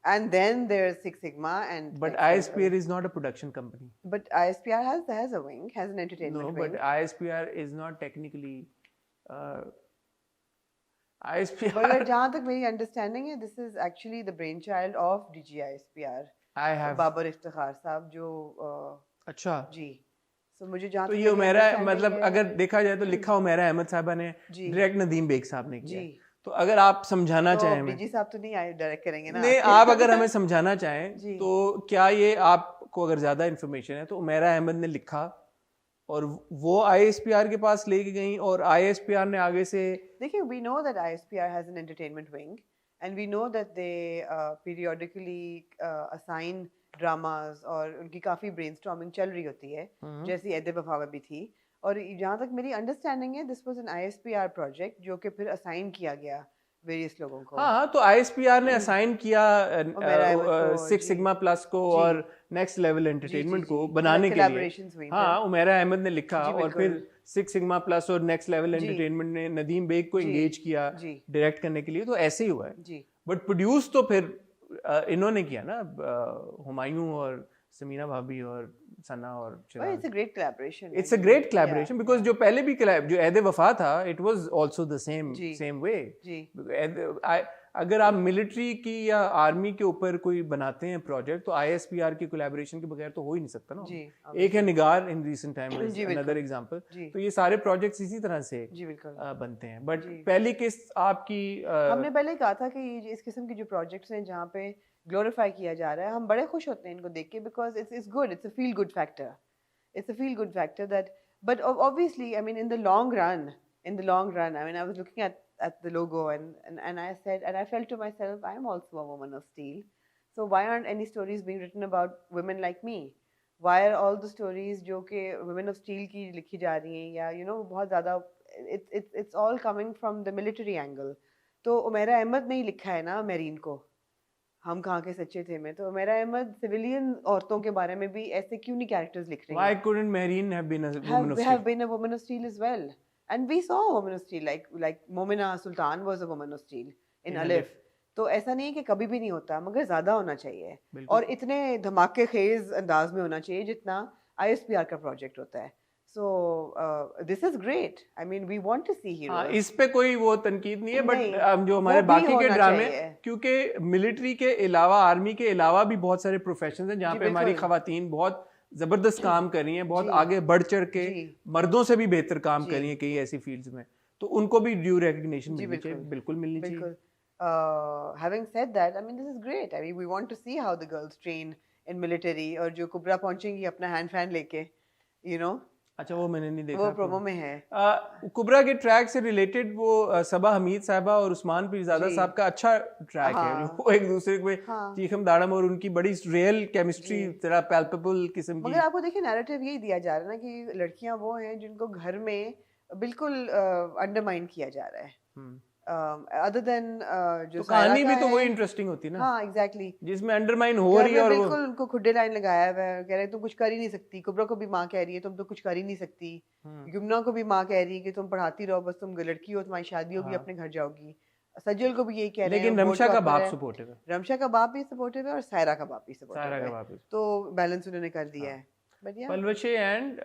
and then there's Six Sigma and. But Next ISPR Level. is not a production company. But ISPR has a wing, has an entertainment No, wing. but ISPR is not technically. ISPR. But जहाँ तक मेरी understanding है, this is actually the brainchild of DG ISPR. I have. Babar Iftikhar साहब जो अच्छा। जी। So मुझे जहाँ तो तक ये मेरी उमेरा, understanding मतलब है- अगर देखा जाए तो लिखा उमेरा अहमद साहबा ने, जी। डायरेक्ट नदीम बेग साहब ने किया जी। है। तो अगर आप समझाना तो चाहें हमें, डीजी साहब तो नहीं आए डायरेक्ट करेंगे ना? नहीं, आप अगर हमें समझाना चाहें जी। तो क्या ये आपको अगर ज्यादा इन्फॉर्मेशन है तो उमेरा अहमद ने लिखा और वो ISPR के पास लेके गई, और ISPR ने आगे से। देखिए, we know that ISPR has an entertainment wing, and we know that they periodically assign dramas, और उनकी काफ़ी brainstorming चल रही होती है, जैसी ऐदे वफा में भी थी। और जहाँ तक मेरी अंडरस्टैंडिंग है, this was an ISPR project जो कि फिर असाइन किया गया वेरियस लोगों को। हाँ, तो ISPR ने असाइन किया उमेरा अहमद को, सिक्स जी। सिग्मा प्लस को जी। और नेक्स्ट लेवल एंटरटेनमेंट जी, को जी। बनाने के लिए। Collaborations हुई हाँ, फिर। उमेरा अहमद ने लिखा, जी, और बिल्कुल। फिर सिक्स सिग्मा प्लस और नेक्स्ट लेवल जी। एंटरटेनमेंट ने नदीम बेग को जी, एंगेज किया जी। डायरेक्ट करने के लिए। तो ऐसे ही हुआ है। जी। बट प्रोड्यूस तो फिर इन्होंने किया ना, हुमायूं और समीना भाभी और सना और Well, it's a great collaboration. It's a great collaboration, because जो पहले भी जो ऐदे वफा था, इट वाज आल्सो द जी। Same way. जी। अगर आप मिलिट्री की या आर्मी के ऊपर कोई बनाते हैं प्रोजेक्ट, तो ISPR की कोलैबोरेशन के बगैर तो हो ही नहीं सकता ना। जी, Ek Hai Nigar in recent time, जी, अनदर बिल्कुल। एग्जांपल। जी। तो ये सारे प्रोजेक्ट्स इसी तरह से जी, बिल्कुल। बनते हैं। बट जी। पहली किस आपकी हमने पहले कहा था कि ये इस किस्म के जो प्रोजेक्ट्स हैं जहाँ पे ग्लोरीफाई किया जा रहा है, हम बड़े खुश होते हैं इनको देख के, because it's good, it's a feel good factor, it's a feel good factor that, but obviously I mean in the long run, I mean I was looking at the logo, and I said, and I felt to myself, I am also a woman of steel, so why aren't any stories being written about women like me? Why are all the stories जो कि women of steel की लिखी जा रही हैं, या you know बहुत ज़्यादा it's all coming from the military angle? तो उमेरा अहमद ने ही लिखा है ना मेरीन को, हम कहाँ के सच्चे थे में, तो उमेरा अहमद सिविलियन औरतों के बारे में भी ऐसे क्यों नहीं कैरेक्टर्स लिख रही why हैं? couldn't Mehreen have been a woman of have steel? been a woman of steel as well, and we saw a woman of steel, like Momina Sultan was a woman of steel in Alif. तो ऐसा नहीं है कि कभी भी नहीं होता, मगर ज्यादा होना चाहिए, और इतने धमाके खेज अंदाज में होना चाहिए जितना ISPR का प्रोजेक्ट होता है। So this is great. I mean, we want to see heroes. हाँ, इस पे कोई वो तनकीद नहीं है, नहीं, बट जो हमारे वो भी बाकी के होना ड्रामे, चाहिए। क्योंकि मिलिट्री के अलावा, आर्मी के अलावा भी बहुत सारे प्रोफेशंस हैं जहाँ जी, पे हमारी बिल्कुल। खवातीन बहुत जबरदस्त काम कर रही हैं, बहुत जी। आगे बढ़ चढ़ के जी। मर्दों से भी बेहतर काम जी। कर रही हैं कई ऐसी फील्ड्स में, तो उनको भी ड्यू रिकग्निशन जी, मिलनी चाहिए, बिल्कुल। बिल्कुल मिलनी चाहिए। बिल्कुल। Having said that, I mean this is great. I mean we want to see how the girls train in military और जो कुबरा पहुंचेंगी अपना हैंड फैन लेके, you know, अच्छा, वो मैंने नहीं देखा। वो प्रोमो में है। कुबरा के ट्रैक से रिलेटेड वो सबा हमीद साहबा और उस्मान पीरजादा जी। साहब का अच्छा ट्रैक है, हाँ। जो वो एक दूसरे पे हाँ। चीखम दाड़म और उनकी बड़ी रियल केमिस्ट्री जी। तरह पैल्पेबल किस्म की। मगर आपको देखिए नैरेटिव यही दिया जा रहा है ना कि लड़कियां वो हैं जिनको घर में बिल्कुल अंडरमाइन किया जा रहा है, अदर देन जो तो कहानी सायरा भी का तो है। वही इंटरेस्टिंग होती है ना, हाँ एग्जैक्टली, जिसमें अंडरमाइन हो घर रही है में और वो बिल्कुल उनको खुड्डे लाइन लगाया हुआ है, कह रहे हैं तुम कुछ कर ही नहीं सकती। कुबरा को भी माँ कह रही है तुम तो कुछ कर ही नहीं सकती। यमुना को भी माँ कह रही है कि तुम पढ़ाती रहो, बस तुम लड़की हो, तुम्हारी शादी होगी, हाँ। अपने घर जाओगी। सज्जल को भी यही कह रहे हैं। लेकिन बोर्ड रमशा का टॉपर बाप है। सपोर्टिव है, रमशा का बाप भी सपोर्टिव है और सायरा का बाप भी सायरा सपोर्टिव का है, बाप भी। तो बैलेंस उन्होंने कर दिया हाँ। है। बट या पलवशे एंड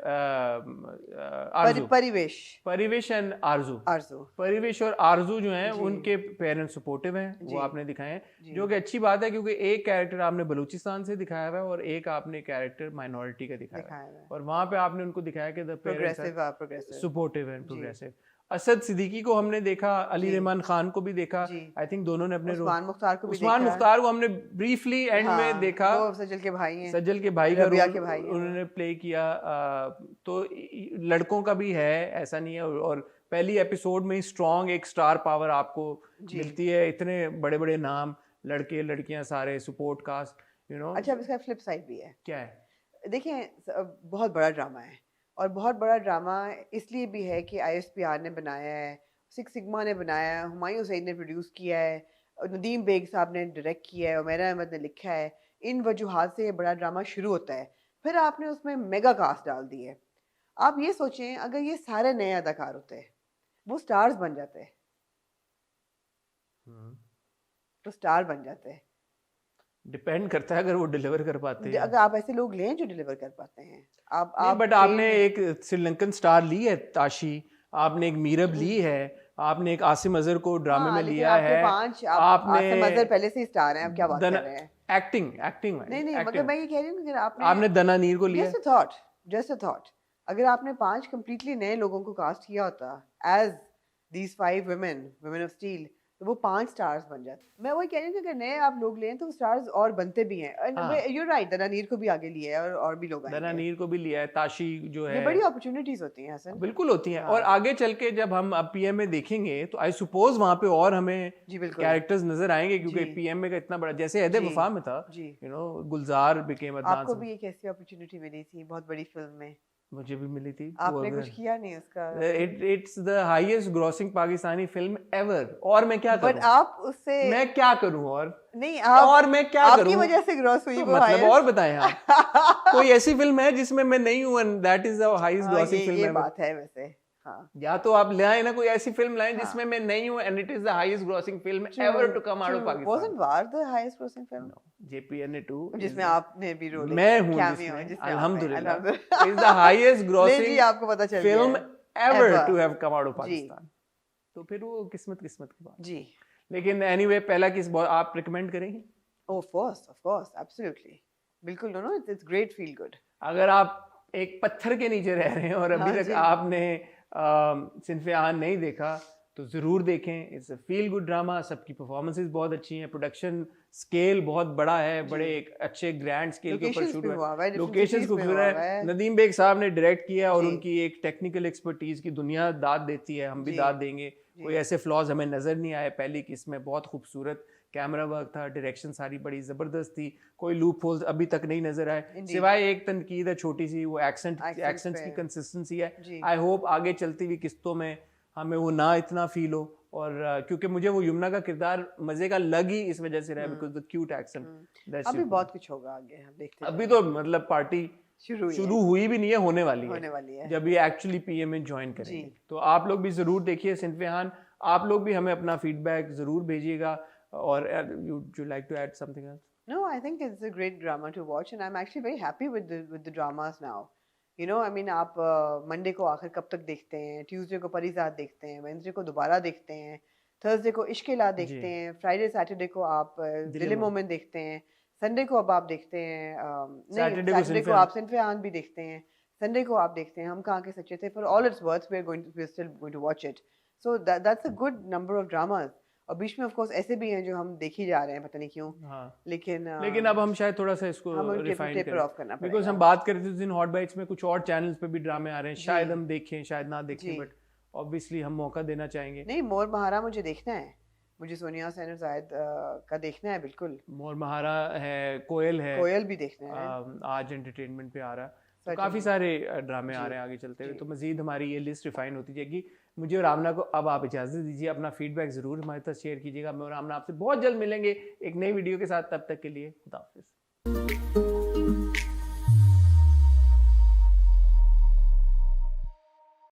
आरजू, परिवेश परिवेश एंड आरजू, आरजू परिवेश और आरजू जो हैं जी। उनके पेरेंट्स सपोर्टिव हैं, जी। वो आपने दिखाए हैं, जी। जो कि अच्छी बात है, क्योंकि एक कैरेक्टर आपने बलूचिस्तान से दिखाया हुआ है और एक आपने कैरेक्टर माइनॉरिटी का दिखाया हुआ दिखाया है, हुआ है। और वहाँ पे आपने उनको दिखाया कि the parents progressive supportive and जी। प्रोग्रेसिव। असद सिद्दीकी को हमने देखा, अली जी। रहमान खान को भी देखा, जी। आई थिंक दोनों ने अपने उस्मान मुख्तार को भी उस्मान देखा। मुख्तार को हमने ब्रीफली एंड हाँ, में देखा, वो सज्जल के भाई हैं, सज्जल के भाई का रबिया रोल के भाई हैं वो। उन्होंने प्ले किया। तो लड़कों का भी है, ऐसा नहीं है, और पहली एपिसोड में ही स्ट्रॉन्ग एक स्टार पावर आपको जी। मिलती है, इतने बड़े बड़े नाम, लड़के लड़कियां सारे सपोर्ट कास्ट, यू नो। अच्छा अब इसका फ्लिप साइड भी है। क्या है? देखिए बहुत बड़ा ड्रामा है, और बहुत बड़ा ड्रामा इसलिए भी है कि ISPR ने बनाया है, सिक्स सिग्मा ने बनाया है, हुमायूं सईद ने प्रोड्यूस किया है, और नदीम बेग साहब ने डायरेक्ट किया है, उमैरा अहमद ने लिखा है। इन वजूहात से ये बड़ा ड्रामा शुरू होता है। फिर आपने उसमें मेगा कास्ट डाल दी है। आप ये सोचें अगर ये सारे नए अदाकार होते, वो स्टार्स बन जाते, तो स्टार बन जाते। डिपेंड करता है अगर वो डिलीवर कर पाते हैं। अगर आप ऐसे लोग लें जो डिलीवर कर पाते हैं, आप बट आपने एक श्रीलंकन स्टार ली है ताशी, आपने एक मीरब ली है, आपने एक आसिम अजहर को ड्रामे में लिया है, आपने आसिम अजहर पहले से ही स्टार हैं, आप क्या बात कर रहे हैं? एक्टिंग नहीं मगर मैं ये कह रही हूँ कि अगर आपने दनानीर को लिया, जस्ट अ थॉट, अगर आपने 5 कंप्लीटली नए लोगों को कास्ट किया होता as these 5 women of steel, तो वो 5 स्टार्स बन जाते। मैं वही कह रही हूँ कि अगर नए आप लोग लें तो स्टार्स और बनते भी हैं। यू राइट, दनानीर को भी आगे लिया है और भी लोग आएंगे। दनानीर को भी लिया है, ताशी जो है, ये बड़ी अपॉर्चुनिटीज होती हैं हसन, बिल्कुल होती हैं। हाँ। और आगे चल के जब हम अब पीएम में देखेंगे तो आई सपोज वहाँ पे और हमें जी बिल्कुल कैरेक्टर्स नजर आएंगे, क्योंकि जी। पीएम में का इतना बड़ा, जैसे अहदे जी। वफा में था, जी। यू नो, गुलजार बिकेम आपको भी एक ऐसी अपॉर्चुनिटी मिली थी बहुत बड़ी फिल्म में, मुझे भी मिली थी। आपने कुछ किया नहीं उसका। It's the highest grossing Pakistani film ever, और मैं क्या बट करूं? आप उससे मैं क्या करूं? और नहीं आप और मैं क्या आपकी करूं? वजह से ग्रॉस हुई तो वो मतलब highest। और बताएं आप कोई ऐसी फिल्म है जिसमें मैं नहीं हूं, and that is the highest grossing film ये एवर? बात है वैसे, हाँ। या तो आप ले आए ना कोई ऐसी फिल्म लाएं हाँ। जिसमें मैं नहीं हूं, and it is the highest grossing film ever to come out of Pakistan. Wasn't War the highest grossing film? JPNA 2 जिसमें आपने भी रोल मैं हूं जिसमें, अल्हम्दुलिल्लाह, इज द हाईएस्ट जी ग्रॉसिंग आपको पता चल फिल्म गया ever Ever। To have come out of जी। पाकिस्तान। तो फिर वो किस्मत की बात। जी। लेकिन एनीवे पहला किस आप रिकमेंड करेंगे? ऑफ कोर्स एब्सोल्युटली, बिल्कुल, no it's great, feel good. अगर आप एक पत्थर के नीचे रह रहे हैं और अभी हाँ तक जी। आपने सिनफ़े आन नहीं देखा तो ज़रूर देखें। It's a feel good drama, सबकी परफॉर्मेंसेस बहुत अच्छी हैं, प्रोडक्शन स्केल बहुत बड़ा है, बड़े एक अच्छे ग्रैंड स्केल के ऊपर शूट हुआ है, लोकेशंस खूबसूरत है। नदीम बेग साहब ने डायरेक्ट किया और जी। उनकी एक टेक्निकल एक्सपर्टीज की दुनिया दाद देती है, हम भी जी। दाद देंगे। कोई ऐसे फ्लॉज हमें नज़र नहीं आए पहली किस्त में। बहुत खूबसूरत कैमरा वर्क था, डायरेक्शन सारी बड़ी ज़बरदस्त थी, कोई लूप होल्स अभी तक नहीं नजर आए, Indeed। सिवाय एक तनकीद है छोटी सी, वो Accents एक्सेंट्स की पे। कंसिस्टेंसी है। जी। आई होप आगे चलती हुई किस्तों में हमें वो ना इतना फील हो, और क्योंकि मुझे वो यमुना का किरदार मजे का लग ही इस वजह से रहा, बिकॉज द क्यूट एक्सेंट। अभी बहुत कुछ होगा आगे, हम देखते हैं। अभी तो मतलब पार्टी शुरू हुई भी नहीं है, होने वाली है जब ये एक्चुअली पीएम में ज्वाइन करेंगे। तो आप लोग भी जरूर देखिए सिनफ़े। आप लोग भी हमें अपना फीडबैक जरूर भेजिएगा। और you like to add something else? No, I think it's a great drama to watch, and I'm actually very happy with the dramas now. You know, I mean, आप मंडे को आखिर कब तक देखते हैं, ट्यूसडे को परिजात देखते हैं, वेडनेसडे को दोबारा देखते हैं, थर्सडे को इश्क-ए-ला देखते हैं, फ्राइडे सैटरडे को आप दिल-ए-मोमिन देखते हैं, संडे को अब आप देखते हैं नहीं Saturday को सैटरडे को सिनफे आप सिनफे आन भी देखते हैं, संडे को आप देखते हैं हम कहाँ के सच्चे थे, for all its worth we are still going to watch it, so that's a good number of dramas. और बीच में ऑफ कोर्स ऐसे भी हैं जो हम देख ही जा रहे हैं पता नहीं क्यों, हाँ लेकिन लेकिन अब हम शायद थोड़ा सा इसको हम उनके रिफाइन टेपर करें ऑफ करना बिकॉज पड़ेगा। हम बात कर रहे थे उस दिन हॉट बाइट्स में कुछ और चैनल्स पे भी ड्रामे आ रहे हैं, शायद जी। हम देखें शायद ना देखें, जी। बट ऑब्वियसली हम मौका देना चाहेंगे। नहीं मोर महारा मुझे देखना है, मुझे सोनिया हुसैन और जायद का देखना है बिल्कुल, मोर महारा है, कोयल है, कोयल भी देखना है। आज एंटरटेनमेंट पे आ रहा है, तो सच काफ़ी में। सारे ड्रामे आ जी, रहे हैं आगे चलते हुए, जी। तो मजीद हमारी ये लिस्ट रिफाइन होती जाएगी। मुझे और आमना को अब आप इजाज़त दीजिए, अपना फीडबैक ज़रूर हमारे साथ शेयर कीजिएगा। मैं और आमना आपसे बहुत जल्द मिलेंगे एक नई वीडियो के साथ, तब तक के लिए खुदा हाफिज़।